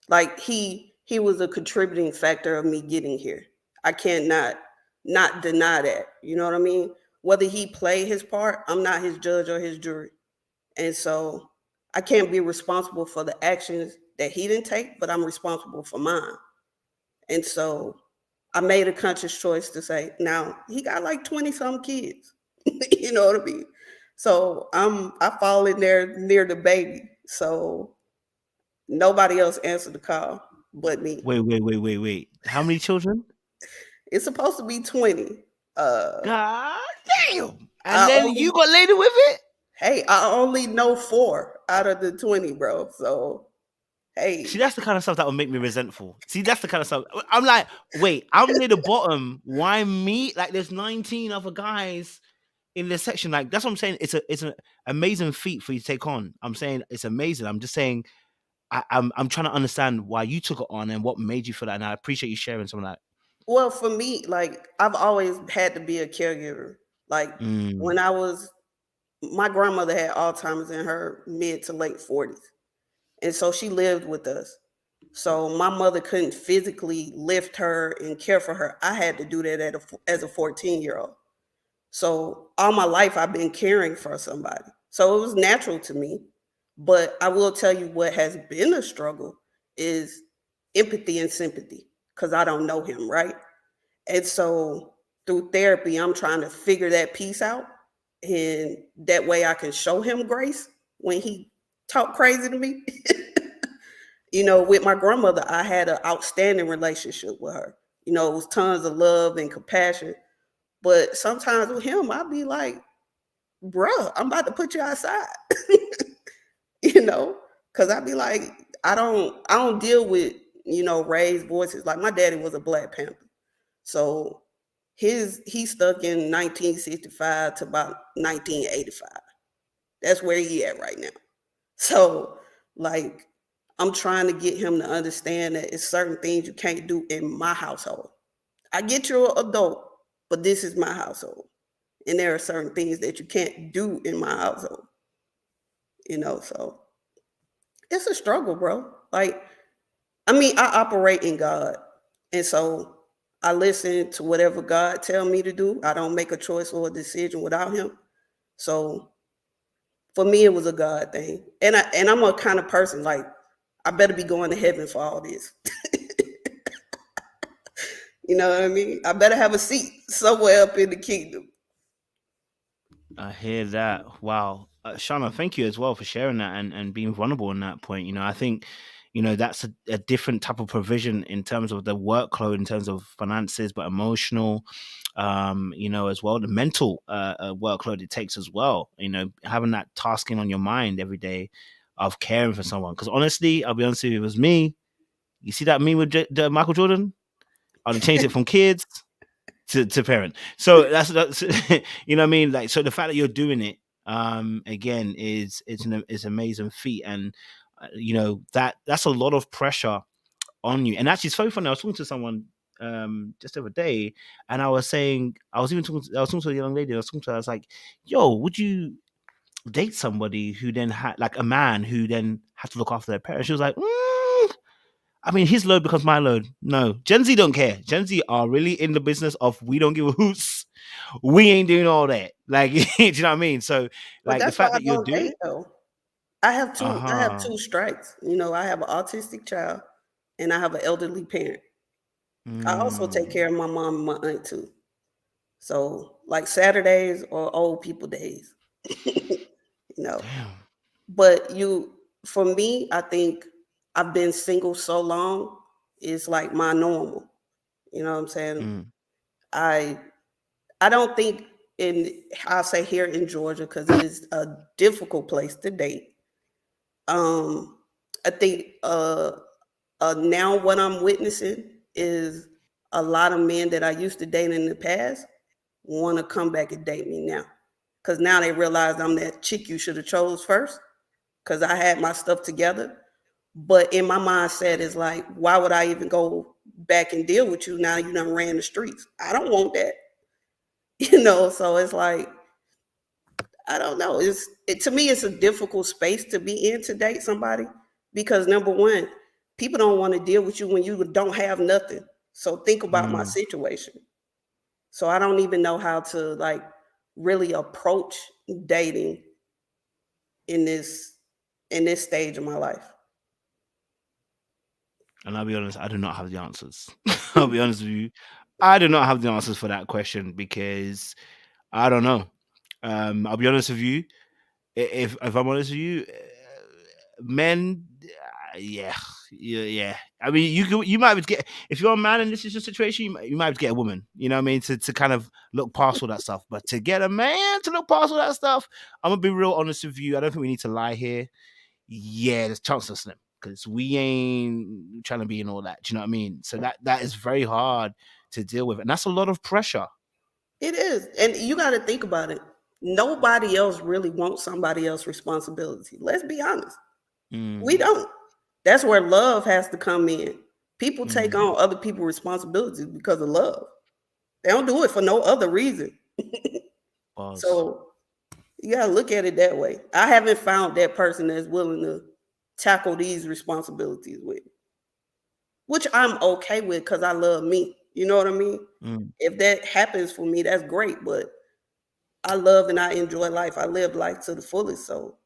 Like he was a contributing factor of me getting here. I can't not deny that. You know what I mean? Whether he played his part, I'm not his judge or his jury. And so I can't be responsible for the actions that he didn't take, but I'm responsible for mine. And so I made a conscious choice to say, now he got like 20 some kids. You know what I mean? So I fall in there near the baby. So nobody else answered the call but me. Wait. How many children? It's supposed to be 20. Uh God damn! And I then you only got lady with it. I only know 4 out of the 20, bro. So See, hey, that's the kind of stuff that would make me resentful. See, that's the kind of stuff. I'm like, wait, I'm near the bottom. Why me? Like, there's 19 other guys in this section. Like, that's what I'm saying. It's an amazing feat for you to take on. I'm saying it's amazing. I'm just saying I'm trying to understand why you took it on and what made you feel that. And I appreciate you sharing some of that. well, for me, like I've always had to be a caregiver. Like Mm. when I was my grandmother had Alzheimer's in her mid to late 40s. And so she lived with us. So my mother couldn't physically lift her and care for her. I had to do that as a 14-year-old. So all my life I've been caring for somebody. So it was natural to me. But I will tell you what has been a struggle is empathy and sympathy because I don't know him, right? And so through therapy, I'm trying to figure that piece out. And that way I can show him grace when he talk crazy to me. With my grandmother, I had an outstanding relationship with her. It was tons of love and compassion. But sometimes with him, I'd be like, bruh, I'm about to put you outside. you know, because I'd be like, I don't deal with, raised voices. Like my daddy was a Black Panther. So he stuck in 1965 to about 1985. That's where he at right now. So like I'm trying to get him to understand that it's certain things you can't do in my household. I get you're an adult, but this is my household. And there are certain things that you can't do in my household. So it's a struggle, bro. Like, I mean, I operate in God, and so I listen to whatever God tell me to do. I don't make a choice or a decision without Him. So for me, it was a God thing, and I'm a kind of person like I better be going to heaven for all this. You know what I mean? I better have a seat somewhere up in the kingdom. I hear that. Wow. Shana, thank you as well for sharing that and being vulnerable on that point. I think, that's a different type of provision in terms of the workload, in terms of finances, but emotional, as well, the mental workload it takes as well, having that tasking on your mind every day of caring for someone. Because honestly, I'll be honest with you, it was me. You see that meme with Michael Jordan? I'd have changed it from kids to parent. So that's you know what I mean. Like, so the fact that you're doing it, again, is amazing feat, and that's a lot of pressure on you. And actually, it's so funny. I was talking to someone just the other day, and I was saying, I was talking to a young lady. I was talking to her. I was like, "Yo, would you date somebody who then had like a man who then had to look after their parents?" She was like, I mean, his load becomes my load. No, Gen Z don't care. Gen Z are really in the business of we don't give a hoots. We ain't doing all that. Like, do you know what I mean? So, But like, the that's why fact I that you're don't doing date it, though. I have two. I have uh-huh. two strikes. I have an autistic child, and I have an elderly parent. I also take Mm, care of my mom and my aunt too. So like Saturdays or old people days, you know. damn. But for me, I think I've been single so long, it's like my normal. You know what I'm saying? Mm, I I don't think I'll say here in Georgia because it is a difficult place to date. Um, I think now what I'm witnessing is a lot of men that I used to date in the past want to come back and date me now because now they realize I'm that chick you should have chose first because I had my stuff together. But in my mindset, is like, why would I even go back and deal with you now? You done ran the streets. I don't want that, So it's like I don't know. To me, it's a difficult space to be in to date somebody because number one, people don't want to deal with you when you don't have nothing. So think about my mm. situation. So I don't even know how to like really approach dating in this stage of my life. And I'll be honest, I do not have the answers. I'll be honest with you. I do not have the answers for that question because I don't know. I'll be honest with you. If I'm honest with you, men, yeah, yeah, yeah. I mean, you might get if you're a man and this is your situation, you might get a woman. You know what I mean? To kind of look past all that stuff, but to get a man to look past all that stuff, I'm gonna be real honest with you. I don't think we need to lie here. Yeah, there's chances slim because we ain't trying to be in all that. Do you know what I mean? So that is very hard to deal with, and that's a lot of pressure. It is. And you got to think about it. Nobody else really wants somebody else's responsibility. Let's be honest. We Mm, don't. That's where love has to come in. People take mm, on other people's responsibilities because of love. They don't do it for no other reason. pause. So you got to look at it that way. I haven't found that person that's willing to tackle these responsibilities with, which I'm okay with because I love me. You know what I mean? Mm. If that happens for me, that's great. But I love and I enjoy life. I live life to the fullest. So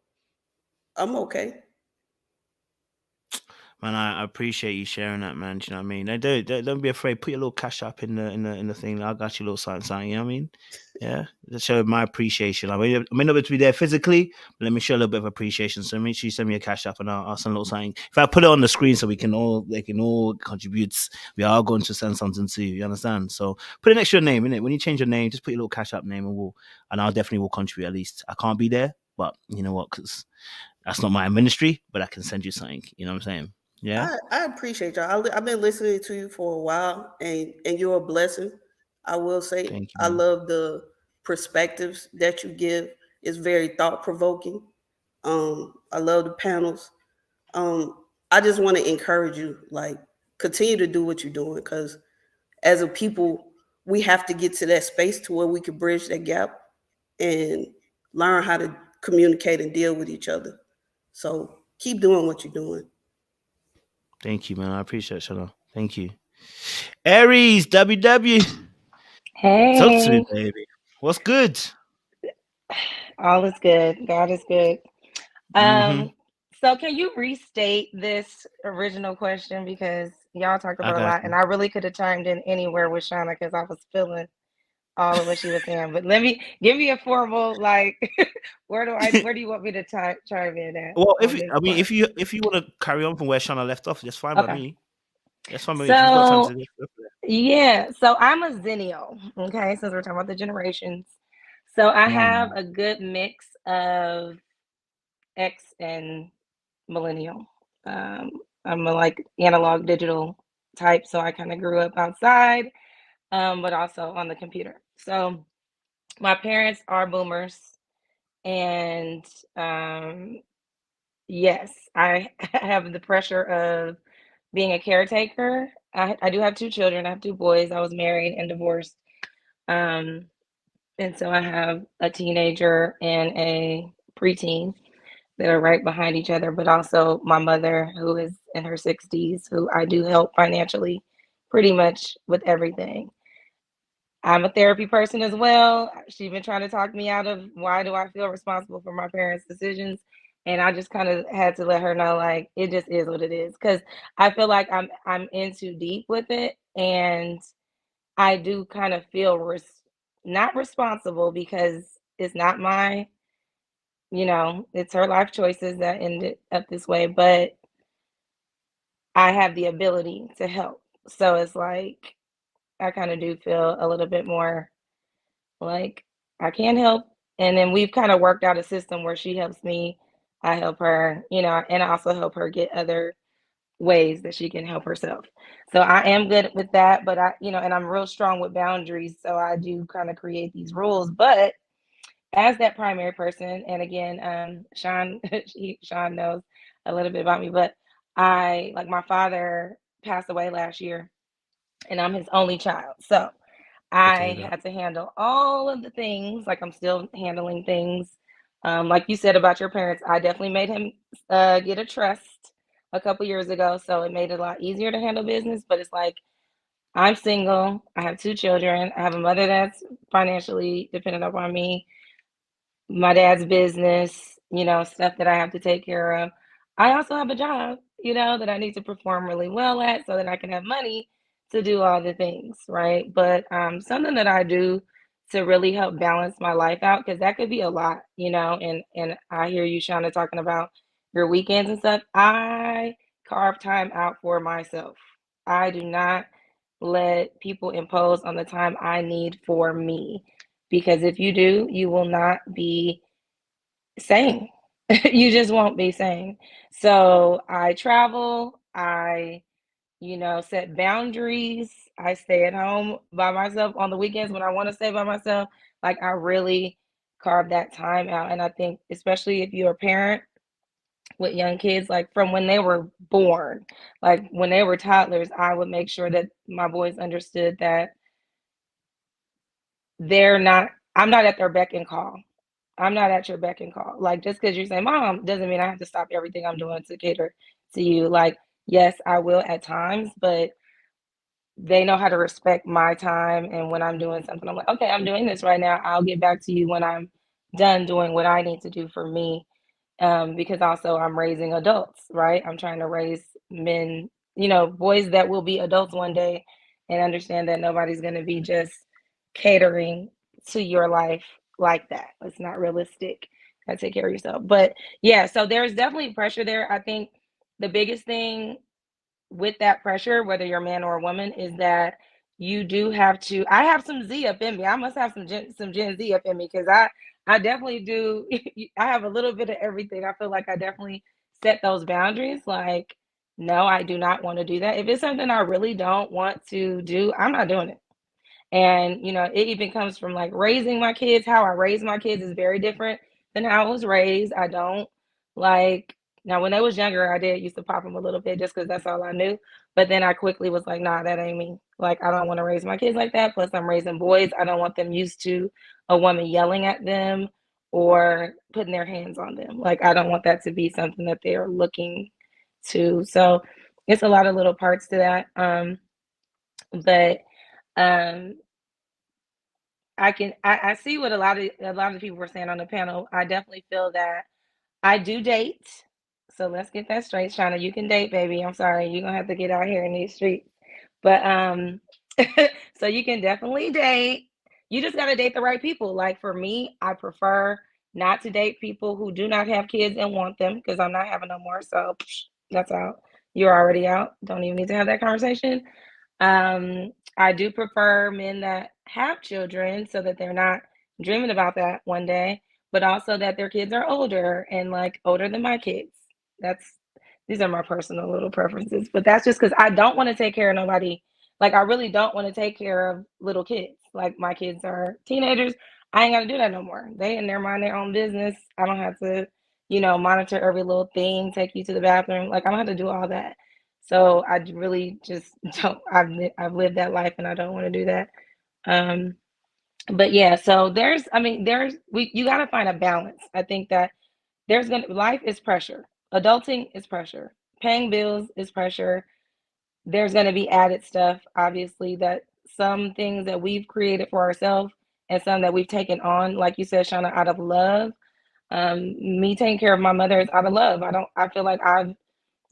I'm okay. Man, I appreciate you sharing that, man. Do you know what I mean? Don't be afraid. Put your little cash up in the thing. I got you a little something. You know what I mean? Yeah, just show my appreciation. I may not be able to be there physically, but let me show a little bit of appreciation. So make sure you send me a cash up, and I'll send a little something. If I put it on the screen, so they can all contribute. We are going to send something to you. You understand? So put an extra name in it. When you change your name, just put your little cash up name, and I'll definitely will contribute. At least I can't be there, but you know what? Because that's not my ministry, but I can send you something. You know what I'm saying? Yeah. I appreciate y'all. I've been listening to you for a while, and you're a blessing. I will say Thank you, I man. love the perspectives that you give. It's very thought provoking. I love the panels. I just want to encourage you, like, continue to do what you're doing because as a people, we have to get to that space to where we can bridge that gap and learn how to communicate and deal with each other. So keep doing what you're doing. Thank you, man. I appreciate it, Shana. Thank you. Aries, WW. Talk to me, Hey, baby. What's good? all is good. God is good. Mm-hmm. So can you restate this original question because y'all talked I about a got lot, you. and I really could have chimed in anywhere with Shauna because I was feeling all of what she was saying. But let me give me a formal like, where do you want me to chime in at Well, on this part? if you want to carry on from where Shana left off, that's fine by Okay. me. That's fine by me. If you've got time to So do it. yeah, so I'm a Zennial. Okay, since we're talking about the generations, so I have a good mix of X and millennial. I'm a like analog digital type, so I kind of grew up outside, but also on the computer. So my parents are boomers, and yes, I have the pressure of being a caretaker. I do have two children. I have two boys. I was married and divorced. Um, and so I have a teenager and a preteen that are right behind each other, but also my mother, who is in her 60s, who I do help financially pretty much with everything. I'm a therapy person as well. She's been trying to talk me out of why do I feel responsible for my parents' decisions. And I just kind of had to let her know, like, it just is what it is. Cause I feel like I'm in too deep with it. And I do kind of feel not responsible because it's not my, it's her life choices that ended up this way, but I have the ability to help. So it's like I kind of do feel a little bit more like I can help. And then we've kind of worked out a system where she helps me, I help her, and I also help her get other ways that she can help herself. So I am good with that, but and I'm real strong with boundaries. So I do kind of create these rules, but as that primary person, and again, Sean, Sean knows a little bit about me, but my father passed away last year, and I'm his only child. So I had to handle all of the things, like I'm still handling things. Like you said about your parents, I definitely made him get a trust a couple years ago. So it made it a lot easier to handle business, but it's like, I'm single. I have two children. I have a mother that's financially dependent upon me, my dad's business, stuff that I have to take care of. I also have a job, that I need to perform really well at so that I can have money to do all the things, right? But something that I do to really help balance my life out, because that could be a lot, and I hear you, Shauna, talking about your weekends and stuff. I carve time out for myself. I do not let people impose on the time I need for me. Because if you do, you will not be sane. You just won't be sane. So I travel, set boundaries. I stay at home by myself on the weekends when I want to stay by myself. Like I really carve that time out. And I think, especially if you're a parent with young kids, like from when they were born, like when they were toddlers, I would make sure that my boys understood that I'm not at their beck and call. I'm not at your beck and call. Like just because you say mom doesn't mean I have to stop everything I'm doing to cater to you. Like, yes, I will at times, but they know how to respect my time. And when I'm doing something, I'm like, okay, I'm doing this right now. I'll get back to you when I'm done doing what I need to do for me. Because also I'm raising adults, right? I'm trying to raise men, boys that will be adults one day and understand that nobody's going to be just catering to your life like that. It's not realistic. You gotta take care of yourself. But yeah, so there's definitely pressure there. I think the biggest thing with that pressure, whether you're a man or a woman, is that you do have to. I have some Z up in me. I must have some Gen Z up in me because I definitely do. I have a little bit of everything. I feel like I definitely set those boundaries. Like, no, I do not want to do that. If it's something I really don't want to do, I'm not doing it. And, it even comes from like raising my kids. How I raise my kids is very different than how I was raised. I don't like, now when they was younger, I did used to pop them a little bit just because that's all I knew. But then I quickly was like, nah, that ain't me. Like, I don't want to raise my kids like that. Plus, I'm raising boys. I don't want them used to a woman yelling at them or putting their hands on them. Like, I don't want that to be something that they're looking to. So it's a lot of little parts to that. But I see what a lot of people were saying on the panel. I definitely feel that I do date. So let's get that straight, Shauna. You can date, baby. I'm sorry, you're gonna have to get out here in these streets. But so you can definitely date. You just gotta date the right people. Like for me, I prefer not to date people who do not have kids and want them, because I'm not having no more. So that's out. You're already out. Don't even need to have that conversation. I do prefer men that have children, so that they're not dreaming about that one day, but also that their kids are older, and like older than my kids. These are my personal little preferences, but that's just because I don't want to take care of nobody. Like, I really don't want to take care of little kids. Like, my kids are teenagers. I ain't got to do that no more. They in there mind their own business. I don't have to, monitor every little thing, take you to the bathroom. Like, I don't have to do all that. So I really just don't. I've lived that life, and I don't want to do that. But yeah, so you got to find a balance. I think that life is pressure. Adulting is pressure. Paying bills is pressure. There's going to be added stuff, obviously, that some things that we've created for ourselves and some that we've taken on, like you said, Shauna, out of love. Me taking care of my mother is out of love. I feel like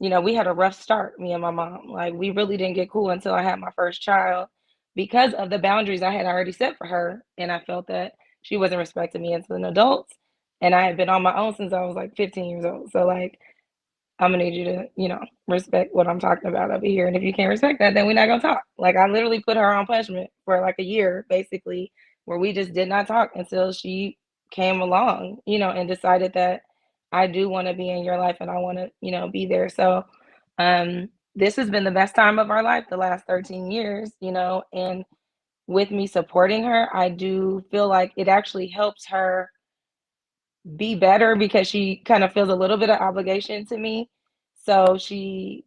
we had a rough start, me and my mom. Like, we really didn't get cool until I had my first child, because of the boundaries I had already set for her. And I felt that she wasn't respecting me as an adult. And I had been on my own since I was like 15 years old. So, like, I'm gonna need you to, respect what I'm talking about over here. And if you can't respect that, then we're not gonna talk. Like, I literally put her on punishment for like a year, basically, where we just did not talk until she came along, and decided that I do want to be in your life and I want to, be there. So this has been the best time of our life, the last 13 years, and with me supporting her, I do feel like it actually helps her be better, because she kind of feels a little bit of obligation to me. So she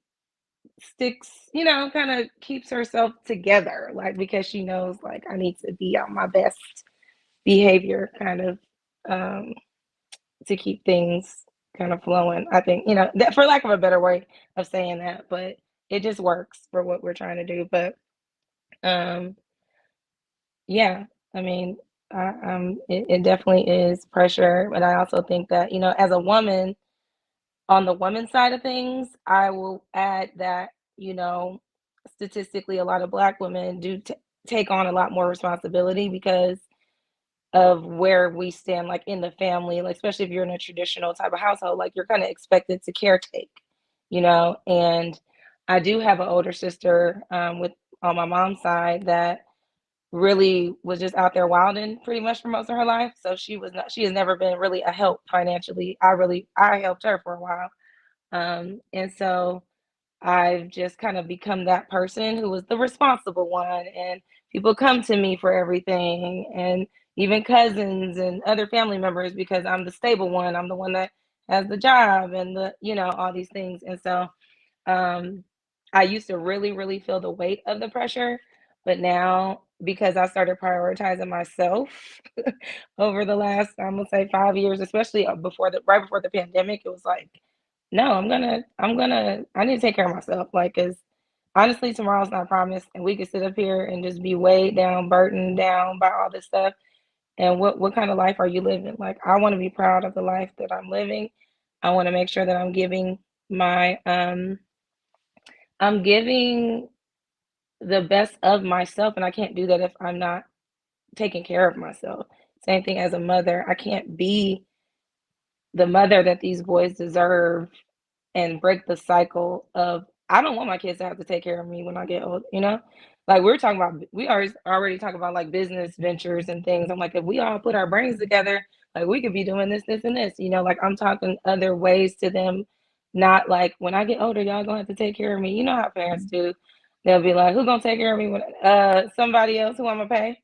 sticks, kind of keeps herself together, like, because she knows, like, I need to be on my best behavior, kind of, to keep things kind of flowing. I think, that, for lack of a better way of saying that, but it just works for what we're trying to do. But yeah, I mean, it definitely is pressure. But I also think that, as a woman, on the women's side of things, I will add that, statistically, a lot of Black women do take on a lot more responsibility because of where we stand, like, in the family, like, especially if you're in a traditional type of household, like, you're kind of expected to caretake, and I do have an older sister, on my mom's side, that really was just out there wilding pretty much for most of her life. So she has never been really a help financially. I helped her for a while. And so I've just kind of become that person who was the responsible one, and people come to me for everything, and even cousins and other family members, because I'm the stable one. I'm the one that has the job and all these things. And so I used to really, really feel the weight of the pressure, but now, because I started prioritizing myself over the last, I'm gonna say, 5 years, especially right before the pandemic, it was like, no, I need to take care of myself. Like, cause honestly, tomorrow's not promised, and we could sit up here and just be weighed down, burdened down by all this stuff. And what kind of life are you living? Like, I want to be proud of the life that I'm living. I want to make sure that I'm giving the best of myself, and I can't do that if I'm not taking care of myself. Same thing as a mother. I can't be the mother that these boys deserve and break the cycle of, I don't want my kids to have to take care of me when I get old, Like, we already talking about like business ventures and things. I'm like, if we all put our brains together, like, we could be doing this, this, and this, like, I'm talking other ways to them, not like, when I get older, y'all gonna have to take care of me. You know how parents do. They'll be like, who gonna take care of me when somebody else who I'm gonna pay?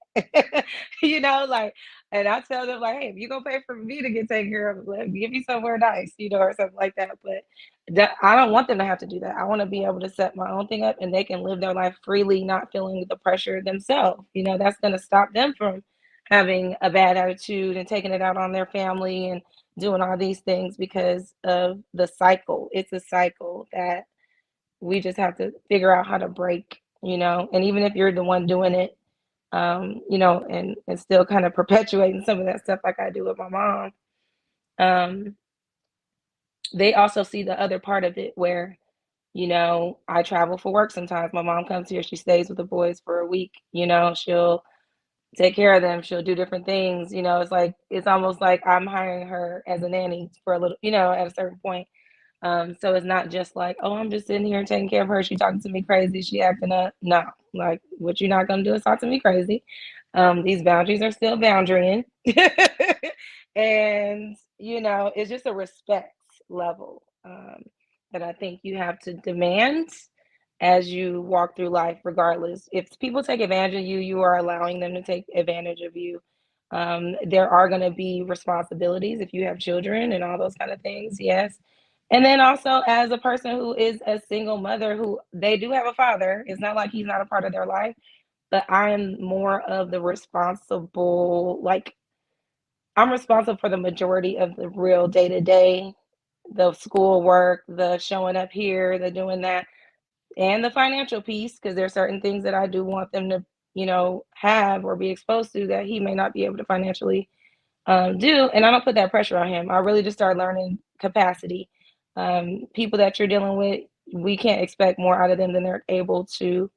Like, and I tell them, like, hey, if you gonna pay for me to get taken care of, give me somewhere nice, or something like that. But I don't want them to have to do that. I want to be able to set my own thing up, and they can live their life freely, not feeling the pressure themselves. That's going to stop them from having a bad attitude and taking it out on their family and doing all these things because of the cycle. It's a cycle that we just have to figure out how to break, you know. And even if you're the one doing it, you know, and still kind of perpetuating some of that stuff like I do with my mom, they also see the other part of it where, you know, I travel for work sometimes. My mom comes here, she stays with the boys for a week, you know, she'll take care of them, she'll do different things, you know. It's like, it's almost like I'm hiring her as a nanny for a little, you know, at a certain point. So it's not just like, oh, I'm just sitting here taking care of her, she talking to me crazy, she acting up. No, like, what you're not gonna do is talk to me crazy. These boundaries are still boundarying. And, you know, it's just a respect level that I think you have to demand as you walk through life, regardless. If people take advantage of you, you are allowing them to take advantage of you. There are going to be responsibilities if you have children and all those kind of things, yes. And then also, as a person who is a single mother, who they do have a father, it's not like he's not a part of their life, but I am more of the responsible, like, I'm responsible for the majority of the real day-to-day, the school work, the showing up here, the doing that, and the financial piece, because there's certain things that I do want them to, you know, have or be exposed to that he may not be able to financially do. And I don't put that pressure on him. I really just start learning capacity. People that you're dealing with, we can't expect more out of them than they're able to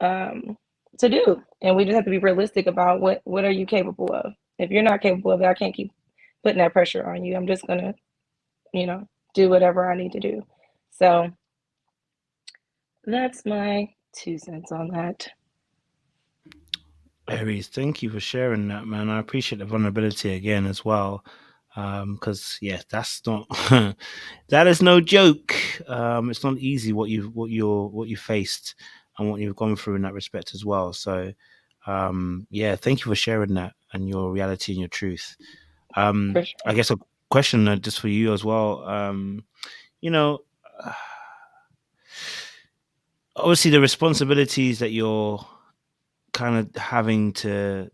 do. And we just have to be realistic about what are you capable of. If you're not capable of it, I can't keep putting that pressure on you. I'm just gonna, you know, do whatever I need to do. So that's my 2 cents on that. Aries, thank you for sharing that, man. I appreciate the vulnerability again as well. Because yeah, that's not that is no joke. It's not easy what you faced and what you've gone through in that respect as well. So yeah, thank you for sharing that and your reality and your truth. For sure. I guess a question just for you as well. You know, obviously the responsibilities that you're kind of having to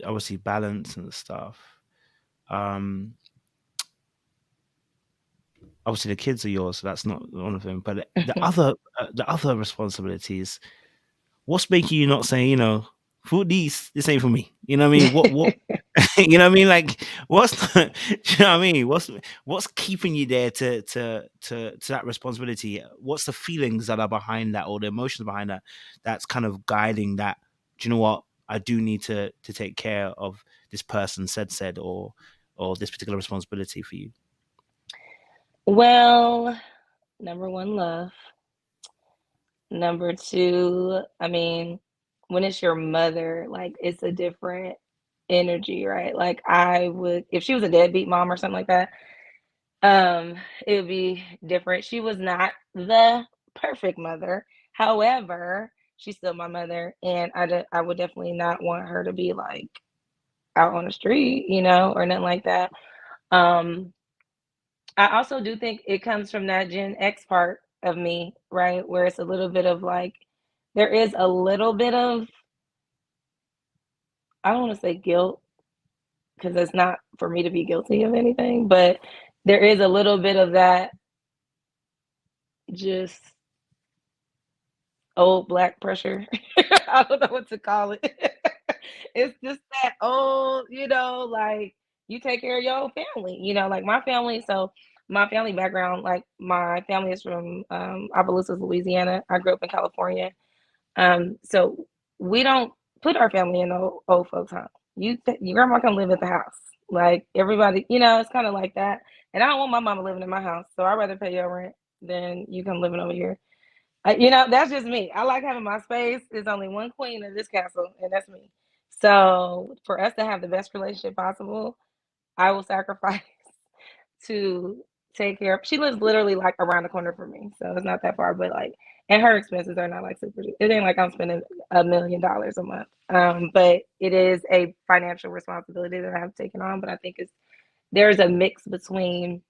obviously balance and stuff. Obviously the kids are yours, so that's not one of them. But the other responsibilities, what's making you not saying, you know, food this ain't for me? You know what I mean? What you know what I mean? Like what's the, you know what I mean? What's keeping you there to that responsibility? What's the feelings that are behind that, or the emotions behind that, that's kind of guiding that? Do you know what? I do need to take care of this person, said, or this particular responsibility for you. Well, number one, love. Number two, I mean, when it's your mother, like, it's a different energy, right? Like, I would, if she was a deadbeat mom or something like that, it would be different. She was not the perfect mother. However, she's still my mother, and I would definitely not want her to be like out on the street, you know, or nothing like that. I also do think it comes from that Gen X part of me, right? Where it's a little bit of like, there is a little bit of, I don't want to say guilt, because it's not for me to be guilty of anything, but there is a little bit of that just old black pressure. I don't know what to call it. It's just that old, you know, like, you take care of your own family, you know, like my family. So my family background, like my family is from Opelousas, Louisiana. I grew up in California. So we don't put our family in old folks' home. Your grandma can live at the house. Like everybody, you know, it's kind of like that. And I don't want my mama living in my house, so I'd rather pay your rent than you come living over here. You know, that's just me. I like having my space. There's only one queen in this castle, and that's me. So for us to have the best relationship possible, I will sacrifice to take care of. She lives literally like around the corner from me, so it's not that far. But like, and her expenses are not like super. It ain't like I'm spending $1 million a month. But it is a financial responsibility that I have taken on. But I think there's a mix between.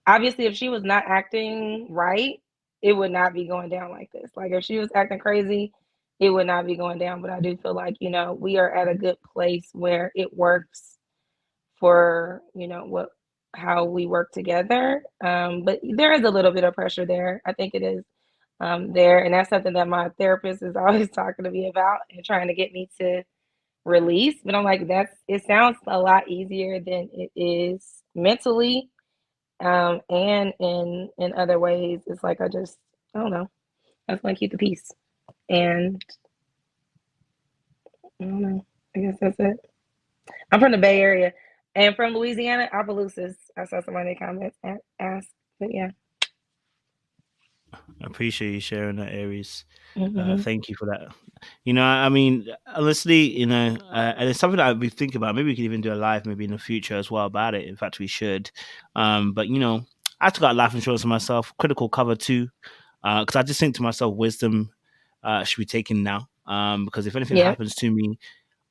Obviously, if she was not acting right, it would not be going down like this. Like if she was acting crazy, it would not be going down. But I do feel like, we are at a good place where it works for, how we work together. But there is a little bit of pressure there. I think it is there. And that's something that my therapist is always talking to me about and trying to get me to release. But I'm like, it sounds a lot easier than it is mentally. And in other ways, it's like, I don't know. I just want to keep the peace. And I don't know. I guess that's it. I'm from the Bay Area and from Louisiana, Opelousas. I saw somebody comment ask, but yeah. I appreciate you sharing that, Aries. Mhm. Thank you for that. I mean, honestly, and it's something that I've been thinking about. Maybe we could even do a live, maybe in the future as well about it. In fact, we should. But I took out life insurance for myself, critical cover too, because I just think to myself, wisdom should be taken now. Because if anything Yeah. happens to me,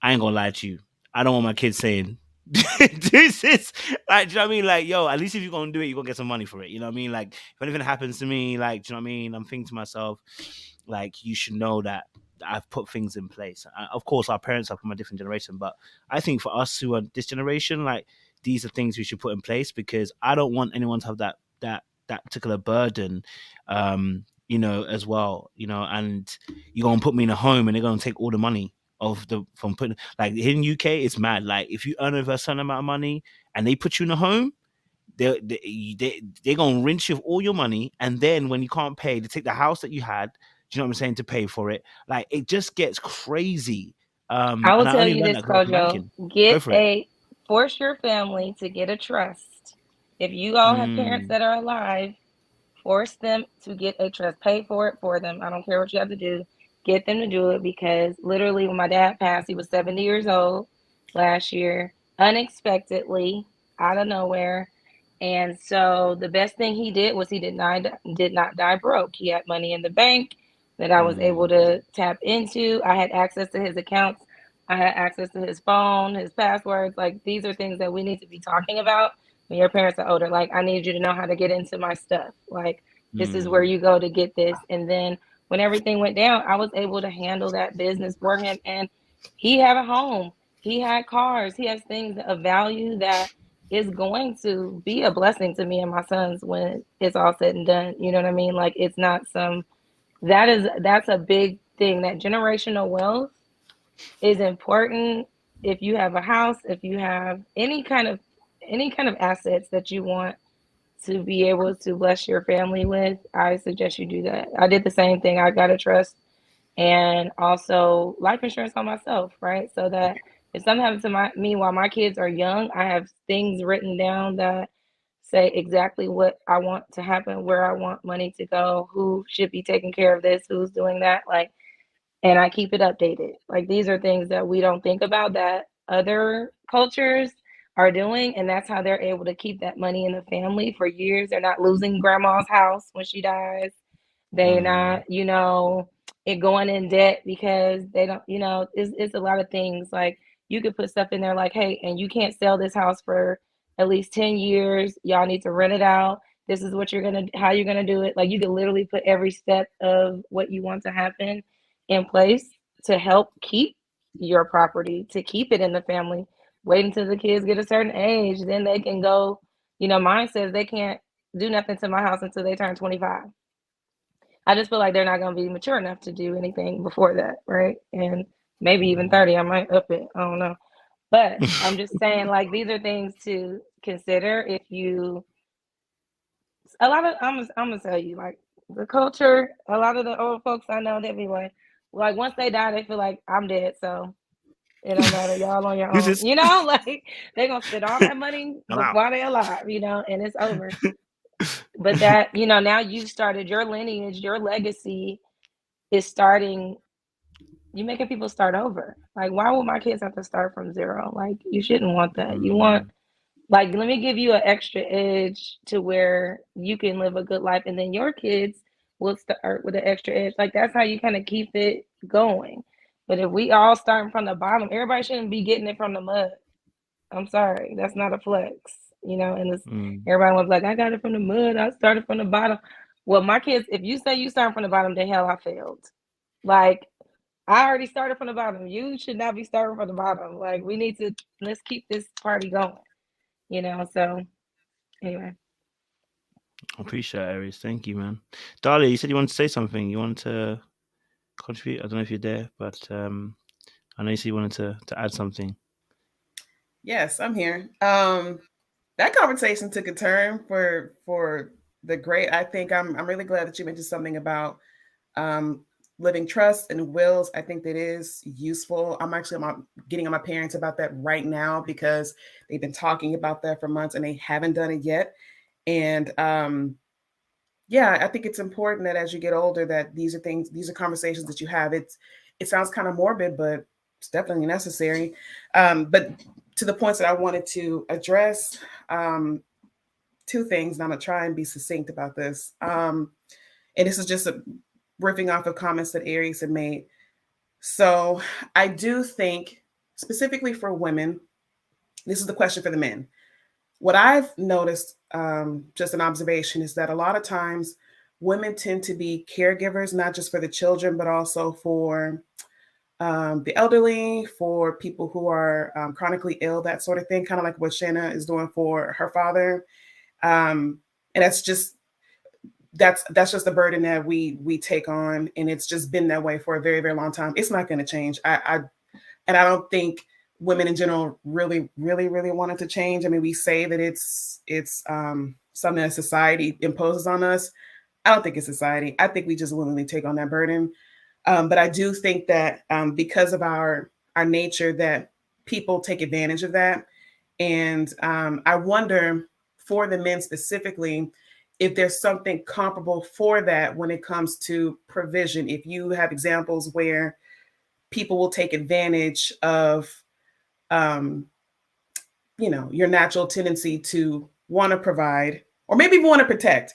I ain't gonna lie to you. I don't want my kids saying, this is like, do you know what I mean? Like, yo, at least if you're gonna do it, you're gonna get some money for it. You know what I mean? Like, if anything happens to me, like, do you know what I mean? I'm thinking to myself, like, you should know that I've put things in place. Of course, our parents are from a different generation, but I think for us who are this generation, like, these are things we should put in place because I don't want anyone to have that particular burden, as well, and you're gonna put me in a home and they're gonna take all the money from putting, like, in UK, it's mad. Like, if you earn over a certain amount of money and they put you in a home, they're gonna rinse you of all your money, and then when you can't pay, they take the house that you had. Do you know what I'm saying, to pay for it? Like, it just gets crazy. I will And I tell only you learned this, that growing up in Kojo. banking. Go for it. Force your family to get a trust. If you all have parents that are alive, force them to get a trust. Pay for it for them. I don't care what you have to do. Get them to do it, because literally when my dad passed, he was 70 years old last year, unexpectedly, out of nowhere. And so the best thing he did was he did not die broke. He had money in the bank that I was able to tap into. I had access to his accounts. I had access to his phone, his passwords. Like, these are things that we need to be talking about when your parents are older. Like, I need you to know how to get into my stuff. Like, this is where you go to get this. And then when everything went down, I was able to handle that business for him. And he had a home. He had cars. He has things of value that is going to be a blessing to me and my sons when it's all said and done. You know what I mean? Like, it's not that's a big thing. That generational wealth is important. If you have a house, if you have any kind of assets that you want to be able to bless your family with, I suggest you do that. I did the same thing. I got a trust and also life insurance on myself, right? So that if something happens to me while my kids are young, I have things written down that say exactly what I want to happen, where I want money to go, who should be taking care of this, who's doing that. Like, and I keep it updated. Like, these are things that we don't think about that other cultures are doing, and that's how they're able to keep that money in the family for years. They're not losing grandma's house when she dies. They're not, it going in debt because they don't, it's a lot of things. Like, you could put stuff in there like, hey, and you can't sell this house for at least 10 years. Y'all need to rent it out. This is what how you're gonna do it. Like, you could literally put every step of what you want to happen in place to help keep your property, to keep it in the family. Wait until the kids get a certain age, then they can go. Mine says they can't do nothing to my house until they turn 25. I just feel like they're not going to be mature enough to do anything before that, right? And maybe even 30, I might up it. I don't know. But I'm just saying, like, these are things to consider if you. I'm gonna tell you, like, the culture. A lot of the old folks I know, they be like once they die, they feel like I'm dead, so it don't matter. Y'all on your This own. is Like, they're gonna spend all that money I'm out. while they're alive, and it's over. But that, now you've started your lineage, your legacy is starting. You making people start over. Like, why would my kids have to start from zero? Like, you shouldn't want that. You want, like, let me give you an extra edge to where you can live a good life, and then your kids will start with an extra edge. Like, that's how you kind of keep it going. But if we all starting from the bottom, everybody shouldn't be getting it from the mud. I'm sorry, that's not a flex, and this, everybody was like, I got it from the mud. I started from the bottom. Well, my kids, if you say you started from the bottom, then hell, I failed. Like, I already started from the bottom. You should not be starting from the bottom. Like, let's keep this party going, so anyway. I appreciate it, Aries. Thank you, man. Dali, you said you wanted to say something. You wanted to contribute. I don't know if you're there, but I know you said you wanted to add something. Yes, I'm here. That conversation took a turn for the great. I think I'm really glad that you mentioned something about living trust and wills. I think that is useful. I'm actually getting on my parents about that right now because they've been talking about that for months and they haven't done it yet. And yeah, I think it's important that as you get older, that these are conversations that you have. It sounds kind of morbid, but it's definitely necessary. But to the points that I wanted to address, two things, and I'm gonna try and be succinct about this. And this is just riffing off of comments that Aries had made. So I do think, specifically for women, this is the question for the men. What I've noticed, just an observation, is that a lot of times women tend to be caregivers, not just for the children, but also for the elderly, for people who are chronically ill, that sort of thing, kind of like what Shanna is doing for her father. And that's just a burden that we take on, and it's just been that way for a very, very long time. It's not going to change. I don't think women in general really wanted to change. I mean, we say that it's something that society imposes on us. I don't think it's society. I think we just willingly take on that burden. But I do think that because of our nature, that people take advantage of that. And I wonder, for the men specifically, if there's something comparable for that when it comes to provision. If you have examples where people will take advantage of, your natural tendency to want to provide, or maybe even want to protect.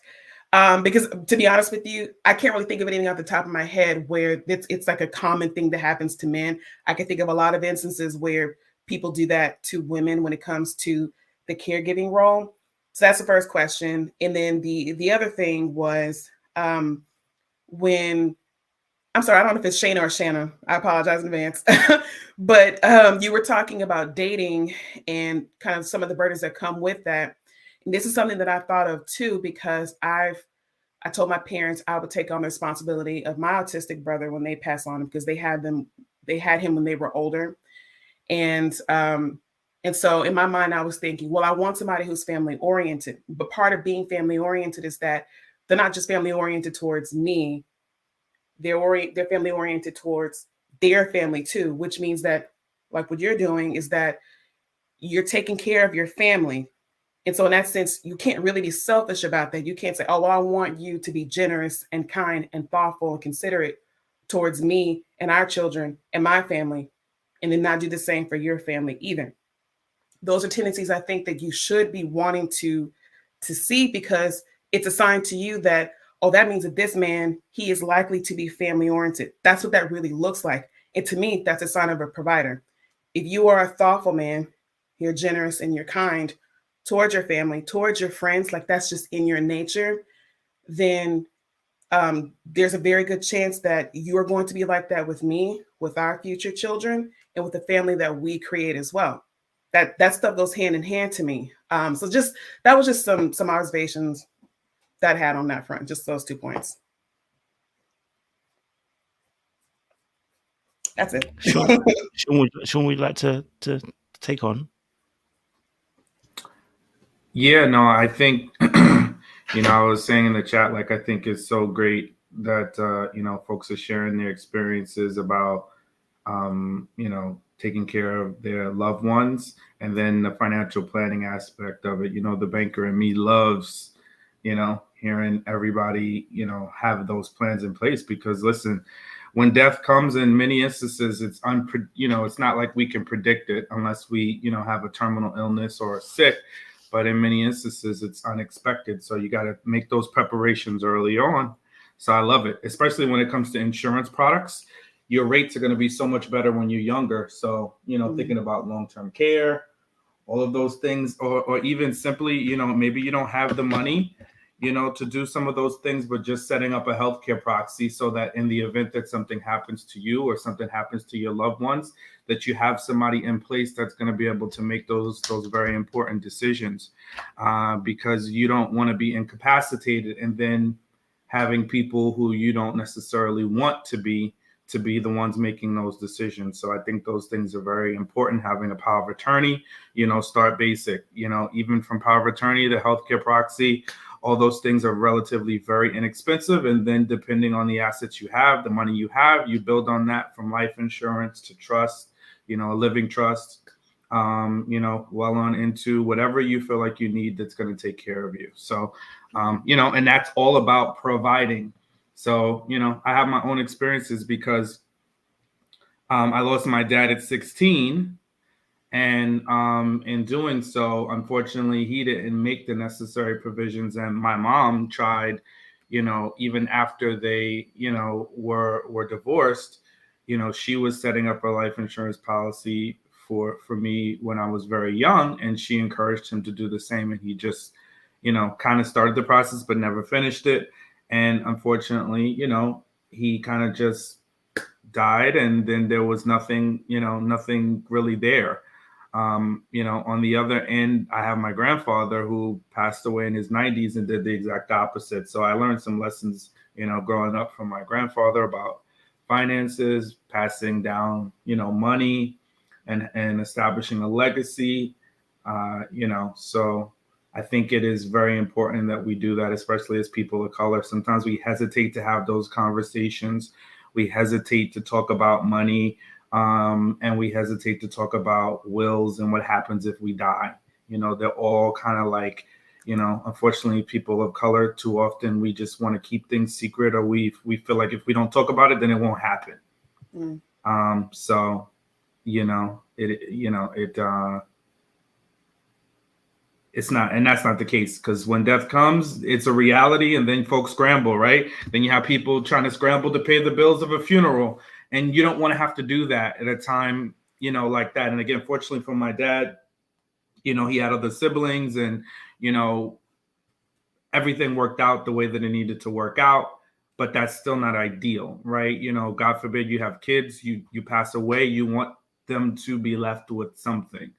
Because to be honest with you, I can't really think of anything off the top of my head where it's like a common thing that happens to men. I can think of a lot of instances where people do that to women when it comes to the caregiving role. So that's the first question. And then the other thing was when, I'm sorry, I don't know if it's Shana or Shanna. I apologize in advance. But you were talking about dating and kind of some of the burdens that come with that. And this is something that I thought of too, because I told my parents I would take on the responsibility of my autistic brother when they pass on, because they had him when they were older. And so in my mind, I was thinking, well, I want somebody who's family oriented. But part of being family oriented is that they're not just family oriented towards me. They're family oriented towards their family too, which means that, like what you're doing, is that you're taking care of your family. And so in that sense, you can't really be selfish about that. You can't say, oh, well, I want you to be generous and kind and thoughtful and considerate towards me and our children and my family, and then not do the same for your family either. Those are tendencies I think that you should be wanting to see, because it's a sign to you that, oh, that means that this man, he is likely to be family oriented. That's what that really looks like. And to me, that's a sign of a provider. If you are a thoughtful man, you're generous and you're kind towards your family, towards your friends, like that's just in your nature, then there's a very good chance that you are going to be like that with me, with our future children, and with the family that we create as well. That stuff goes hand in hand to me. So that was just some observations that I had on that front, just those 2 points. That's it. Sean, would you like to take on? Yeah, no, I think, I was saying in the chat, like, I think it's so great that, folks are sharing their experiences about, taking care of their loved ones, and then the financial planning aspect of it. The banker in me loves, hearing everybody, have those plans in place, because listen, when death comes, in many instances, it's it's not like we can predict it unless we, have a terminal illness or sick. But in many instances, it's unexpected. So you got to make those preparations early on. So I love it, especially when it comes to insurance products. Your rates are going to be so much better when you're younger. So, thinking about long-term care, all of those things, or even simply, maybe you don't have the money, to do some of those things, but just setting up a healthcare proxy so that in the event that something happens to you or something happens to your loved ones, that you have somebody in place that's going to be able to make those very important decisions, because you don't want to be incapacitated and then having people who you don't necessarily want to be the ones making those decisions. So I think those things are very important. Having a power of attorney, start basic, even from power of attorney to healthcare proxy, all those things are relatively very inexpensive. And then depending on the assets you have, the money you have, you build on that from life insurance to trust, a living trust, well on into whatever you feel like you need that's going to take care of you. So, and that's all about providing. So, I have my own experiences because I lost my dad at 16. And in doing so, unfortunately, he didn't make the necessary provisions. And my mom tried, even after they, were divorced, she was setting up a life insurance policy for me when I was very young. And she encouraged him to do the same. And he just, kind of started the process, but never finished it. And unfortunately, he kind of just died. And then there was nothing, nothing really there. On the other end, I have my grandfather who passed away in his 90s and did the exact opposite. So I learned some lessons, growing up from my grandfather about finances, passing down, money and establishing a legacy, so I think it is very important that we do that, especially as people of color. Sometimes we hesitate to have those conversations. We hesitate to talk about money. And we hesitate to talk about wills and what happens if we die. They're all kind of like, unfortunately, people of color, too often we just want to keep things secret, or we feel like if we don't talk about it, then it won't happen. So, it's not, and that's not the case, because when death comes, it's a reality, and then folks scramble, right? Then you have people trying to scramble to pay the bills of a funeral. And you don't want to have to do that at a time, like that. And again, fortunately for my dad, he had other siblings and, everything worked out the way that it needed to work out, but that's still not ideal, right? God forbid you have kids, you pass away, you want them to be left with something.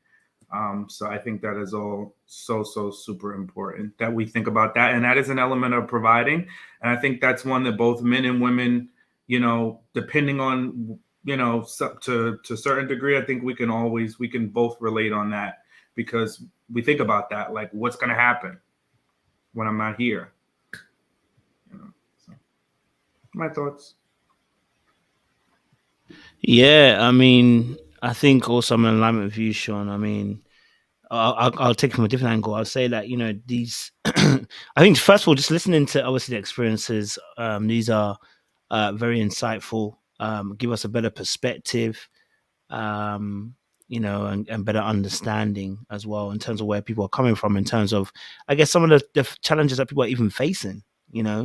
So I think that is all so super important that we think about that. And that is an element of providing. And I think that's one that both men and women, depending on, to a certain degree, I think we can both relate on that, because we think about that, like what's going to happen when I'm not here. So my thoughts. Yeah, I mean, I think also I'm in alignment with you, Sean. I mean, I'll take it from a different angle. I'll say that, these, I think, first of all, just listening to obviously the experiences, these are very insightful, give us a better perspective, and better understanding as well in terms of where people are coming from, in terms of, I guess, some of the challenges that people are even facing, and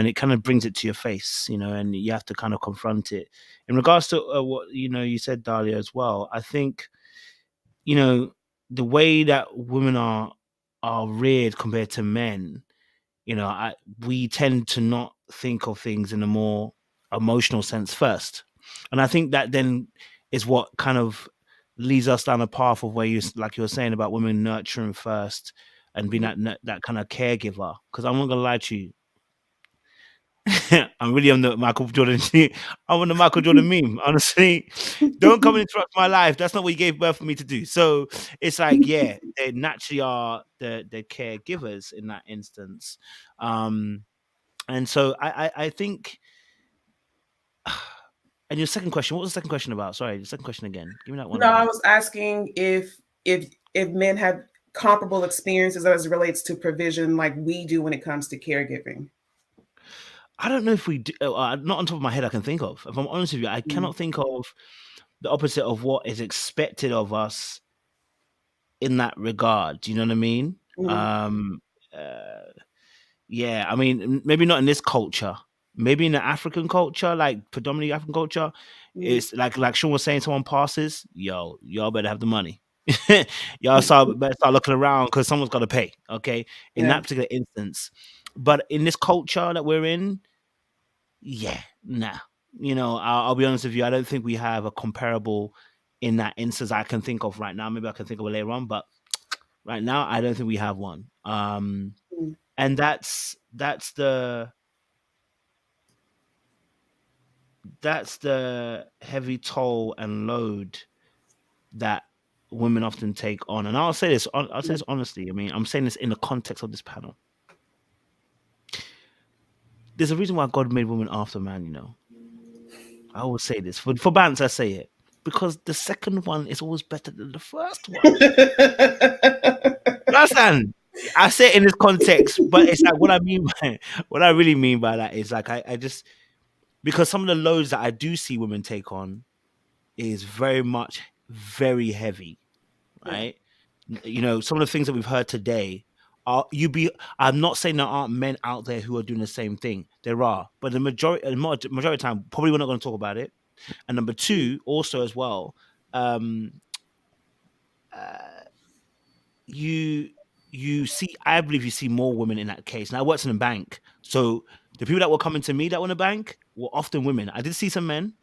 it kind of brings it to your face, and you have to kind of confront it. In regards to what, you said, Dahlia, as well, I think, the way that women are reared compared to men, we tend to not think of things in a more emotional sense first. And I think that then is what kind of leads us down a path of where like you were saying about women nurturing first and being that kind of caregiver. Because I'm not gonna lie to you, I'm really on the Michael Jordan. I'm on the Michael Jordan meme. Honestly, don't come and interrupt my life. That's not what you gave birth for me to do. So it's like, yeah, they naturally are the caregivers in that instance. And so I think. And your second question, what was the second question about? Sorry, the second question again. Give me that one. No, I was asking if men have comparable experiences as it relates to provision like we do when it comes to caregiving. I don't know if we do. Not on top of my head I can think of. If I'm honest with you, I cannot think of the opposite of what is expected of us in that regard. Do you know what I mean? Yeah, I mean, maybe not in this culture. Maybe in the African culture, like predominantly African culture, it's like Sean was saying, someone passes, y'all better have the money. Y'all better start looking around because someone's got to pay. Okay, in Yeah. that particular instance, but in this culture that we're in, yeah, nah. I'll be honest with you. I don't think we have a comparable in that instance I can think of right now. Maybe I can think of it later on, but right now I don't think we have one. Mm. And that's the heavy toll and load that women often take on. And I'll say this honestly. I mean, I'm saying this in the context of this panel. There's a reason why God made women after man, I always say this. For balance, I say it. Because the second one is always better than the first one. You understand? I say it in this context, but it's like what I really mean by that is like I just, because some of the loads that I do see women take on is very heavy, right? Some of the things that we've heard today I'm not saying there aren't men out there who are doing the same thing. There are, but the majority of the time, probably we're not going to talk about it. And number two, also as well, I believe you see more women in that case. Now I worked in a bank, so the people that were coming to me that were in a bank were often women. I did see some men,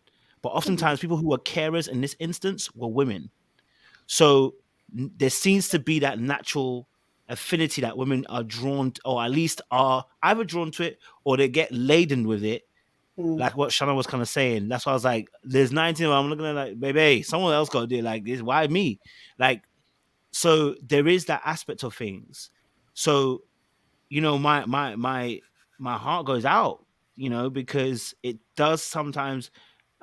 but oftentimes people who were carers in this instance were women. So there seems to be that natural affinity that women are drawn to, or at least are either drawn to it or they get laden with it. Like what Shanna was kind of saying. That's why I was like, there's 19 of them. I'm looking at like, baby, someone else got to do it like this. Why me? Like, so there is that aspect of things. So, my heart goes out, because it does sometimes,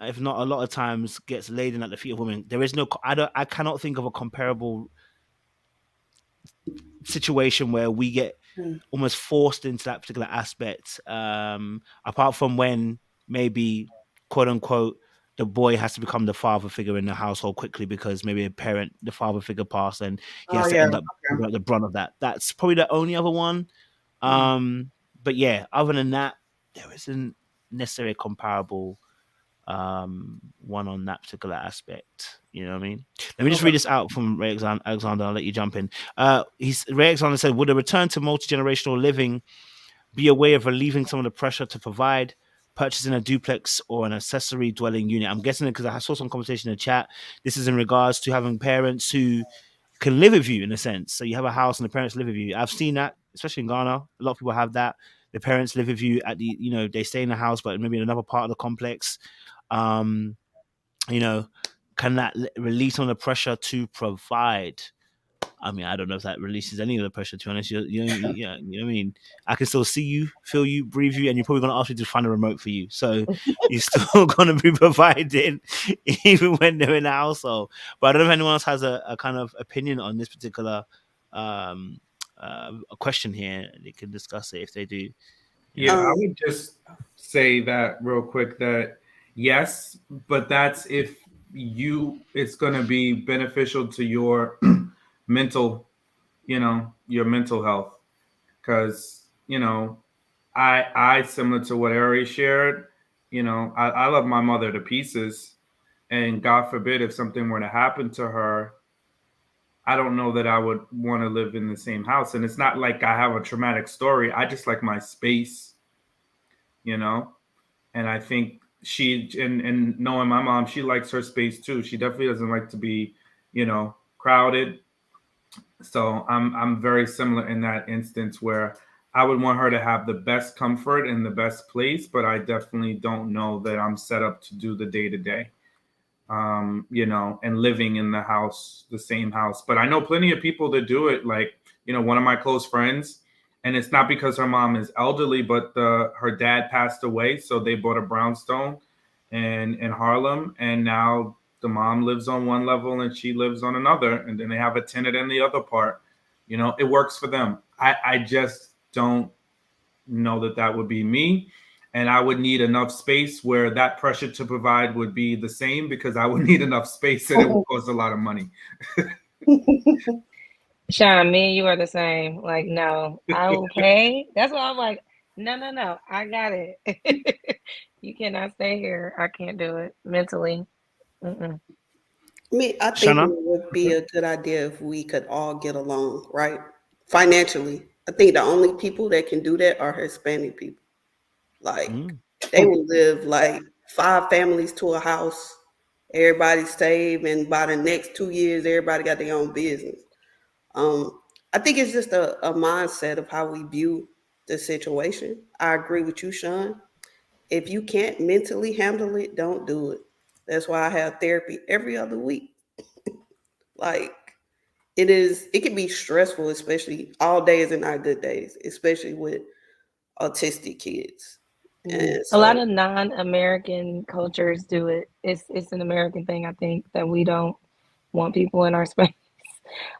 if not a lot of times, gets laden at the feet of women. There is I cannot think of a comparable situation where we get almost forced into that particular aspect, apart from when maybe, quote unquote, the boy has to become the father figure in the household quickly because maybe the father figure passed and he has to end up with the brunt of that. That's probably the only other one. But yeah, other than that, there isn't necessarily a comparable one on that particular aspect. You know what I mean? Let me just read this out from Ray Alexander. I'll let you jump in. Ray Alexander said, would a return to multi-generational living be a way of relieving some of the pressure to provide, purchasing a duplex or an accessory dwelling unit? I'm guessing it because I saw some conversation in the chat. This is in regards to having parents who can live with you in a sense. So you have a house and the parents live with you. I've seen that, especially in Ghana. A lot of people have that. The parents live with you at they stay in the house, but maybe in another part of the complex. Can that release some of the pressure to provide? I mean, I don't know if that releases any of the pressure, to be honest. You know what I mean? I can still see you, feel you, breathe you, and you're probably going to ask me to find a remote for you. So you're still going to be providing even when they're in the household. But I don't know if anyone else has a kind of opinion on this particular a question here. They can discuss it if they do. Yeah, I would just say that real quick that yes, but that's if it's going to be beneficial to your mental, your mental health. Because, I similar to what Ari shared, I love my mother to pieces. And God forbid if something were to happen to her, I don't know that I would want to live in the same house. And it's not like I have a traumatic story. I just like my space, and I think and knowing my mom, she likes her space too. She definitely doesn't like to be, crowded. So I'm very similar in that instance where I would want her to have the best comfort and the best place, but I definitely don't know that I'm set up to do the day to day, and living in the same house. But I know plenty of people that do it. Like, one of my close friends, and it's not because her mom is elderly, but her dad passed away. So they bought a brownstone in Harlem, and now the mom lives on one level and she lives on another, and then they have a tenant in the other part. It works for them. I just don't know that would be me. And I would need enough space where that pressure to provide would be the same, because I would need enough space and it would cost a lot of money. Sean, me and you are the same. Like, no, I will pay. That's why I'm like, no, I got it. You cannot stay here. I can't do it mentally. Mm-mm. I think it Shana? would be a good idea if we could all get along, right? Financially. I think the only people that can do that are Hispanic people. Like Mm. they will live like 5 families to a house. Everybody save, and by the next 2 years, everybody got their own business. I think it's just a mindset of how we view the situation. I agree with you, Sean. If you can't mentally handle it, don't do it. That's why I have therapy every other week. Like it can be stressful, especially all days and not good days, especially with autistic kids. And A lot so of non-American cultures do it. It's an American thing, I think, that we don't want people in our space.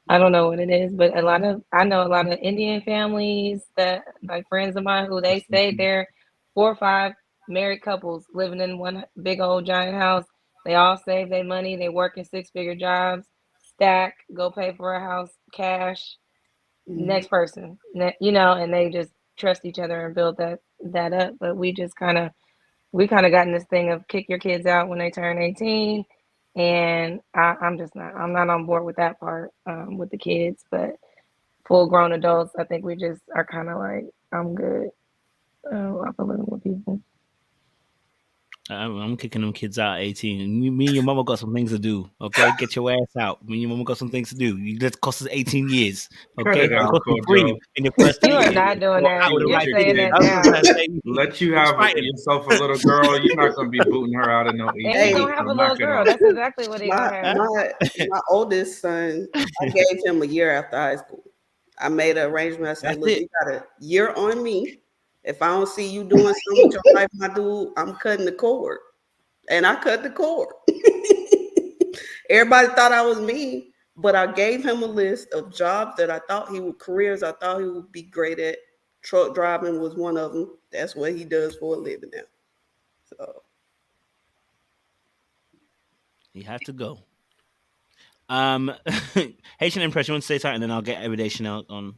I don't know what it is, but I know a lot of Indian families that like friends of mine who they stayed there 4 or 5 married couples living in one big old giant house. They all save their money, they work in 6-figure jobs, stack, go pay for a house, cash, next person, and they just trust each other and build that up. But we kind of got in this thing of kick your kids out when they turn 18, and I'm not on board with that part with the kids. But full grown adults, I think we just are kind of like, I'm good off of living with people. I'm kicking them kids out at 18. Me and your mama got some things to do. Okay, get your ass out. Me and your mama got some things to do. That cost us 18 years. Cut Okay, it it out, cost me 3 Kojo. in the first 2 You are years. not doing So that. out with the You're right saying video. that That's what I'm now. trying to say. Let you Who's have fighting? yourself a little girl. You're not gonna be booting her out of no And he 18. hey, gonna have So a little knock it girl. off. That's exactly what he my gonna have. my oldest son, I gave him a year after high school. I made an arrangement. I said, That's look, it. you got a year on me. If I don't see you doing something with your life, my dude, I'm cutting the cord. And I cut the cord. Everybody thought I was mean, but I gave him a list of jobs that I thought careers I thought he would be great at. Truck driving was one of them. That's what he does for a living now. So You have to go. Haitian impression. Want to say something, then I'll get everyday Chanel on.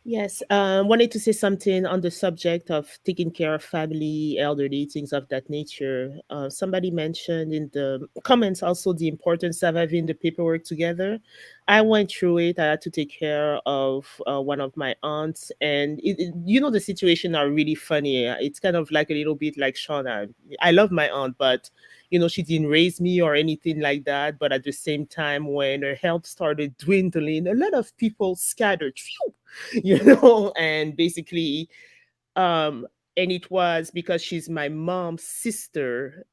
Yes, wanted to say something on the subject of taking care of family, elderly, things of that nature. Somebody mentioned in the comments also the importance of having the paperwork together. I went through it. I had to take care of one of my aunts, and the situation are really funny. It's kind of like a little bit like Shauna. I love my aunt, but she didn't raise me or anything like that. But at the same time, when her health started dwindling, a lot of people scattered. Phew, and basically, um, and it was because she's my mom's sister.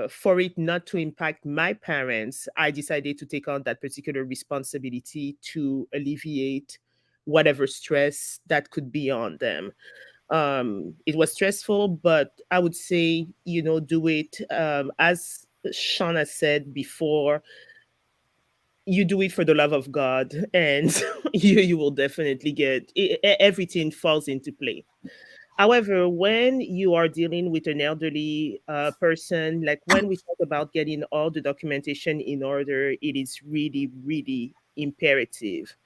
For it not to impact my parents, I decided to take on that particular responsibility to alleviate whatever stress that could be on them. It was stressful, but I would say, do it as Shauna said before, you do it for the love of God, and you will definitely get everything falls into play. However, when you are dealing with an elderly person, like when we talk about getting all the documentation in order, it is really, really imperative.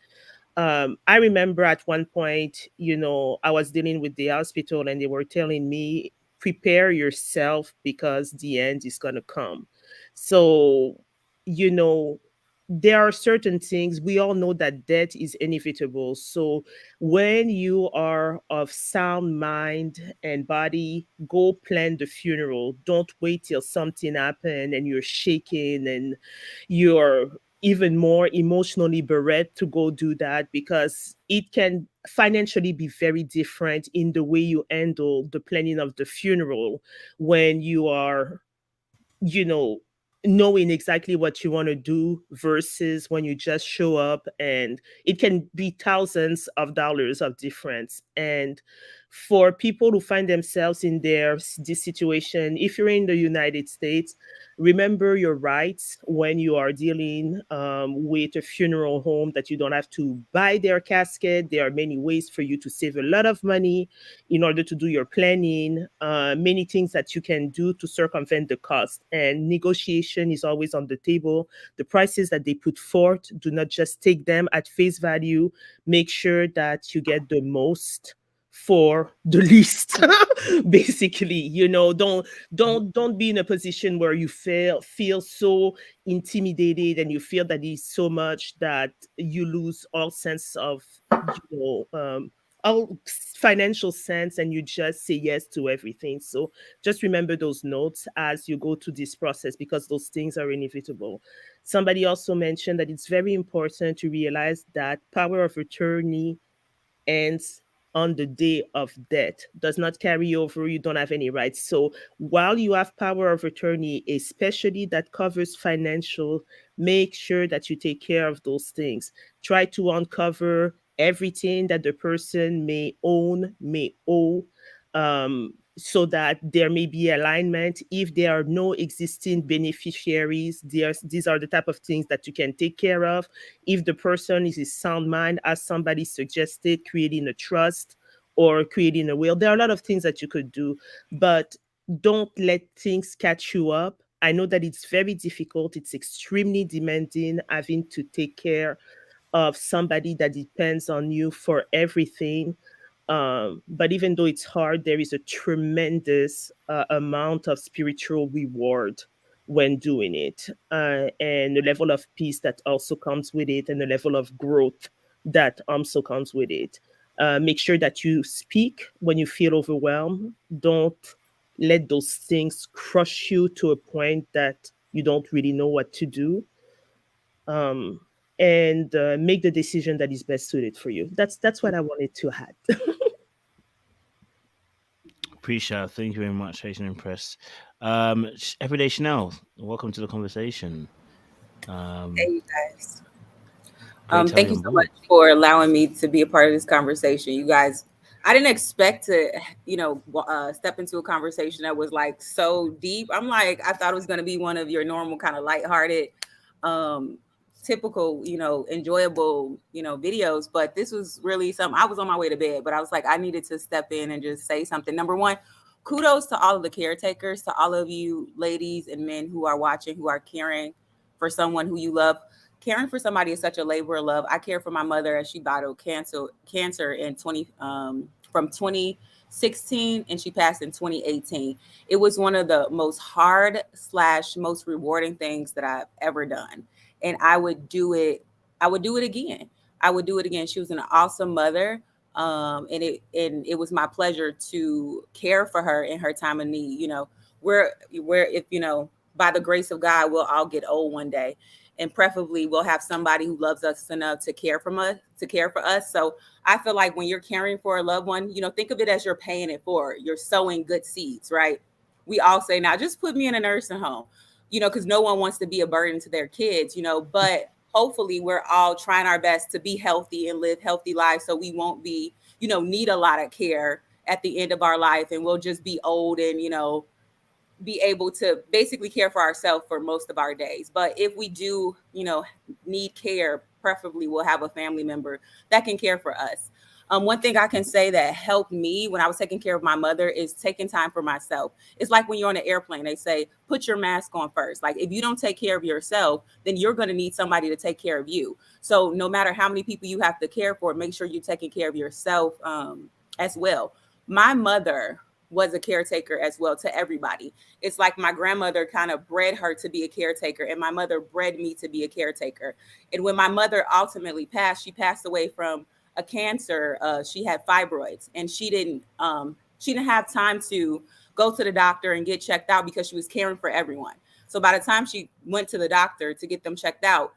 I remember at one point, I was dealing with the hospital and they were telling me, prepare yourself because the end is going to come. So, you know, there are certain things we all know that death is inevitable. So, when you are of sound mind and body, go plan the funeral. Don't wait till something happened and you're shaking and you're even more emotionally bereft to go do that, because it can financially be very different in the way you handle the planning of the funeral when you are, you know, knowing exactly what you want to do versus when you just show up, and it can be thousands of dollars of difference. And for people who find themselves in this situation, if you're in the United States, remember your rights when you are dealing with a funeral home, that you don't have to buy their casket. There are many ways for you to save a lot of money in order to do your planning, many things that you can do to circumvent the cost. And negotiation is always on the table. The prices that they put forth, do not just take them at face value. Make sure that you get the most for the least. Basically, you know, don't be in a position where you feel so intimidated and you feel that it's so much that you lose all sense of, all financial sense, and you just say yes to everything. So just remember those notes as you go through this process, because those things are inevitable. Somebody also mentioned that it's very important to realize that power of attorney ends on the day of death, does not carry over. You don't have any rights. So while you have power of attorney, especially that covers financial, make sure that you take care of those things. Try to uncover everything that the person may own, may owe, so that there may be alignment. If there are no existing beneficiaries, these are the type of things that you can take care of. If the person is in sound mind, as somebody suggested, creating a trust or creating a will, there are a lot of things that you could do, but don't let things catch you up. I know that it's very difficult. It's extremely demanding having to take care of somebody that depends on you for everything. But even though it's hard, there is a tremendous amount of spiritual reward when doing it, and the level of peace that also comes with it, and the level of growth that also comes with it. Make sure that you speak when you feel overwhelmed. Don't let those things crush you to a point that you don't really know what to do. Um, and make the decision that is best suited for you. That's what I wanted to add. Appreciate it. Thank you very much, Haitian Impressed. Everyday Chanel, welcome to the conversation. Hey, you guys. Great to have Thank you you on so board. much for allowing me to be a part of this conversation. You guys, I didn't expect to, step into a conversation that was like so deep. I'm like, I thought it was going to be one of your normal kind of lighthearted, um, typical, enjoyable, videos. But this was really something. I was on my way to bed, but I was like, I needed to step in and just say something. Number one, kudos to all of the caretakers, to all of you ladies and men who are watching, who are caring for someone who you love. Caring for somebody is such a labor of love. I care for my mother as she battled cancer in from 2016, and she passed in 2018. It was one of the most hard / most rewarding things that I've ever done, and I would do it. I would do it again. I would do it again. She was an awesome mother, and it was my pleasure to care for her in her time of need. Where if by the grace of God, we'll all get old one day, and preferably we'll have somebody who loves us enough to care for us. So I feel like when you're caring for a loved one, think of it as you're paying it forward. You're sowing good seeds, right? We all say, now just put me in a nursing home, because no one wants to be a burden to their kids, but hopefully we're all trying our best to be healthy and live healthy lives, so we won't be, need a lot of care at the end of our life, and we'll just be old and, be able to basically care for ourselves for most of our days. But if we do, need care, preferably we'll have a family member that can care for us. One thing I can say that helped me when I was taking care of my mother is taking time for myself. It's like when you're on an airplane, they say, put your mask on first. Like if you don't take care of yourself, then you're going to need somebody to take care of you. So no matter how many people you have to care for, make sure you're taking care of yourself as well. My mother was a caretaker as well to everybody. It's like my grandmother kind of bred her to be a caretaker, and my mother bred me to be a caretaker. And when my mother ultimately passed, she passed away from a cancer. She had fibroids, and she didn't have time to go to the doctor and get checked out because she was caring for everyone. So by the time she went to the doctor to get them checked out,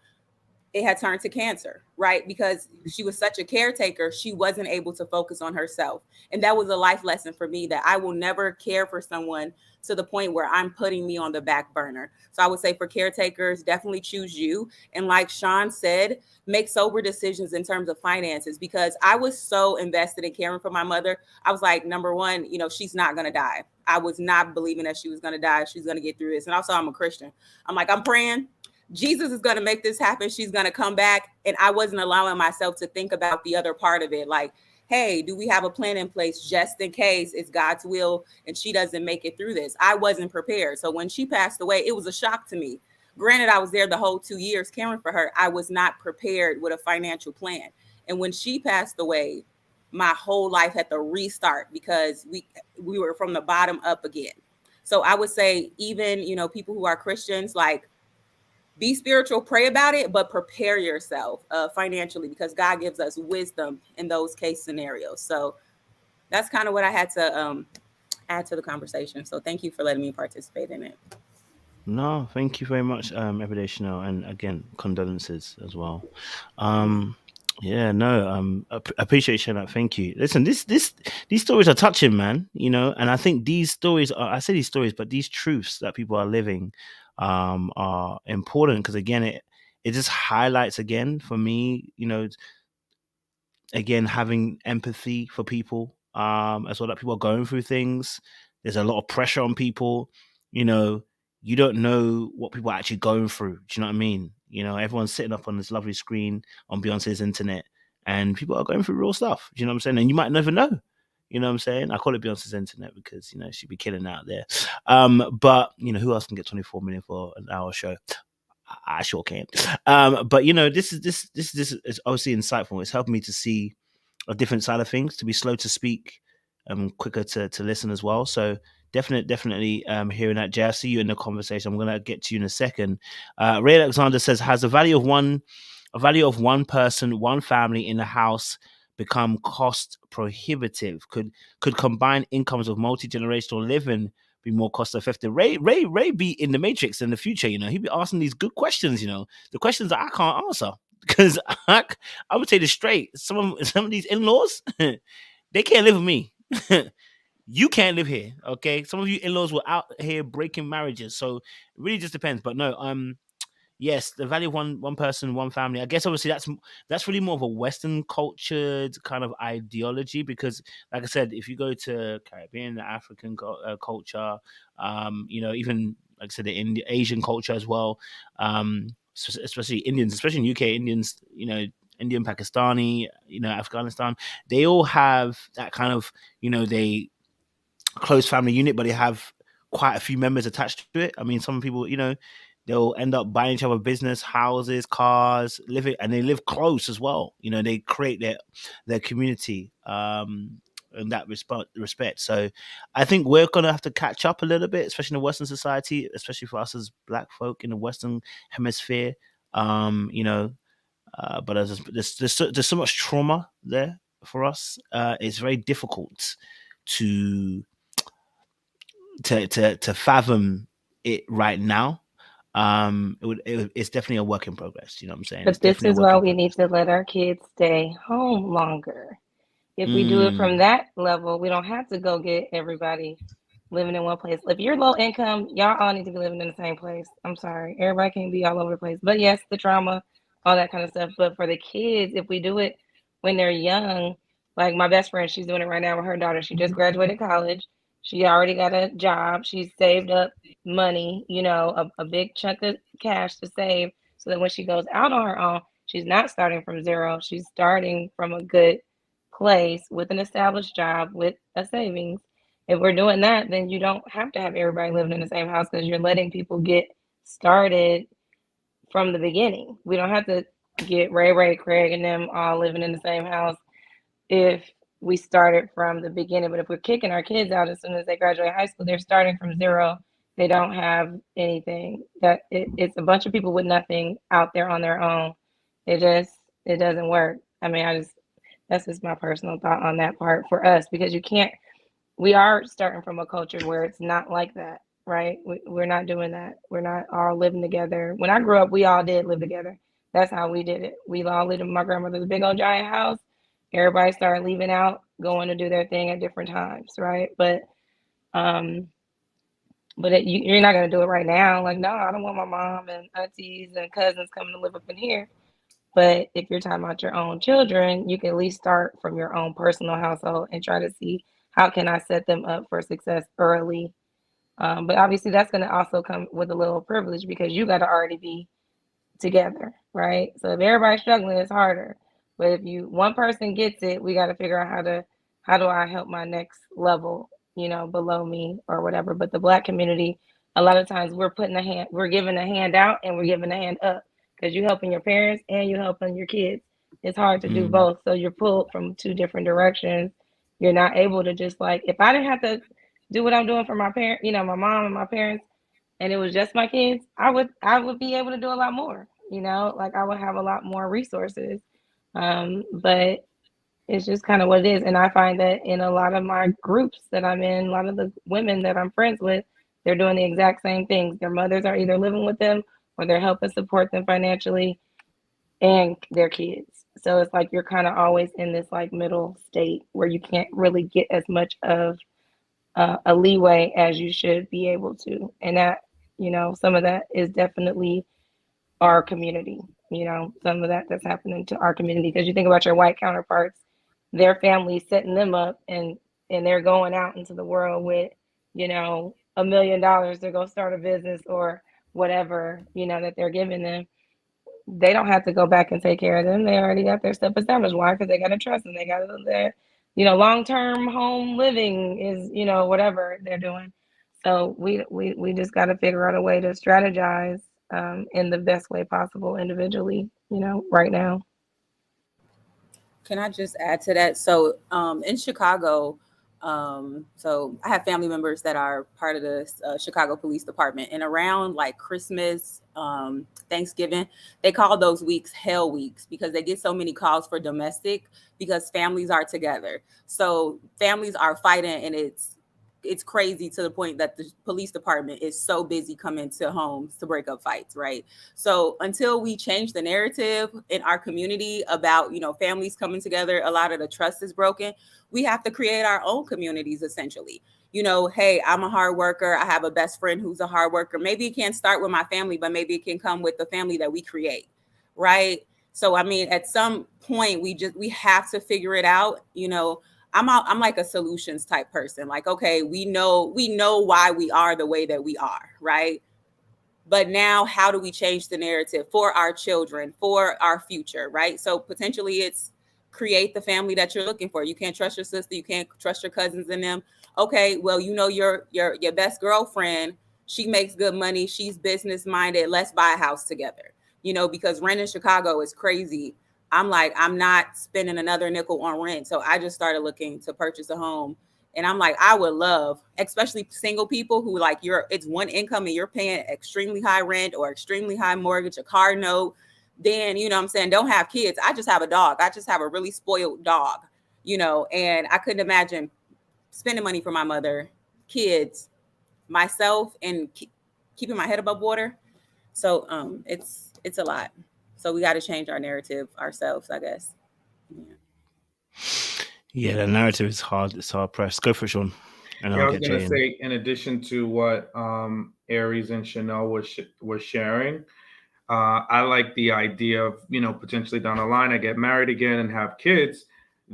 it had turned to cancer, right? Because she was such a caretaker, she wasn't able to focus on herself. And that was a life lesson for me, that I will never care for someone to the point where I'm putting me on the back burner. So I would say for caretakers, definitely choose you. And like Sean said, make sober decisions in terms of finances, because I was so invested in caring for my mother. I was like, number one, she's not going to die. I was not believing that she was going to die. She's going to get through this. And also I'm a Christian. I'm like, I'm praying Jesus is going to make this happen. She's going to come back. And I wasn't allowing myself to think about the other part of it. Like, hey, do we have a plan in place just in case it's God's will and she doesn't make it through this? I wasn't prepared. So when she passed away, it was a shock to me. Granted, I was there the whole 2 years caring for her. I was not prepared with a financial plan. And when she passed away, my whole life had to restart because we were from the bottom up again. So I would say even, you know, people who are Christians, like, be spiritual, pray about it, but prepare yourself financially, because God gives us wisdom in those case scenarios. So that's kind of what I had to add to the conversation. So thank you for letting me participate in it. No, thank you very much, Everyday Chanel, and again, condolences as well. Yeah, no, appreciate that. Thank you. Listen, these stories are touching, man. You know, and I think these stories are, I say these stories, but these truths that people are living, are important, because again, it just highlights again for me, you know, again, having empathy for people, as well, that people are going through things. There's a lot of pressure on people. You know, you don't know what people are actually going through. Do you know what I mean? You know, everyone's sitting up on this lovely screen on Beyonce's internet, and people are going through real stuff. Do you know what I'm saying? And you might never know. You know what I'm saying? I call it Beyonce's internet because, you know, she'd be killing out there. But you know, who else can get 24 million for an hour show? I sure can. But you know, this is obviously insightful. It's helped me to see a different side of things, to be slow to speak, quicker to listen as well. So definitely hearing that. Jay, I see you in the conversation. I'm gonna get to you in a second. Ray Alexander says, has the value of one person, one family in the house become cost prohibitive? Could combined incomes of multi-generational living be more cost effective? Ray be in the Matrix in the future. You know, he'd be asking these good questions. You know, the questions that I can't answer, because I would say this straight. Some of these in-laws, they can't live with me. You can't live here, okay? Some of you in-laws were out here breaking marriages, so it really just depends. But no, yes, the value of one person, one family. I guess obviously that's really more of a Western cultured kind of ideology, because, like I said, if you go to Caribbean, the African culture, you know, even like I said, the Asian culture as well, especially Indians, especially in UK, Indians, you know, Indian, Pakistani, you know, Afghanistan, they all have that kind of, you know, they close family unit, but they have quite a few members attached to it. I mean, some people, you know, they'll end up buying each other business, houses, cars, living, and they live close as well. You know, they create their community in that respect. So I think we're gonna have to catch up a little bit, especially in the Western society, especially for us as Black folk in the Western hemisphere. You know, but there's so much trauma there for us. It's very difficult to fathom it right now. It's definitely a work in progress. You know what I'm saying? But this is why we need to let our kids stay home longer. If we do it from that level, we don't have to go get everybody living in one place. If you're low income, y'all all need to be living in the same place. I'm sorry, everybody can't be all over the place. But yes, the trauma, all that kind of stuff. But for the kids, if we do it when they're young, like my best friend, she's doing it right now with her daughter. She just graduated college. She already got a job. She's saved up money, you know, a big chunk of cash to save, so that when she goes out on her own, she's not starting from zero. She's starting from a good place with an established job, with a savings. If we're doing that, then you don't have to have everybody living in the same house, because you're letting people get started from the beginning. We don't have to get Ray, Craig, and them all living in the same house if we started from the beginning. But if we're kicking our kids out as soon as they graduate high school, they're starting from zero. They don't have anything. It's a bunch of people with nothing out there on their own. It doesn't work. I mean, that's just my personal thought on that part for us, because we are starting from a culture where it's not like that, right? We're not doing that. We're not all living together. When I grew up, we all did live together. That's how we did it. We all lived in my grandmother's big old giant house. Everybody started leaving out, going to do their thing at different times, right? But you're not going to do it right now. Like, no, I don't want my mom and aunties and cousins coming to live up in here. But if you're talking about your own children, you can at least start from your own personal household and try to see, how can I set them up for success early? But obviously that's going to also come with a little privilege, because you got to already be together, right? So if everybody's struggling, it's harder. But if one person gets it, we got to figure out how do I help my next level, you know, below me or whatever. But the Black community, a lot of times we're giving a hand out and we're giving a hand up, because you're helping your parents and you're helping your kids. It's hard to do both. So you're pulled from two different directions. You're not able to just like, if I didn't have to do what I'm doing for my parents, you know, my mom and my parents, and it was just my kids, I would be able to do a lot more, you know, like I would have a lot more resources. But it's just kind of what it is. And I find that in a lot of my groups that I'm in, a lot of the women that I'm friends with, they're doing the exact same things. Their mothers are either living with them or they're helping support them financially and their kids. So it's like you're kind of always in this like middle state where you can't really get as much of a leeway as you should be able to. And that, you know, some of that is definitely our community, you know, some of that's happening to our community. Because you think about your white counterparts, their families setting them up and they're going out into the world with, you know, $1 million to go start a business or whatever, you know, that they're giving them. They don't have to go back and take care of them. They already got their stuff established. Why? Because they got to trust them. They got their, you know, long-term home living is, you know, whatever they're doing. So we just got to figure out a way to strategize in the best way possible individually, you know, right now. Can I just add to that? So in Chicago, so I have family members that are part of the Chicago Police Department, and around like Christmas, Thanksgiving, they call those weeks hell weeks because they get so many calls for domestic because families are together. So families are fighting, and it's crazy to the point that the police department is so busy coming to homes to break up fights, right? So until we change the narrative in our community about, you know, families coming together, a lot of the trust is broken. We have to create our own communities, essentially. You know, hey, I'm a hard worker. I have a best friend who's a hard worker. Maybe it can't start with my family, but maybe it can come with the family that we create, right? So, I mean, at some point, we have to figure it out, you know. I'm like a solutions type person. Like, okay, we know why we are the way that we are, right? But now how do we change the narrative for our children, for our future, right? So potentially it's create the family that you're looking for. You can't trust your sister, you can't trust your cousins in them. Okay, well, you know, your best girlfriend, she makes good money, she's business minded, let's buy a house together. You know, because rent in Chicago is crazy. I'm like, I'm not spending another nickel on rent. So I just started looking to purchase a home. And I'm like, I would love, especially single people who like it's one income and you're paying extremely high rent or extremely high mortgage, a car note. Then, you know what I'm saying, don't have kids. I just have a dog. I just have a really spoiled dog, you know, and I couldn't imagine spending money for my mother, kids, myself, and keeping my head above water. So it's a lot. So we got to change our narrative ourselves, I guess. Yeah, the narrative is hard. It's hard pressed. Go for it, Sean. And I was going to say, in addition to what Aries and Chanel was sharing, I like the idea of, you know, potentially down the line, I get married again and have kids,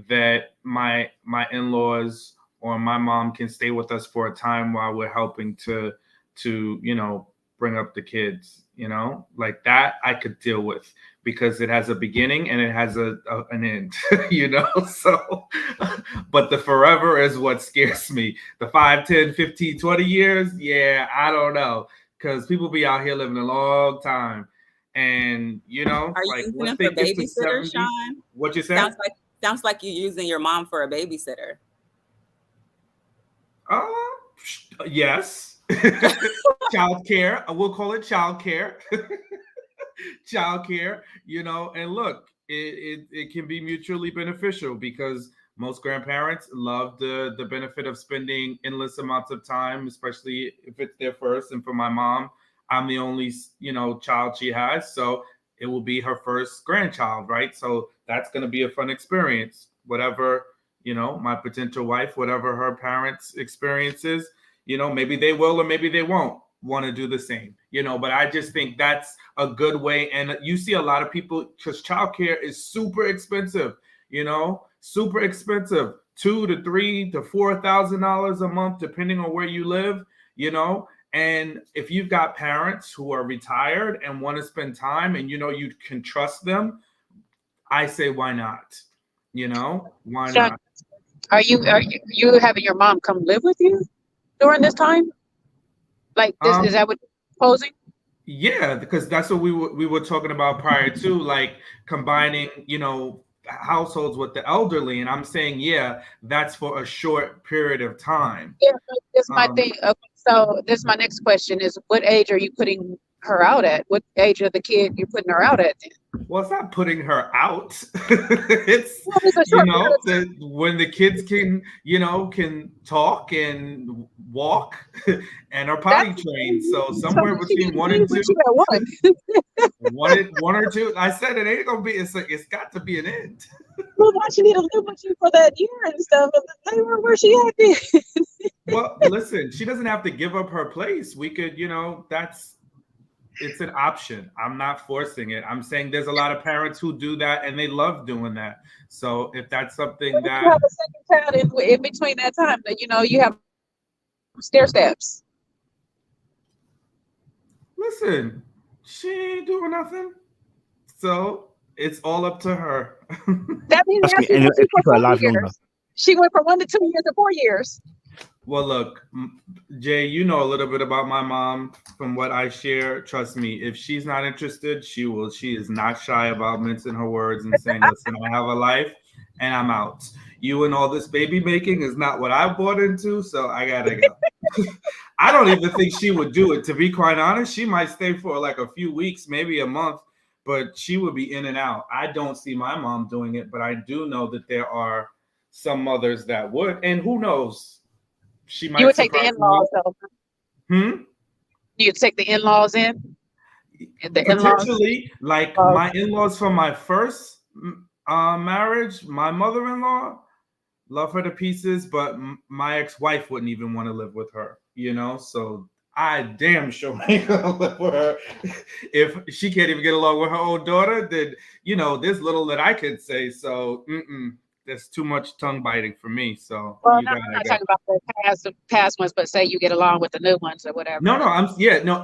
that my in-laws or my mom can stay with us for a time while we're helping to you know, bring up the kids. You know, like that I could deal with because it has a beginning and it has an end, you know. So, but the forever is what scares me. The 5, 10, 15, 20 years. Yeah, I don't know. Because people be out here living a long time. And, you know, are like, you using them for babysitter, Sean? What you say? Sounds like you're using your mom for a babysitter. Yes. Child care. We'll call it child care. Child care, you know, and look, it can be mutually beneficial because most grandparents love the benefit of spending endless amounts of time, especially if it's their first. And for my mom, I'm the only, you know, child she has. So it will be her first grandchild, right? So that's going to be a fun experience. Whatever, you know, my potential wife, whatever her parents' experiences, you know, maybe they will or maybe they won't want to do the same, you know, but I just think that's a good way. And you see a lot of people, because childcare is super expensive, you know, super expensive, $2,000 to $3,000 to $4,000 a month, depending on where you live, you know. And if you've got parents who are retired and want to spend time and, you know, you can trust them, I say, why not? You know, why not? Are you having your mom come live with you during this time? Like this, is that what you're proposing? Yeah, because that's what we were talking about prior to, like combining, households with the elderly, and I'm saying, yeah, that's for a short period of time. Yeah, but this my Um, thing. Okay, so this is my next question: is what age are you putting her out at? What age of the kid you're putting her out at? Then? well, it's not putting her out. It's Well, it's a short period of time. when the kids can talk and walk and are That's potty trained. So so somewhere she got between to one be and with two, you at one. one or two. I said it ain't gonna be. It's got to be an end. Well, why she need to live with you for that year and stuff? Where she at then? Well, listen, she doesn't have to give up her place. We could, it's an option. I'm not forcing it. I'm saying there's a lot of parents who do that and they love doing that. So if that's something What if you that, have a second child in between that time? That you have stair steps. listen, she ain't doing nothing. So it's all up to her. That means Trust now me, she and went it'll for keep her 4 alive longer. years. She went from 1 to 2 years to 4 years. Well, look, Jay, you know a little bit about my mom from what I share. Trust me, if she's not interested, she will. She is not shy about mincing her words and saying, listen, I have a life and I'm out. You and all this baby making is not what I bought into, so I gotta go. I don't even think she would do it. To be quite honest, she might stay for like a few weeks, maybe a month, but she would be in and out. I don't see my mom doing it, but I do know that there are some mothers that would. And who knows? She You might would take the surprise me. in-laws though. Hmm? You'd take the in-laws in, and the in-laws. Potentially, like my in-laws from my first marriage, my mother-in-law, love her to pieces, but my ex-wife wouldn't even want to live with her, so I damn sure ain't gonna live with her. If she can't even get along with her own daughter, then there's little that I could say. So there's too much tongue biting for me. So Well, you no, gotta I'm not go. talking about the past ones, but say you get along with the new ones or whatever. No.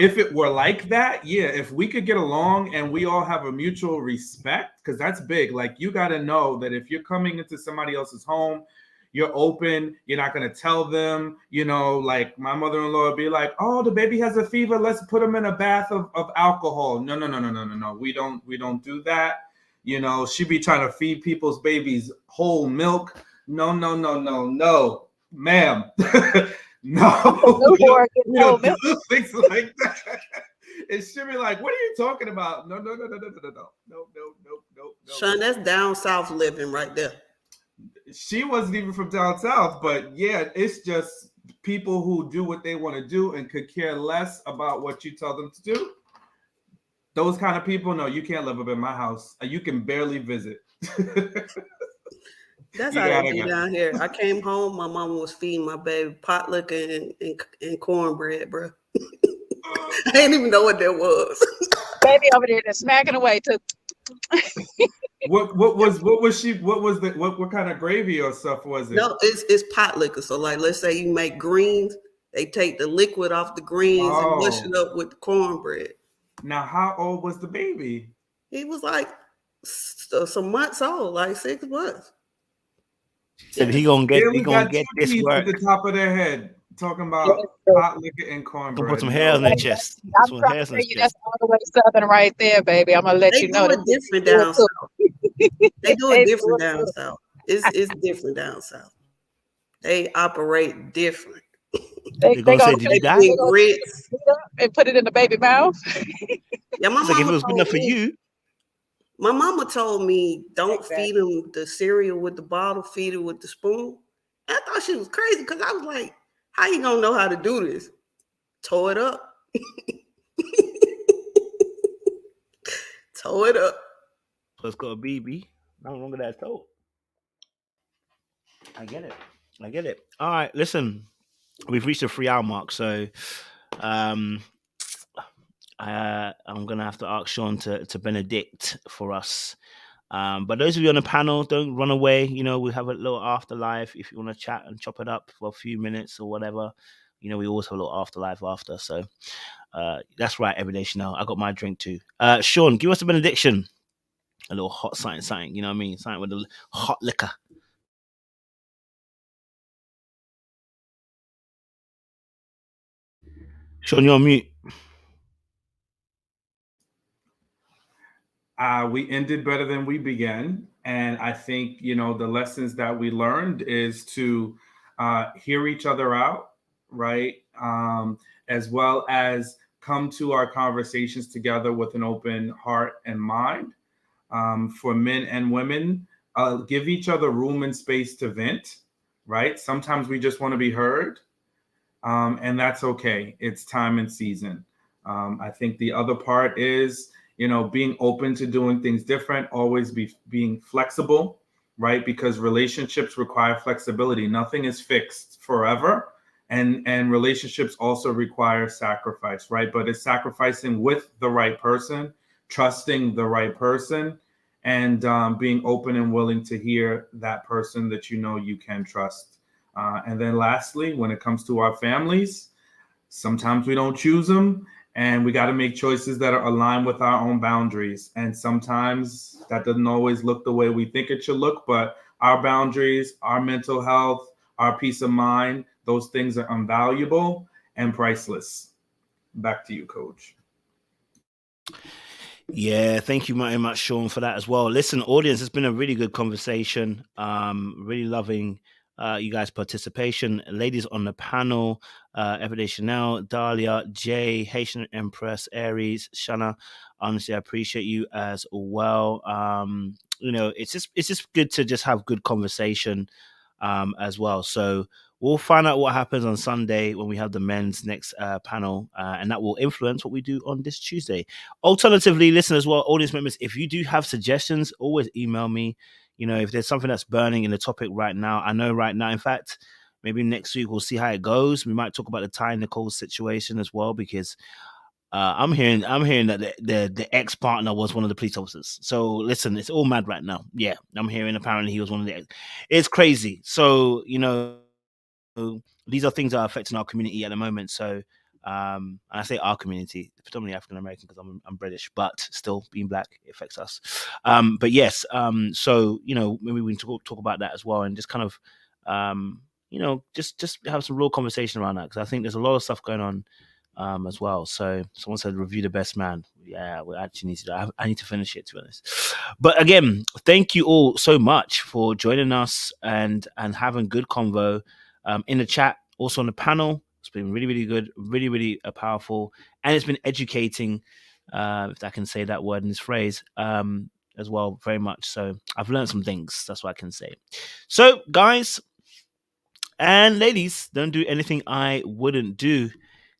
If it were like that, yeah. If we could get along and we all have a mutual respect, because that's big. Like you got to know that if you're coming into somebody else's home, you're open. You're not gonna tell them. Like my mother-in-law would be like, "Oh, the baby has a fever. Let's put him in a bath of alcohol." No, no, no, no, no, no, no. We don't do that. She be trying to feed people's babies whole milk. No, no, no, no, no, ma'am. No, we don't do things like that. And she'll be like, "What are you talking about?" No, no, no, no, no, no, no, no, no, no. Sean, that's down south living right there. She wasn't even from down south, but yeah, it's just people who do what they want to do and could care less about what you tell them to do. Those kind of people, no, you can't live up in my house. You can barely visit. That's You how they gotta be go. down here. I came home, my mama was feeding my baby potluck and cornbread, bro. I didn't even know what that was. Baby over there just smacking away too. What kind of gravy or stuff was it? No, it's pot liquor. So like, let's say you make greens, they take the liquid off the greens and mush it up with the cornbread. Now, how old was the baby? He was like some months old, like 6 months. Said he gonna get two this teeth work. at the top of their head talking about hot liquor and cornbread. Gonna put some hairs on their chest. I'm trying to tell you that's all the way southern right there, baby. I'm gonna let you know. They do it different down south. They do it different down south. It's different down south. They operate different. They're gonna say, "Did you die?" Grits and put it in the baby mouth. Yeah, my It's like if it mama was good enough for you. My mama told me, don't feed him the cereal with the bottle, feed it with the spoon. I thought she was crazy because I was like, how you gonna know how to do this? Toe it up. Toe it up. So it's got a BB. Nothing wrong with that toe. I get it. All right, listen. We've reached the 3-hour mark, so I'm gonna have to ask Sean to benedict for us. But those of you on the panel, don't run away. We have a little afterlife. If you want to chat and chop it up for a few minutes or whatever, we always have a little afterlife after. So that's right, Everyday Chanel. I got my drink too. Sean, give us a benediction. A little hot something. You know what I mean? Something with a hot liquor. Sean, you're on mute. We ended better than we began. And I think, you know, the lessons that we learned is to hear each other out, right? As well as come to our conversations together with an open heart and mind. For men and women, give each other room and space to vent, right? Sometimes we just want to be heard, and that's okay. It's time and season. I think the other part is, you know, being open to doing things different, always being flexible, right? Because relationships require flexibility. Nothing is fixed forever, and relationships also require sacrifice, right? But it's sacrificing with the right person, trusting the right person, and being open and willing to hear that person that you know you can trust. And then lastly, when it comes to our families, sometimes we don't choose them, and we got to make choices that are aligned with our own boundaries. And sometimes that doesn't always look the way we think it should look, but our boundaries, our mental health, our peace of mind, those things are invaluable and priceless. Back to you, Coach. Yeah, thank you very much, Sean, for that as well. Listen, audience, it's been a really good conversation. Really loving you guys' participation. Ladies on the panel, Everyday Chanel, Dahlia, Jay, Haitian Empress, Aries, Shana. Honestly, I appreciate you as well. You know, it's just good to just have good conversation as well. So we'll find out what happens on Sunday when we have the men's next panel, and that will influence what we do on this Tuesday. Alternatively, listen as well, audience members, if you do have suggestions, always email me. You know, if there's something that's burning in the topic right now, I know right now, in fact, maybe next week we'll see how it goes. We might talk about the Ty Nicole situation as well, because I'm hearing that the ex partner was one of the police officers. So listen, it's all mad right now. Yeah, I'm hearing apparently he was one of the. It's crazy. So you know, these are things that are affecting our community at the moment. So, and I say our community, predominantly African American, because I'm British, but still being black, it affects us. But yes, so you know, maybe we can talk about that as well, and just kind of, you know, just have some real conversation around that, because I think there's a lot of stuff going on. As well. So someone said review The Best Man. Yeah, we actually need to do that. I need to finish it, to be honest. But again, thank you all so much for joining us and having good convo in the chat, also on the panel. It's been really, really good, really powerful, and it's been educating, if I can say that word in this phrase, as well, very much. So I've learned some things. That's what I can say. So guys and ladies, don't do anything I wouldn't do.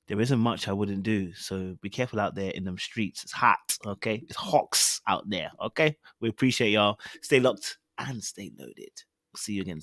There isn't much I wouldn't do. So be careful out there in them streets. It's hot, okay? It's hawks out there, okay? We appreciate y'all. Stay locked and stay loaded. See you again.